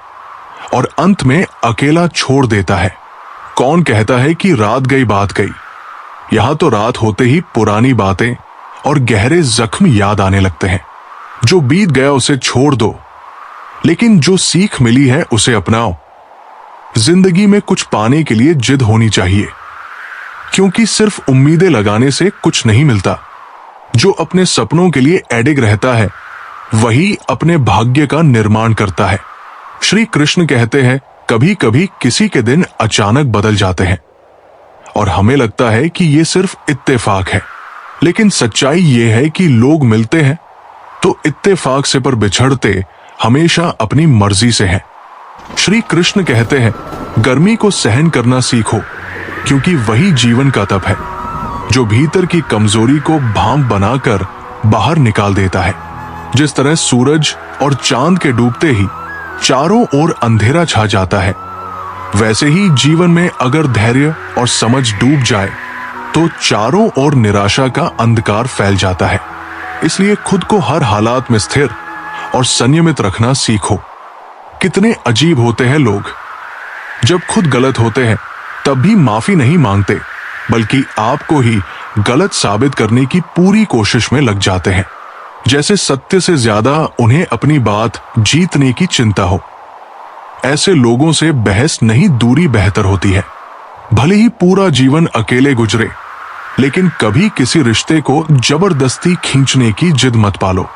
और अंत में अकेला छोड़ देता है। कौन कहता है कि रात गई बात गई? यहां तो रात होते ही पुरानी बातें और गहरे जख्म याद आने लगते हैं। जो बीत गया उसे छोड़ दो, लेकिन जो सीख मिली है उसे अपनाओ। जिंदगी में कुछ पाने के लिए जिद होनी चाहिए, क्योंकि सिर्फ उम्मीदें लगाने से कुछ नहीं मिलता। जो अपने सपनों के लिए अडिग रहता है वही अपने भाग्य का निर्माण करता है। श्री कृष्ण कहते हैं, कभी कभी किसी के दिन अचानक बदल जाते हैं और हमें लगता है कि ये सिर्फ इत्तेफाक है, लेकिन सच्चाई ये है कि लोग मिलते हैं तो इत्तेफाक से, पर बिछड़ते हमेशा अपनी मर्जी से हैं। श्री कृष्ण कहते हैं, गर्मी को सहन करना सीखो, क्योंकि वही जीवन का तप है जो भीतर की कमजोरी को भांप बनाकर बाहर निकाल देता है। जिस तरह सूरज और चांद के डूबते ही चारों ओर अंधेरा छा जाता है, वैसे ही जीवन में अगर धैर्य और समझ डूब जाए तो चारों ओर निराशा का अंधकार फैल जाता है। इसलिए खुद को हर हालात में स्थिर और संयमित रखना सीखो। कितने अजीब होते हैं लोग, जब खुद गलत होते हैं तब भी माफी नहीं मांगते, बल्कि आपको ही गलत साबित करने की पूरी कोशिश में लग जाते हैं, जैसे सत्य से ज्यादा उन्हें अपनी बात जीतने की चिंता हो। ऐसे लोगों से बहस नहीं, दूरी बेहतर होती है। भले ही पूरा जीवन अकेले गुजरे, लेकिन कभी किसी रिश्ते को जबरदस्ती खींचने की जिद मत पालो।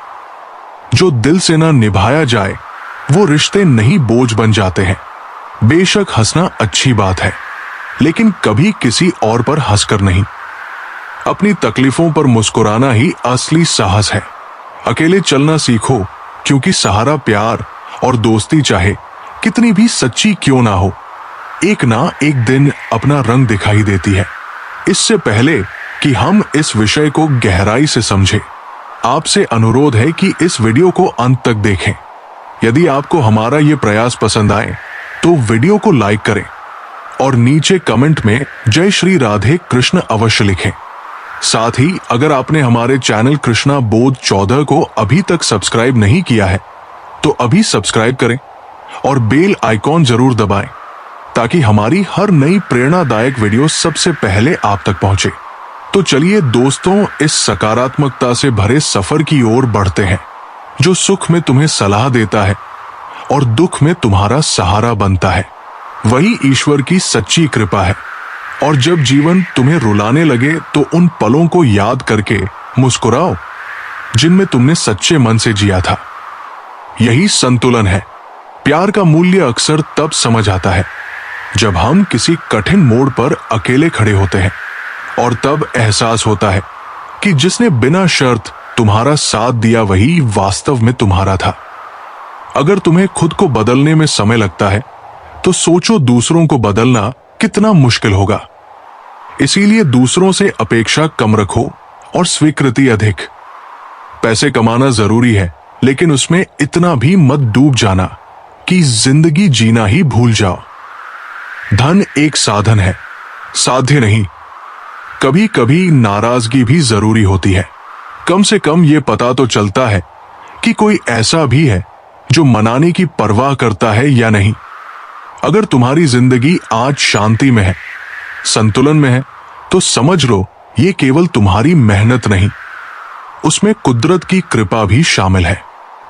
जो दिल से ना निभाया जाए वो रिश्ते नहीं बोझ बन जाते हैं। बेशक हंसना अच्छी बात है, लेकिन कभी किसी और पर हंसकर नहीं। अपनी तकलीफों पर मुस्कुराना ही असली साहस है। अकेले चलना सीखो, क्योंकि सहारा प्यार और दोस्ती चाहे कितनी भी सच्ची क्यों ना हो, एक ना एक दिन अपना रंग दिखाई देती है। इससे पहले कि हम इस विषय को गहराई से समझें, आपसे अनुरोध है कि इस वीडियो को अंत तक देखें। यदि आपको हमारा ये प्रयास पसंद आए तो वीडियो को लाइक करें और नीचे कमेंट में जय श्री राधे कृष्ण अवश्य लिखें। साथ ही अगर आपने हमारे चैनल कृष्णा बोध 14 को अभी तक सब्सक्राइब नहीं किया है तो अभी सब्सक्राइब करें और बेल आइकॉन जरूर दबाएं, ताकि हमारी हर नई प्रेरणादायक वीडियो सबसे पहले आप तक पहुंचे। तो चलिए दोस्तों, इस सकारात्मकता से भरे सफर की ओर बढ़ते हैं, जो सुख में तुम्हें सलाह देता है और दुख में तुम्हारा सहारा बनता है। वही ईश्वर की सच्ची कृपा है। और जब जीवन तुम्हें रुलाने लगे तो उन पलों को याद करके मुस्कुराओ जिनमें तुमने सच्चे मन से जिया था। यही संतुलन है। प्यार का मूल्य अक्सर तब समझ आता है जब हम किसी कठिन मोड़ पर अकेले खड़े होते हैं, और तब एहसास होता है कि जिसने बिना शर्त तुम्हारा साथ दिया वही वास्तव में तुम्हारा था। अगर तुम्हें खुद को बदलने में समय लगता है तो सोचो दूसरों को बदलना कितना मुश्किल होगा। इसीलिए दूसरों से अपेक्षा कम रखो और स्वीकृति अधिक। पैसे कमाना जरूरी है, लेकिन उसमें इतना भी मत डूब जाना कि जिंदगी जीना ही भूल जाओ। धन एक साधन है, साध्य नहीं। कभी कभी नाराजगी भी जरूरी होती है। कम से कम ये पता तो चलता है कि कोई ऐसा भी है जो मनाने की परवाह करता है या नहीं। अगर तुम्हारी जिंदगी आज शांति में है, संतुलन में है, तो समझ लो ये केवल तुम्हारी मेहनत नहीं, उसमें कुदरत की कृपा भी शामिल है।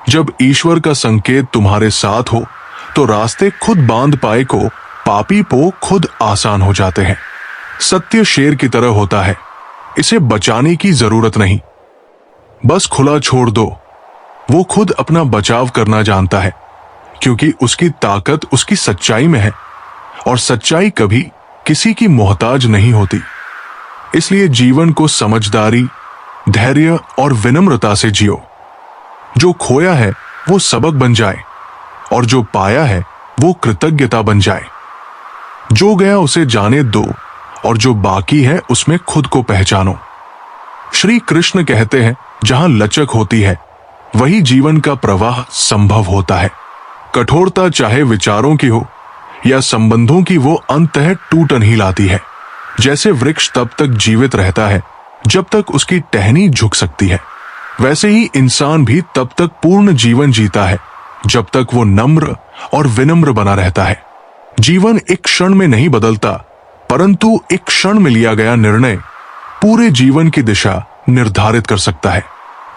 जब ईश्वर का संकेत तुम्हारे साथ हो तो रास्ते खुद बांध पाए को पापी पो खुद आसान हो जाते हैं। सत्य शेर की तरह होता है, इसे बचाने की जरूरत नहीं, बस खुला छोड़ दो। वो खुद अपना बचाव करना जानता है, क्योंकि उसकी ताकत उसकी सच्चाई में है, और सच्चाई कभी किसी की मोहताज नहीं होती। इसलिए जीवन को समझदारी, धैर्य और विनम्रता से जियो। जो खोया है वो सबक बन जाए, और जो पाया है वो कृतज्ञता बन जाए। जो गया उसे जाने दो, और जो बाकी है उसमें खुद को पहचानो। श्री कृष्ण कहते हैं, जहां लचक होती है वही जीवन का प्रवाह संभव होता है। कठोरता चाहे विचारों की हो या संबंधों की, वो अंततः टूट नहीं लाती है। जैसे वृक्ष तब तक जीवित रहता है जब तक उसकी टहनी झुक सकती है, वैसे ही इंसान भी तब तक पूर्ण जीवन जीता है जब तक वो नम्र और विनम्र बना रहता है। जीवन एक क्षण में नहीं बदलता, परंतु एक क्षण में लिया गया निर्णय पूरे जीवन की दिशा निर्धारित कर सकता है।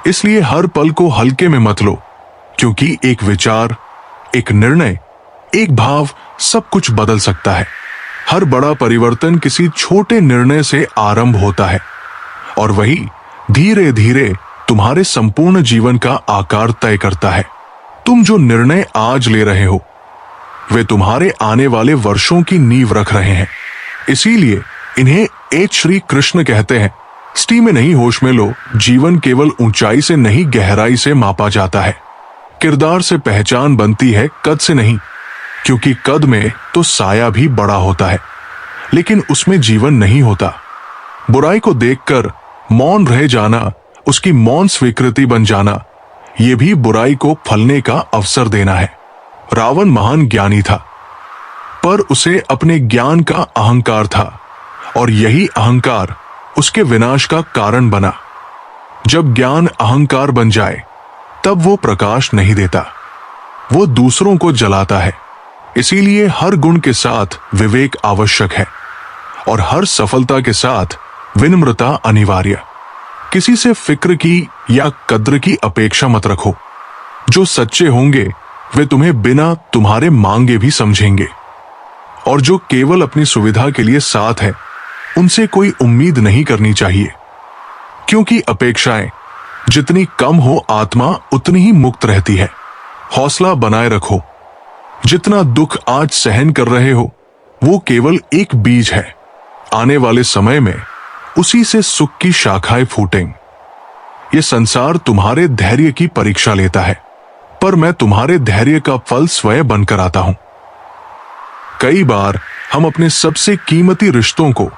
इसलिए हर पल को हल्के में मत लो, क्योंकि एक विचार, एक निर्णय, एक भाव सब कुछ बदल सकता है। हर बड़ा परिवर्तन किसी छोटे निर्णय से आरंभ होता है, और वही धीरे धीरे तुम्हारे संपूर्ण जीवन का आकार तय करता है। तुम जो निर्णय आज ले रहे हो वे तुम्हारे आने वाले वर्षों की नींव रख रहे हैं। इसीलिए इन्हें एच श्री कृष्ण कहते हैं, स्टी में नहीं होश में लो। जीवन केवल ऊंचाई से नहीं गहराई से मापा जाता है। किरदार से पहचान बनती है, कद से नहीं, क्योंकि कद में तो साया भी बड़ा होता है, लेकिन उसमें जीवन नहीं होता। बुराई को देखकर मौन रह जाना, उसकी मौन स्वीकृति बन जाना, यह भी बुराई को फलने का अवसर देना है। रावण महान ज्ञानी था, पर उसे अपने ज्ञान का अहंकार था, और यही अहंकार उसके विनाश का कारण बना। जब ज्ञान अहंकार बन जाए तब वो प्रकाश नहीं देता, वो दूसरों को जलाता है। इसीलिए हर गुण के साथ विवेक आवश्यक है, और हर सफलता के साथ विनम्रता अनिवार्य। किसी से फिक्र की या कद्र की अपेक्षा मत रखो। जो सच्चे होंगे वे तुम्हें बिना तुम्हारे मांगे भी समझेंगे, और जो केवल अपनी सुविधा के लिए साथ है उनसे कोई उम्मीद नहीं करनी चाहिए, क्योंकि अपेक्षाएं जितनी कम हो आत्मा उतनी ही मुक्त रहती है। हौसला बनाए रखो। जितना दुख आज सहन कर रहे हो वो केवल एक बीज है। आने वाले समय में उसी से सुख की शाखाएं फूटेंगी। ये संसार तुम्हारे धैर्य की परीक्षा लेता है, पर मैं तुम्हारे धैर्य का फल स्वयं बनकर आता हूं। कई बार हम अपने सबसे कीमती रिश्तों को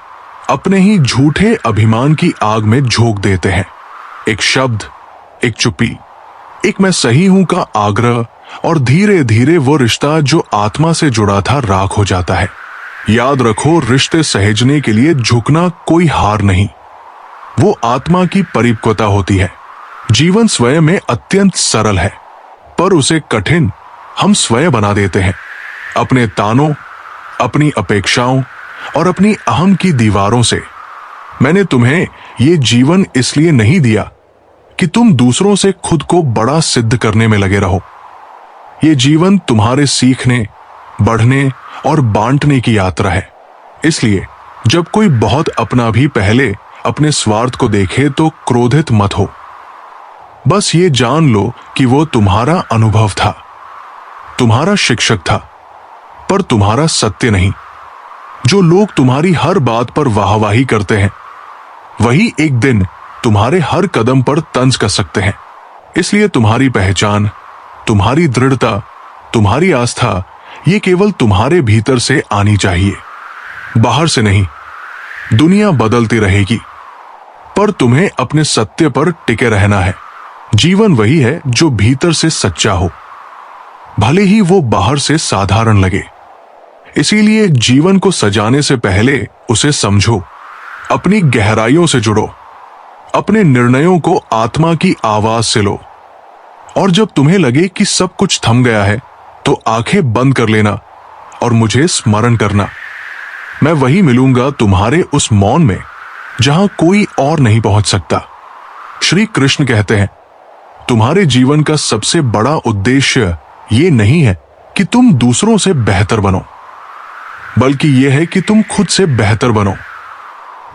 अपने ही झूठे अभिमान की आग में झोंक देते हैं। एक शब्द, एक चुप्पी, एक मैं सही हूं का आग्रह, और धीरे धीरे वो रिश्ता जो आत्मा से जुड़ा था राख हो जाता है। याद रखो, रिश्ते सहेजने के लिए झुकना कोई हार नहीं, वो आत्मा की परिपक्वता होती है। जीवन स्वयं में अत्यंत सरल है, पर उसे कठिन हम स्वयं बना देते हैं अपने तानों, अपनी अपेक्षाओं और अपनी अहम की दीवारों से। मैंने तुम्हें ये जीवन इसलिए नहीं दिया कि तुम दूसरों से खुद को बड़ा सिद्ध करने में लगे रहो। ये जीवन तुम्हारे सीखने, बढ़ने और बांटने की यात्रा है। इसलिए जब कोई बहुत अपना भी पहले अपने स्वार्थ को देखे तो क्रोधित मत हो। बस ये जान लो कि वो तुम्हारा अनुभव था, तुम्हारा शिक्षक था, पर तुम्हारा सत्य नहीं। जो लोग तुम्हारी हर बात पर वाहवाही करते हैं, वही एक दिन तुम्हारे हर कदम पर तंज कर सकते हैं। इसलिए तुम्हारी पहचान, तुम्हारी दृढ़ता, तुम्हारी आस्था, ये केवल तुम्हारे भीतर से आनी चाहिए, बाहर से नहीं। दुनिया बदलती रहेगी, पर तुम्हें अपने सत्य पर टिके रहना है। जीवन वही है जो भीतर से सच्चा हो, भले ही वो बाहर से साधारण लगे। इसीलिए जीवन को सजाने से पहले उसे समझो, अपनी गहराइयों से जुड़ो, अपने निर्णयों को आत्मा की आवाज से लो। और जब तुम्हें लगे कि सब कुछ थम गया है, तो आंखें बंद कर लेना और मुझे स्मरण करना। मैं वही मिलूंगा तुम्हारे उस मौन में जहां कोई और नहीं पहुंच सकता। श्री कृष्ण कहते हैं, तुम्हारे जीवन का सबसे बड़ा उद्देश्य ये नहीं है कि तुम दूसरों से बेहतर बनो, बल्कि यह है कि तुम खुद से बेहतर बनो।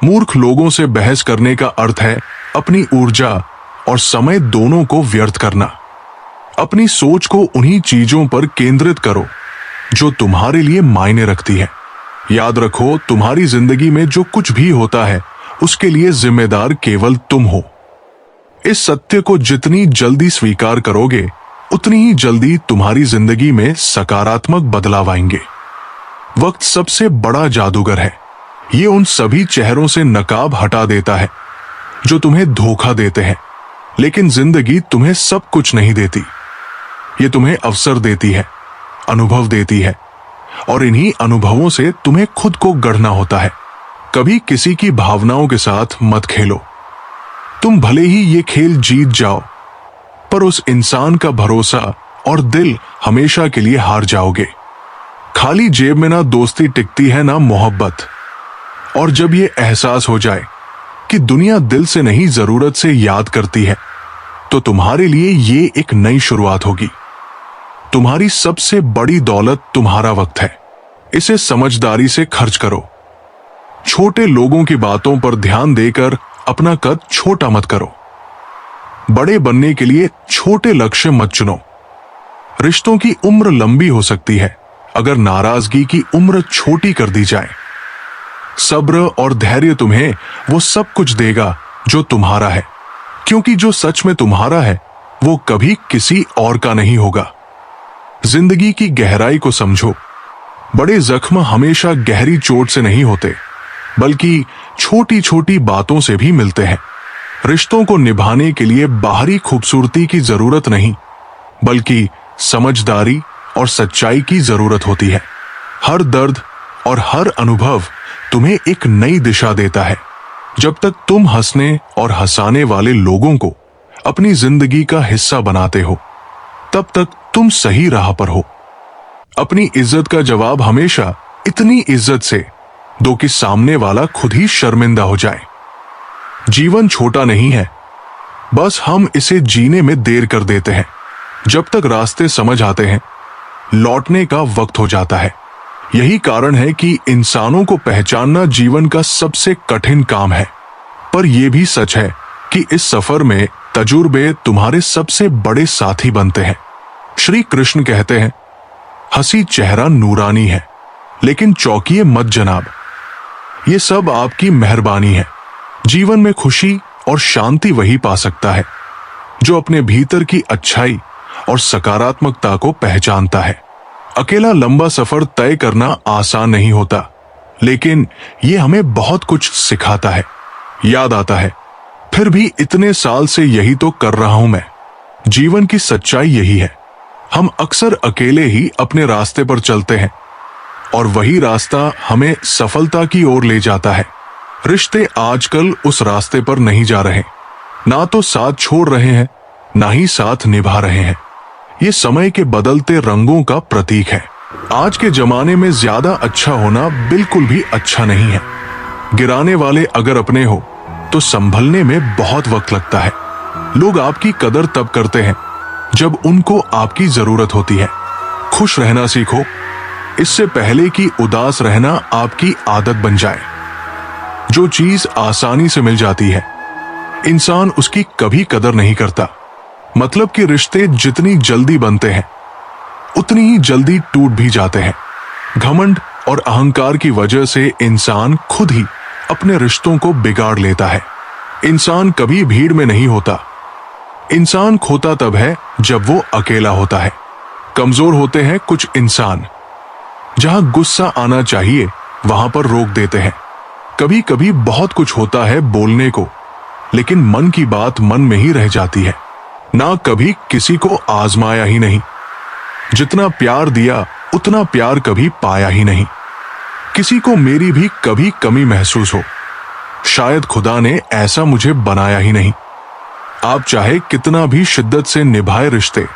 मूर्ख लोगों से बहस करने का अर्थ है अपनी ऊर्जा और समय दोनों को व्यर्थ करना। अपनी सोच को उन्हीं चीजों पर केंद्रित करो जो तुम्हारे लिए मायने रखती है। याद रखो, तुम्हारी जिंदगी में जो कुछ भी होता है उसके लिए जिम्मेदार केवल तुम हो। इस सत्य को जितनी जल्दी स्वीकार करोगे, उतनी ही जल्दी तुम्हारी जिंदगी में सकारात्मक बदलाव आएंगे। वक्त सबसे बड़ा जादूगर है। ये उन सभी चेहरों से नकाब हटा देता है जो तुम्हें धोखा देते हैं, लेकिन जिंदगी तुम्हें सब कुछ नहीं देती। ये तुम्हें अवसर देती है, अनुभव देती है, और इन्हीं अनुभवों से तुम्हें खुद को गढ़ना होता है। कभी किसी की भावनाओं के साथ मत खेलो। तुम भले ही ये खेल जीत जाओ, पर उस इंसान का भरोसा और दिल हमेशा के लिए हार जाओगे। खाली जेब में ना दोस्ती टिकती है, ना मोहब्बत। और जब ये एहसास हो जाए कि दुनिया दिल से नहीं जरूरत से याद करती है, तो तुम्हारे लिए ये एक नई शुरुआत होगी। तुम्हारी सबसे बड़ी दौलत तुम्हारा वक्त है। इसे समझदारी से खर्च करो। छोटे लोगों की बातों पर ध्यान देकर अपना कद छोटा मत करो। बड़े बनने के लिए छोटे लक्ष्य मत चुनो। रिश्तों की उम्र लंबी हो सकती है अगर नाराजगी की उम्र छोटी कर दी जाए। सब्र और धैर्य तुम्हें वो सब कुछ देगा जो तुम्हारा है, क्योंकि जो सच में तुम्हारा है वो कभी किसी और का नहीं होगा। जिंदगी की गहराई को समझो। बड़े जख्म हमेशा गहरी चोट से नहीं होते, बल्कि छोटी छोटी बातों से भी मिलते हैं। रिश्तों को निभाने के लिए बाहरी खूबसूरती की जरूरत नहीं, बल्कि समझदारी और सच्चाई की जरूरत होती है। हर दर्द और हर अनुभव तुम्हें एक नई दिशा देता है। जब तक तुम हंसने और हंसाने वाले लोगों को अपनी जिंदगी का हिस्सा बनाते हो, तब तक तुम सही राह पर हो। अपनी इज्जत का जवाब हमेशा इतनी इज्जत से दो कि सामने वाला खुद ही शर्मिंदा हो जाए। जीवन छोटा नहीं है, बस हम इसे जीने में देर कर देते हैं। जब तक रास्ते समझ आते हैं, लौटने का वक्त हो जाता है। यही कारण है कि इंसानों को पहचानना जीवन का सबसे कठिन काम है। पर यह भी सच है कि इस सफर में तजुर्बे तुम्हारे सबसे बड़े साथी बनते हैं। श्री कृष्ण कहते हैं, हंसी चेहरा नूरानी है, लेकिन चौंकिए मत जनाब, ये सब आपकी मेहरबानी है। जीवन में खुशी और शांति वही पा सकता है जो अपने भीतर की अच्छाई और सकारात्मकता को पहचानता है। अकेला लंबा सफर तय करना आसान नहीं होता, लेकिन यह हमें बहुत कुछ सिखाता है। याद आता है, फिर भी इतने साल से यही तो कर रहा हूं मैं। जीवन की सच्चाई यही है, हम अक्सर अकेले ही अपने रास्ते पर चलते हैं और वही रास्ता हमें सफलता की ओर ले जाता है। रिश्ते आजकल उस रास्ते पर नहीं जा रहे, ना तो साथ छोड़ रहे हैं, ना ही साथ निभा रहे हैं। ये समय के बदलते रंगों का प्रतीक है। आज के जमाने में ज्यादा अच्छा होना बिल्कुल भी अच्छा नहीं है। गिराने वाले अगर अपने हो तो संभलने में बहुत वक्त लगता है। लोग आपकी कदर तब करते हैं जब उनको आपकी जरूरत होती है। खुश रहना सीखो, इससे पहले कि उदास रहना आपकी आदत बन जाए। जो चीज आसानी से मिल जाती है, इंसान उसकी कभी कदर नहीं करता। मतलब कि रिश्ते जितनी जल्दी बनते हैं, उतनी ही जल्दी टूट भी जाते हैं। घमंड और अहंकार की वजह से इंसान खुद ही अपने रिश्तों को बिगाड़ लेता है। इंसान कभी भीड़ में नहीं होता। इंसान खोता तब है जब वो अकेला होता है। कमजोर होते हैं कुछ इंसान, जहां गुस्सा आना चाहिए वहां पर रोक देते हैं। कभी कभी बहुत कुछ होता है बोलने को, लेकिन मन की बात मन में ही रह जाती है। ना कभी किसी को आजमाया ही नहीं। जितना प्यार दिया उतना प्यार कभी पाया ही नहीं। किसी को मेरी भी कभी कमी महसूस हो, शायद खुदा ने ऐसा मुझे बनाया ही नहीं। आप चाहे कितना भी शिद्दत से निभाए रिश्ते,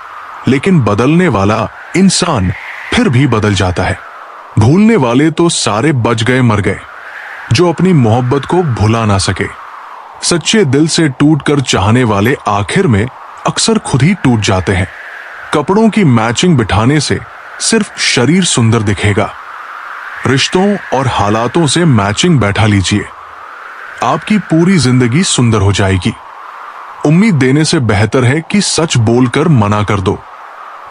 लेकिन बदलने वाला इंसान फिर भी बदल जाता है। भूलने वाले तो सारे बच गए मर गए, जो अपनी मोहब्बत को भुला ना सके। सच्चे दिल से टूटकर चाहने वाले आखिर में अक्सर खुद ही टूट जाते हैं। कपड़ों की मैचिंग बिठाने से सिर्फ शरीर सुंदर दिखेगा। रिश्तों और हालातों से मैचिंग बैठा लीजिए, आपकी पूरी जिंदगी सुंदर हो जाएगी। उम्मीद देने से बेहतर है कि सच बोलकर मना कर दो।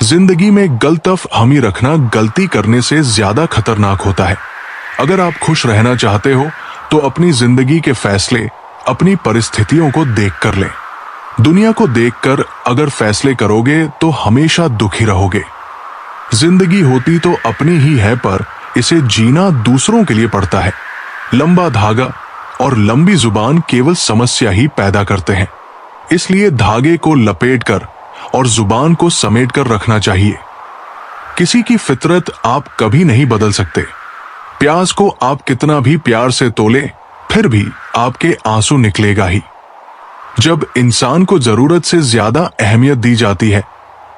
जिंदगी में गलतफ हमी रखना गलती करने से ज्यादा खतरनाक होता है। अगर आप खुश रहना चाहते हो तो अपनी जिंदगी के फैसले अपनी परिस्थितियों को देख कर लें। दुनिया को देखकर अगर फैसले करोगे तो हमेशा दुखी रहोगे। जिंदगी होती तो अपनी ही है, पर इसे जीना दूसरों के लिए पड़ता है। लंबा धागा और लंबी जुबान केवल समस्या ही पैदा करते हैं। इसलिए धागे को लपेटकर और जुबान को समेटकर रखना चाहिए। किसी की फितरत आप कभी नहीं बदल सकते। प्याज को आप कितना भी प्यार से तोले, फिर भी आपके आंसू निकलेगा ही। जब इंसान को जरूरत से ज्यादा अहमियत दी जाती है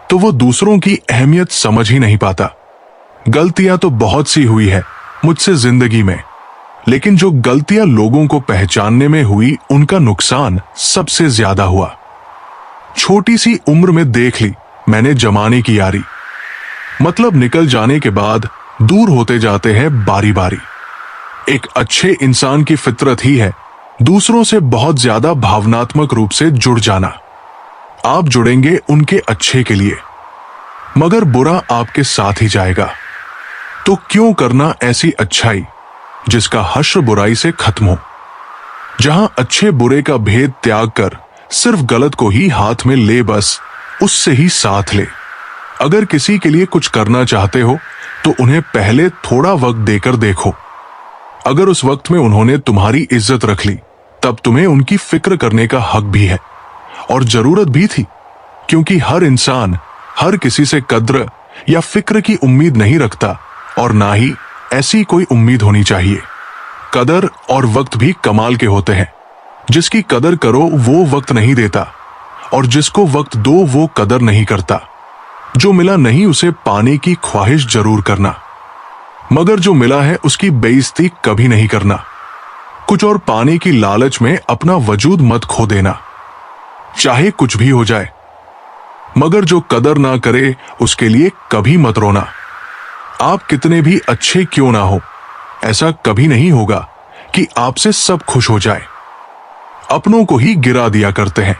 तो वो दूसरों की अहमियत समझ ही नहीं पाता। गलतियां तो बहुत सी हुई है मुझसे जिंदगी में, लेकिन जो गलतियां लोगों को पहचानने में हुई, उनका नुकसान सबसे ज्यादा हुआ। छोटी सी उम्र में देख ली मैंने जमाने की यारी। मतलब निकल जाने के बाद दूर होते जाते हैं बारी बारी। एक अच्छे इंसान की फितरत ही है दूसरों से बहुत ज्यादा भावनात्मक रूप से जुड़ जाना। आप जुड़ेंगे उनके अच्छे के लिए, मगर बुरा आपके साथ ही जाएगा। तो क्यों करना ऐसी अच्छाई जिसका हश्र बुराई से खत्म हो। जहां अच्छे बुरे का भेद त्याग कर सिर्फ गलत को ही हाथ में ले, बस उससे ही साथ ले। अगर किसी के लिए कुछ करना चाहते हो तो उन्हें पहले थोड़ा वक्त देकर देखो। अगर उस वक्त में उन्होंने तुम्हारी इज्जत रख ली, तब तुम्हें उनकी फिक्र करने का हक भी है और जरूरत भी थी, क्योंकि हर इंसान हर किसी से कद्र या फिक्र की उम्मीद नहीं रखता, और ना ही ऐसी कोई उम्मीद होनी चाहिए। कदर और वक्त भी कमाल के होते हैं। जिसकी कदर करो वो वक्त नहीं देता, और जिसको वक्त दो वो कदर नहीं करता। जो मिला नहीं उसे पाने की ख्वाहिश जरूर करना, मगर जो मिला है उसकी बेइज्जती कभी नहीं करना। कुछ और पाने की लालच में अपना वजूद मत खो देना, चाहे कुछ भी हो जाए। मगर जो कदर ना करे उसके लिए कभी मत रोना। आप कितने भी अच्छे क्यों ना हो, ऐसा कभी नहीं होगा कि आपसे सब खुश हो जाए। अपनों को ही गिरा दिया करते हैं।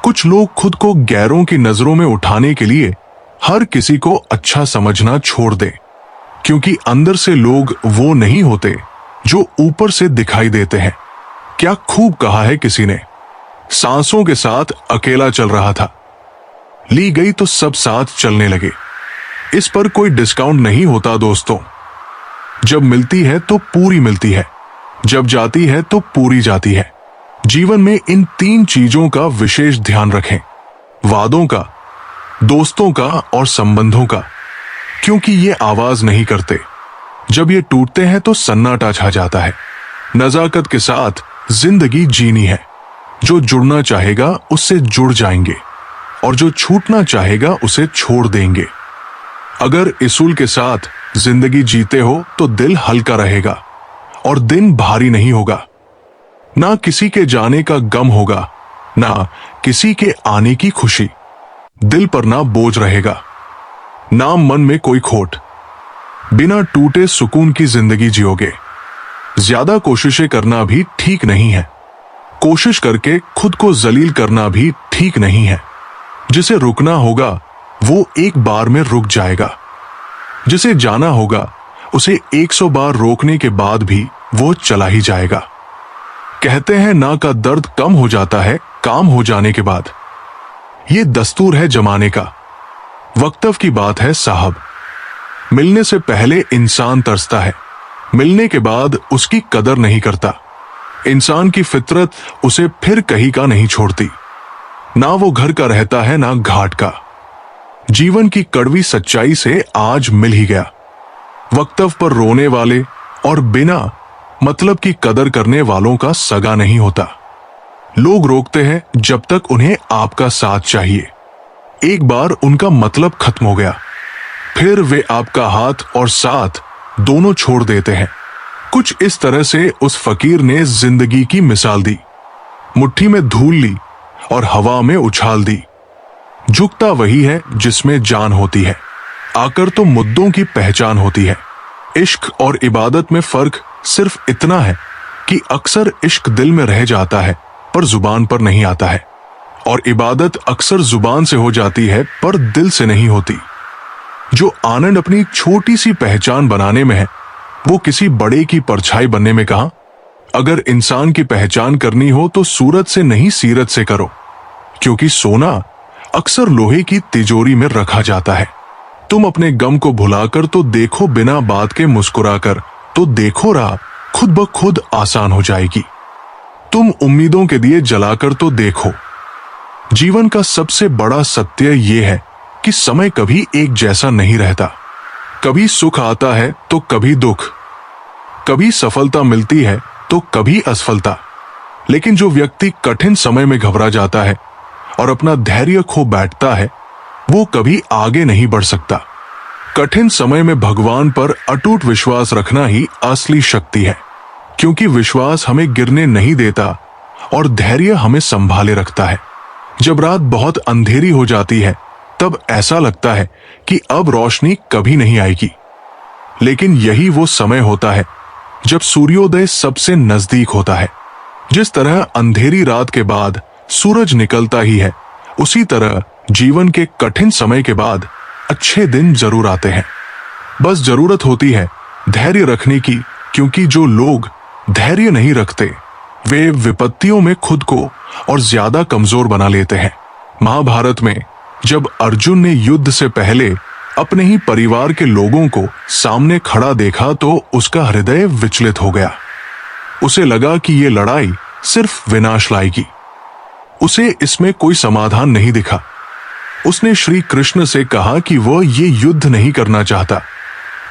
कुछ लोग खुद को गैरों की नजरों में उठाने के लिए हर किसी को अच्छा समझना छोड़ दें, क्योंकि अंदर से लोग वो नहीं होते जो ऊपर से दिखाई देते हैं। क्या खूब कहा है किसी ने, सांसों के साथ अकेला चल रहा था। ली गई तो सब साथ चलने लगे। इस पर कोई डिस्काउंट नहीं होता दोस्तों। जब मिलती है तो पूरी मिलती है, जब जाती है तो पूरी जाती है। जीवन में इन 3 चीजों का विशेष ध्यान रखें, वादों का, दोस्तों का और संबंधों का, क्योंकि ये आवाज नहीं करते। जब ये टूटते हैं तो सन्नाटा छा जाता है। नजाकत के साथ जिंदगी जीनी है। जो जुड़ना चाहेगा उससे जुड़ जाएंगे और जो छूटना चाहेगा उसे छोड़ देंगे। अगर इसूल के साथ जिंदगी जीते हो तो दिल हल्का रहेगा और दिन भारी नहीं होगा। ना किसी के जाने का गम होगा, ना किसी के आने की खुशी। दिल पर ना बोझ रहेगा, ना मन में कोई खोट। बिना टूटे सुकून की जिंदगी जियोगे। ज्यादा कोशिशें करना भी ठीक नहीं है। कोशिश करके खुद को जलील करना भी ठीक नहीं है। जिसे रुकना होगा वो एक बार में रुक जाएगा। जिसे जाना होगा उसे 100 बार रोकने के बाद भी वो चला ही जाएगा। कहते हैं ना का दर्द कम हो जाता है काम हो जाने के बाद। ये दस्तूर है जमाने का। वक्तव्य की बात है साहब। मिलने से पहले इंसान तरसता है, मिलने के बाद उसकी कदर नहीं करता। इंसान की फितरत उसे फिर कहीं का नहीं छोड़ती। ना वो घर का रहता है ना घाट का। जीवन की कड़वी सच्चाई से आज मिल ही गया। वक्तव्य पर रोने वाले और बिना मतलब की कदर करने वालों का सगा नहीं होता। लोग रोकते हैं जब तक उन्हें आपका साथ चाहिए। एक बार उनका मतलब खत्म हो गया, फिर वे आपका हाथ और साथ दोनों छोड़ देते हैं। कुछ इस तरह से उस फकीर ने जिंदगी की मिसाल दी। मुट्ठी में धूल ली और हवा में उछाल दी। झुकता वही है जिसमें जान होती है। आकर तो मुद्दों की पहचान होती है। इश्क और इबादत में फर्क सिर्फ इतना है कि अक्सर इश्क दिल में रह जाता है पर जुबान पर नहीं आता है, और इबादत अक्सर जुबान से हो जाती है पर दिल से नहीं होती। जो आनंद अपनी छोटी सी पहचान बनाने में है वो किसी बड़े की परछाई बनने में कहां। अगर इंसान की पहचान करनी हो तो सूरत से नहीं सीरत से करो, क्योंकि सोना अक्सर लोहे की तिजोरी में रखा जाता है। तुम अपने गम को भुलाकर तो देखो, बिना बात के मुस्कुराकर तो देखो, राह खुद ब खुद आसान हो जाएगी। तुम उम्मीदों के दिए जलाकर तो देखो। जीवन का सबसे बड़ा सत्य यह है कि समय कभी एक जैसा नहीं रहता। कभी सुख आता है तो कभी दुख, कभी सफलता मिलती है तो कभी असफलता। लेकिन जो व्यक्ति कठिन समय में घबरा जाता है और अपना धैर्य खो बैठता है वो कभी आगे नहीं बढ़ सकता। कठिन समय में भगवान पर अटूट विश्वास रखना ही असली शक्ति है, क्योंकि विश्वास हमें गिरने नहीं देता और धैर्य हमें संभाले रखता है। जब रात बहुत अंधेरी हो जाती है तब ऐसा लगता है कि अब रोशनी कभी नहीं आएगी, लेकिन यही वो समय होता है जब सूर्योदय सबसे नजदीक होता है। जिस तरह अंधेरी रात के बाद सूरज निकलता ही है, उसी तरह जीवन के कठिन समय के बाद अच्छे दिन जरूर आते हैं। बस जरूरत होती है धैर्य रखने की, क्योंकि जो लोग धैर्य नहीं रखते वे विपत्तियों में खुद को और ज्यादा कमजोर बना लेते हैं। महाभारत में जब अर्जुन ने युद्ध से पहले अपने ही परिवार के लोगों को सामने खड़ा देखा तो उसका हृदय विचलित हो गया। उसे लगा कि ये लड़ाई सिर्फ विनाश लाएगी। उसे इसमें कोई समाधान नहीं दिखा। उसने श्री कृष्ण से कहा कि वह ये युद्ध नहीं करना चाहता,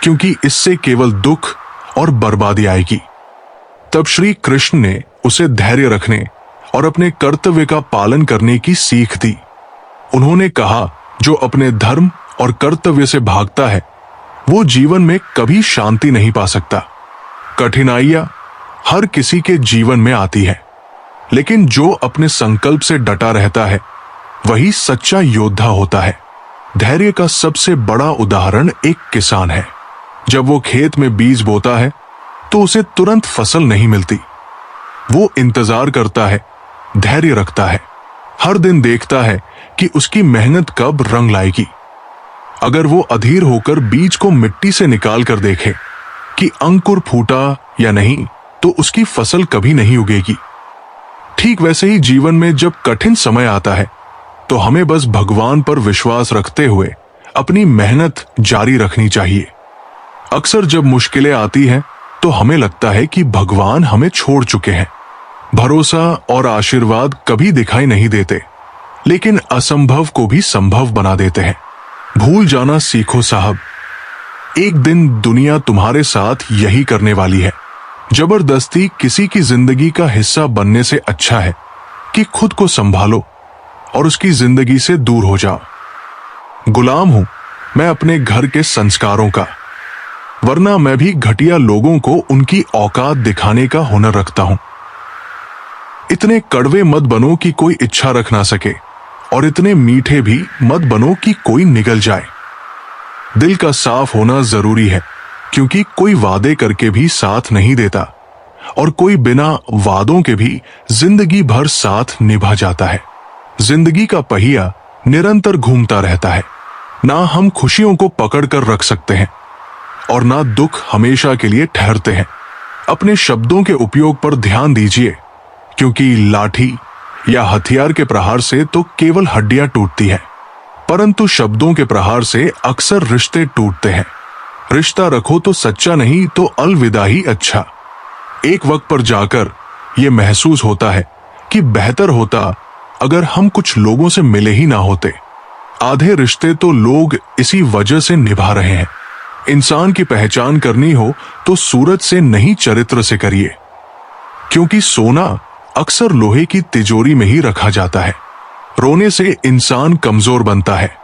क्योंकि इससे केवल दुख और बर्बादी आएगी। तब श्री कृष्ण ने उसे धैर्य रखने और अपने कर्तव्य का पालन करने की सीख दी। उन्होंने कहा, जो अपने धर्म और कर्तव्य से भागता है वो जीवन में कभी शांति नहीं पा सकता। कठिनाइयां हर किसी के जीवन में आती है, लेकिन जो अपने संकल्प से डटा रहता है वही सच्चा योद्धा होता है। धैर्य का सबसे बड़ा उदाहरण एक किसान है। जब वो खेत में बीज बोता है तो उसे तुरंत फसल नहीं मिलती। वो इंतजार करता है, धैर्य रखता है, हर दिन देखता है कि उसकी मेहनत कब रंग लाएगी। अगर वो अधीर होकर बीज को मिट्टी से निकाल कर देखे कि अंकुर फूटा या नहीं, तो उसकी फसल कभी नहीं उगेगी। ठीक वैसे ही जीवन में जब कठिन समय आता है तो हमें बस भगवान पर विश्वास रखते हुए अपनी मेहनत जारी रखनी चाहिए। अक्सर जब मुश्किलें आती हैं तो हमें लगता है कि भगवान हमें छोड़ चुके हैं। भरोसा और आशीर्वाद कभी दिखाई नहीं देते, लेकिन असंभव को भी संभव बना देते हैं। भूल जाना सीखो साहब, एक दिन दुनिया तुम्हारे साथ यही करने वाली है। जबरदस्ती किसी की जिंदगी का हिस्सा बनने से अच्छा है कि खुद को संभालो और उसकी जिंदगी से दूर हो जाओ। गुलाम हूं मैं अपने घर के संस्कारों का, वरना मैं भी घटिया लोगों को उनकी औकात दिखाने का हुनर रखता हूं। इतने कड़वे मत बनो कि कोई इच्छा रख ना सके, और इतने मीठे भी मत बनो कि कोई निगल जाए। दिल का साफ होना जरूरी है, क्योंकि कोई वादे करके भी साथ नहीं देता और कोई बिना वादों के भी जिंदगी भर साथ निभा जाता है। जिंदगी का पहिया निरंतर घूमता रहता है। ना हम खुशियों को पकड़ कर रख सकते हैं और ना दुख हमेशा के लिए ठहरते हैं। अपने शब्दों के उपयोग पर ध्यान दीजिए, क्योंकि लाठी या हथियार के प्रहार से तो केवल हड्डियां टूटती हैं, परंतु शब्दों के प्रहार से अक्सर रिश्ते टूटते हैं। रिश्ता रखो तो सच्चा, नहीं तो अलविदा ही अच्छा। एक वक्त पर जाकर यह महसूस होता है कि बेहतर होता अगर हम कुछ लोगों से मिले ही ना होते। आधे रिश्ते तो लोग इसी वजह से निभा रहे हैं। इंसान की पहचान करनी हो तो सूरत से नहीं, चरित्र से करिए, क्योंकि सोना अक्सर लोहे की तिजोरी में ही रखा जाता है। रोने से इंसान कमजोर बनता है,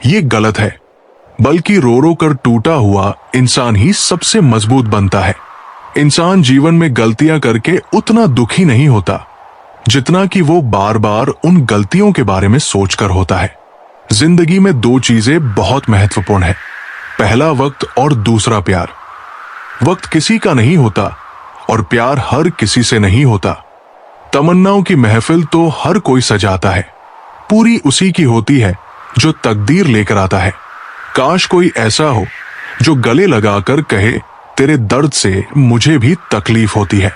ये गलत है, बल्कि रो रो कर टूटा हुआ इंसान ही सबसे मजबूत बनता है। इंसान जीवन में गलतियां करके उतना दुखी नहीं होता जितना कि वो बार बार उन गलतियों के बारे में सोचकर होता है। जिंदगी में दो चीजें बहुत महत्वपूर्ण है, पहला वक्त और दूसरा प्यार। वक्त किसी का नहीं होता और प्यार हर किसी से नहीं होता। तमन्नाओं की महफिल तो हर कोई सजाता है, पूरी उसी की होती है जो तकदीर लेकर आता है। काश कोई ऐसा हो जो गले लगाकर कहे, तेरे दर्द से मुझे भी तकलीफ होती है।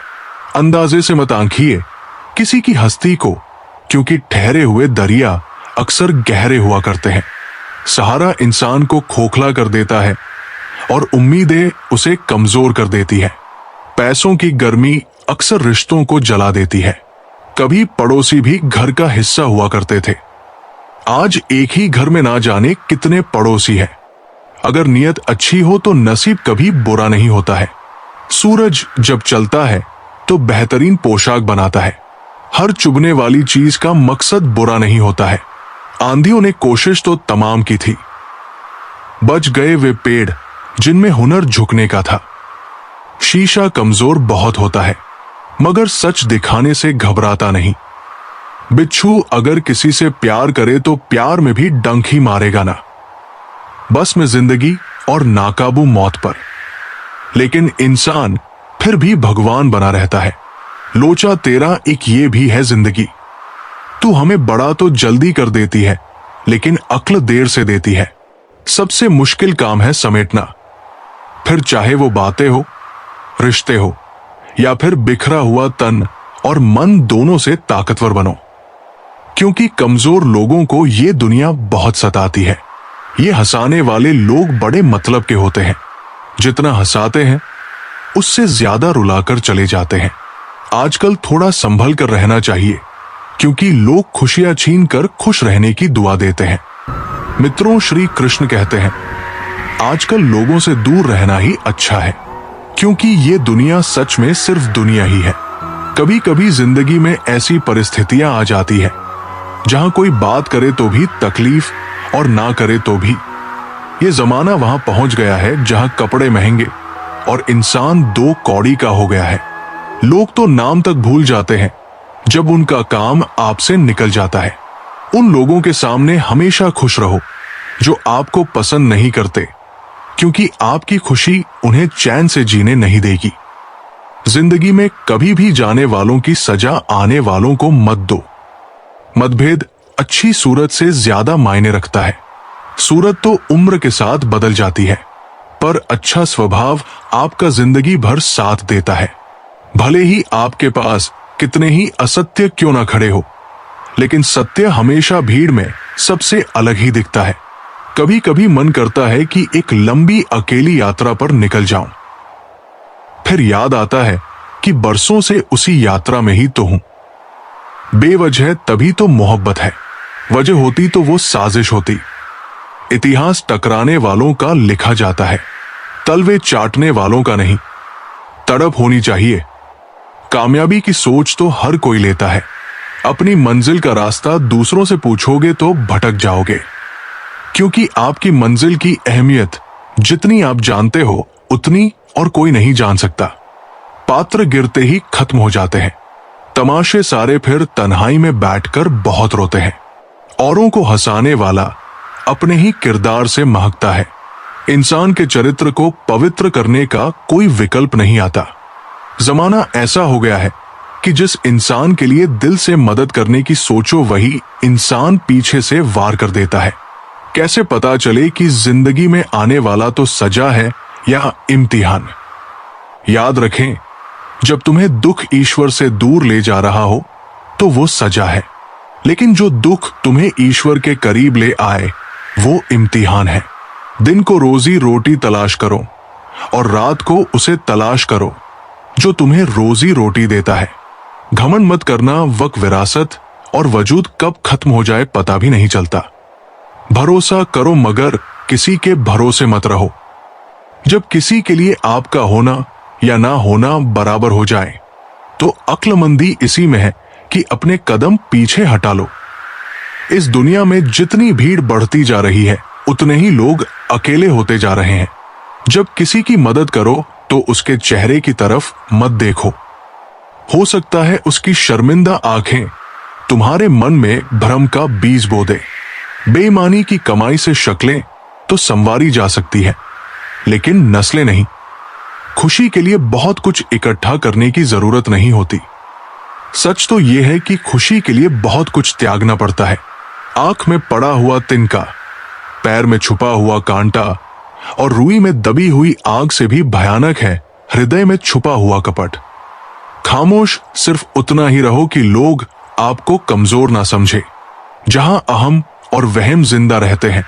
अंदाजे से मत आंखिए किसी की हस्ती को, क्योंकि ठहरे हुए दरिया अक्सर गहरे हुआ करते हैं। सहारा इंसान को खोखला कर देता है और उम्मीदें उसे कमजोर कर देती है। पैसों की गर्मी अक्सर रिश्तों को जला देती है। कभी पड़ोसी भी घर का हिस्सा हुआ करते थे, आज एक ही घर में ना जाने कितने पड़ोसी हैं। अगर नियत अच्छी हो तो नसीब कभी बुरा नहीं होता है। सूरज जब चलता है तो बेहतरीन पोशाक बनाता है। हर चुभने वाली चीज का मकसद बुरा नहीं होता है। आंधियों ने कोशिश तो तमाम की थी, बच गए वे पेड़ जिनमें हुनर झुकने का था। शीशा कमजोर बहुत होता है, मगर सच दिखाने से घबराता नहीं। बिच्छू अगर किसी से प्यार करे तो प्यार में भी डंक ही मारेगा ना। बस में जिंदगी और नाकाबू मौत पर, लेकिन इंसान फिर भी भगवान बना रहता है। लोचा तेरा एक ये भी है जिंदगी, तू हमें बड़ा तो जल्दी कर देती है, लेकिन अक्ल देर से देती है। सबसे मुश्किल काम है समेटना, फिर चाहे वो बातें हो, रिश्ते हो, या फिर बिखरा हुआ तन और मन दोनों से ताकतवर बनो, क्योंकि कमजोर लोगों को ये दुनिया बहुत सताती है। ये हंसाने वाले लोग बड़े मतलब के होते हैं, जितना हंसाते हैं उससे ज्यादा रुलाकर चले जाते हैं। आजकल थोड़ा संभल कर रहना चाहिए, क्योंकि लोग खुशियां छीन कर खुश रहने की दुआ देते हैं। मित्रों, श्री कृष्ण कहते हैं, आजकल लोगों से दूर रहना ही अच्छा है, क्योंकि ये दुनिया सच में सिर्फ दुनिया ही है। कभी कभी जिंदगी में ऐसी परिस्थितियां आ जाती है जहां कोई बात करे तो भी तकलीफ और ना करे तो भी। ये जमाना वहां पहुंच गया है जहां कपड़े महंगे और इंसान दो कौड़ी का हो गया है। लोग तो नाम तक भूल जाते हैं जब उनका काम आपसे निकल जाता है। उन लोगों के सामने हमेशा खुश रहो जो आपको पसंद नहीं करते, क्योंकि आपकी खुशी उन्हें चैन से जीने नहीं देगी। जिंदगी में कभी भी जाने वालों की सजा आने वालों को मत दो। मतभेद अच्छी सूरत से ज्यादा मायने रखता है। सूरत तो उम्र के साथ बदल जाती है, पर अच्छा स्वभाव आपका जिंदगी भर साथ देता है। भले ही आपके पास कितने ही असत्य क्यों ना खड़े हो, लेकिन सत्य हमेशा भीड़ में सबसे अलग ही दिखता है। कभी कभी मन करता है कि एक लंबी अकेली यात्रा पर निकल जाऊं, फिर याद आता है कि बरसों से उसी यात्रा में ही तो हूं। बेवजह तभी तो मोहब्बत है, वजह होती तो वो साजिश होती। इतिहास टकराने वालों का लिखा जाता है, तलवे चाटने वालों का नहीं। तड़प होनी चाहिए। कामयाबी की सोच तो हर कोई लेता है, अपनी मंजिल का रास्ता दूसरों से पूछोगे तो भटक जाओगे, क्योंकि आपकी मंजिल की अहमियत जितनी आप जानते हो उतनी और कोई नहीं जान सकता। पात्र गिरते ही खत्म हो जाते हैं, तमाशे सारे फिर तन्हाई में बैठकर बहुत रोते हैं। औरों को हंसाने वाला अपने ही किरदार से महकता है। इंसान के चरित्र को पवित्र करने का कोई विकल्प नहीं आता। जमाना ऐसा हो गया है कि जिस इंसान के लिए दिल से मदद करने की सोचो वही इंसान पीछे से वार कर देता है। कैसे पता चले कि जिंदगी में आने वाला तो सजा है या इम्तिहान? याद रखें, जब तुम्हें दुख ईश्वर से दूर ले जा रहा हो तो वो सजा है, लेकिन जो दुख तुम्हें ईश्वर के करीब ले आए वो इम्तिहान है। दिन को रोजी रोटी तलाश करो और रात को उसे तलाश करो जो तुम्हें रोजी रोटी देता है। घमंड मत करना, वक्त विरासत और वजूद कब खत्म हो जाए पता भी नहीं चलता। भरोसा करो मगर किसी के भरोसे मत रहो। जब किसी के लिए आपका होना या ना होना बराबर हो जाए तो अक्लमंदी इसी में है कि अपने कदम पीछे हटा लो। इस दुनिया में जितनी भीड़ बढ़ती जा रही है उतने ही लोग अकेले होते जा रहे हैं। जब किसी की मदद करो तो उसके चेहरे की तरफ मत देखो। हो सकता है उसकी शर्मिंदा आंखें तुम्हारे मन में भ्रम का बीज बो दे। बेईमानी की कमाई से शक्लें तो संवारी जा सकती है, लेकिन नस्लें नहीं। खुशी के लिए बहुत कुछ इकट्ठा करने की जरूरत नहीं होती। सच तो यह है कि खुशी के लिए बहुत कुछ त्यागना पड़ता है। आंख में पड़ा हुआ तिनका, पैर में छुपा हुआ कांटा और रुई में दबी हुई आग से भी भयानक है हृदय में छुपा हुआ कपट। खामोश सिर्फ उतना ही रहो कि लोग आपको कमजोर ना समझे। जहां अहम और वहम जिंदा रहते हैं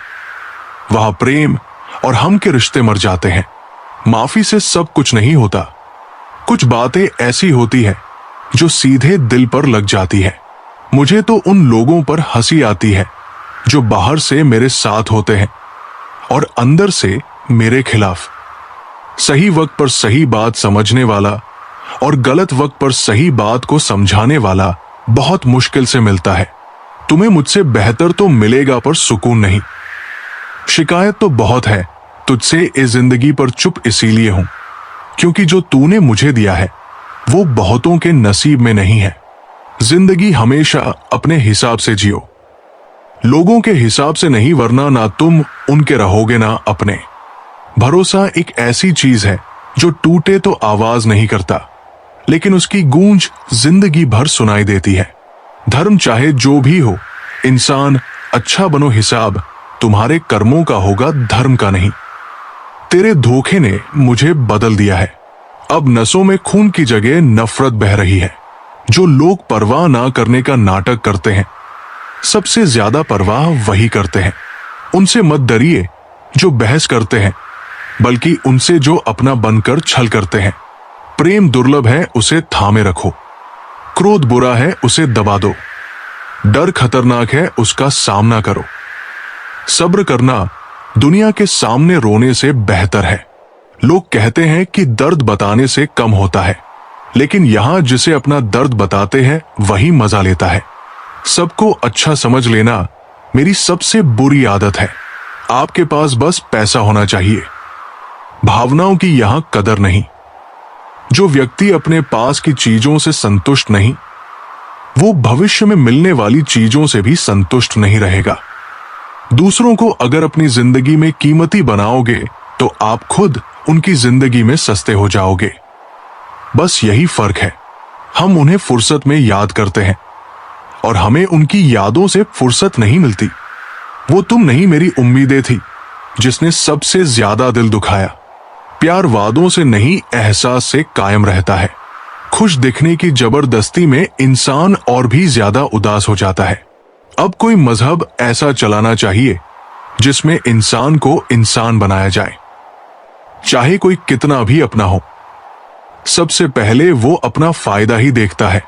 वहां प्रेम और हम के रिश्ते मर जाते हैं। माफी से सब कुछ नहीं होता। कुछ बातें ऐसी होती है जो सीधे दिल पर लग जाती है। मुझे तो उन लोगों पर हंसी आती है जो बाहर से मेरे साथ होते हैं और अंदर से मेरे खिलाफ। सही वक्त पर सही बात समझने वाला और गलत वक्त पर सही बात को समझाने वाला बहुत मुश्किल से मिलता है। तुम्हें मुझसे बेहतर तो मिलेगा पर सुकून नहीं। शिकायत तो बहुत है तुझसे इस जिंदगी पर चुप इसीलिए हूं क्योंकि जो तूने मुझे दिया है वो बहुतों के नसीब में नहीं है। जिंदगी हमेशा अपने हिसाब से जियो, लोगों के हिसाब से नहीं, वरना ना तुम उनके रहोगे ना अपने। भरोसा एक ऐसी चीज है जो टूटे तो आवाज नहीं करता, लेकिन उसकी गूंज जिंदगी भर सुनाई देती है। धर्म चाहे जो भी हो, इंसान अच्छा बनो, हिसाब तुम्हारे कर्मों का होगा, धर्म का नहीं। तेरे धोखे ने मुझे बदल दिया है। अब नसों में खून की जगह नफरत बह रही है। जो लोग परवाह ना करने का नाटक करते हैं, सबसे ज्यादा परवाह वही करते हैं। उनसे मत डरिए जो बहस करते हैं, बल्कि उनसे जो अपना बनकर छल करते हैं। प्रेम दुर्लभ है, उसे थामे रखो। क्रोध बुरा है, उसे दबा दो। डर खतरनाक है, उसका सामना करो। सब्र करना दुनिया के सामने रोने से बेहतर है। लोग कहते हैं कि दर्द बताने से कम होता है, लेकिन यहां जिसे अपना दर्द बताते हैं वही मजा लेता है। सबको अच्छा समझ लेना मेरी सबसे बुरी आदत है। आपके पास बस पैसा होना चाहिए, भावनाओं की यहां कदर नहीं। जो व्यक्ति अपने पास की चीजों से संतुष्ट नहीं, वो भविष्य में मिलने वाली चीजों से भी संतुष्ट नहीं रहेगा। दूसरों को अगर अपनी जिंदगी में कीमती बनाओगे तो आप खुद उनकी जिंदगी में सस्ते हो जाओगे। बस यही फर्क है। हम उन्हें फुर्सत में याद करते हैं और हमें उनकी यादों से फुर्सत नहीं मिलती। वो तुम नहीं, मेरी उम्मीदें थी जिसने सबसे ज्यादा दिल दुखाया। प्यार वादों से नहीं, एहसास से कायम रहता है। खुश दिखने की जबरदस्ती में इंसान और भी ज्यादा उदास हो जाता है। अब कोई मजहब ऐसा चलाना चाहिए जिसमें इंसान को इंसान बनाया जाए, चाहे कोई कितना भी अपना हो। सबसे पहले वो अपना फायदा ही देखता है।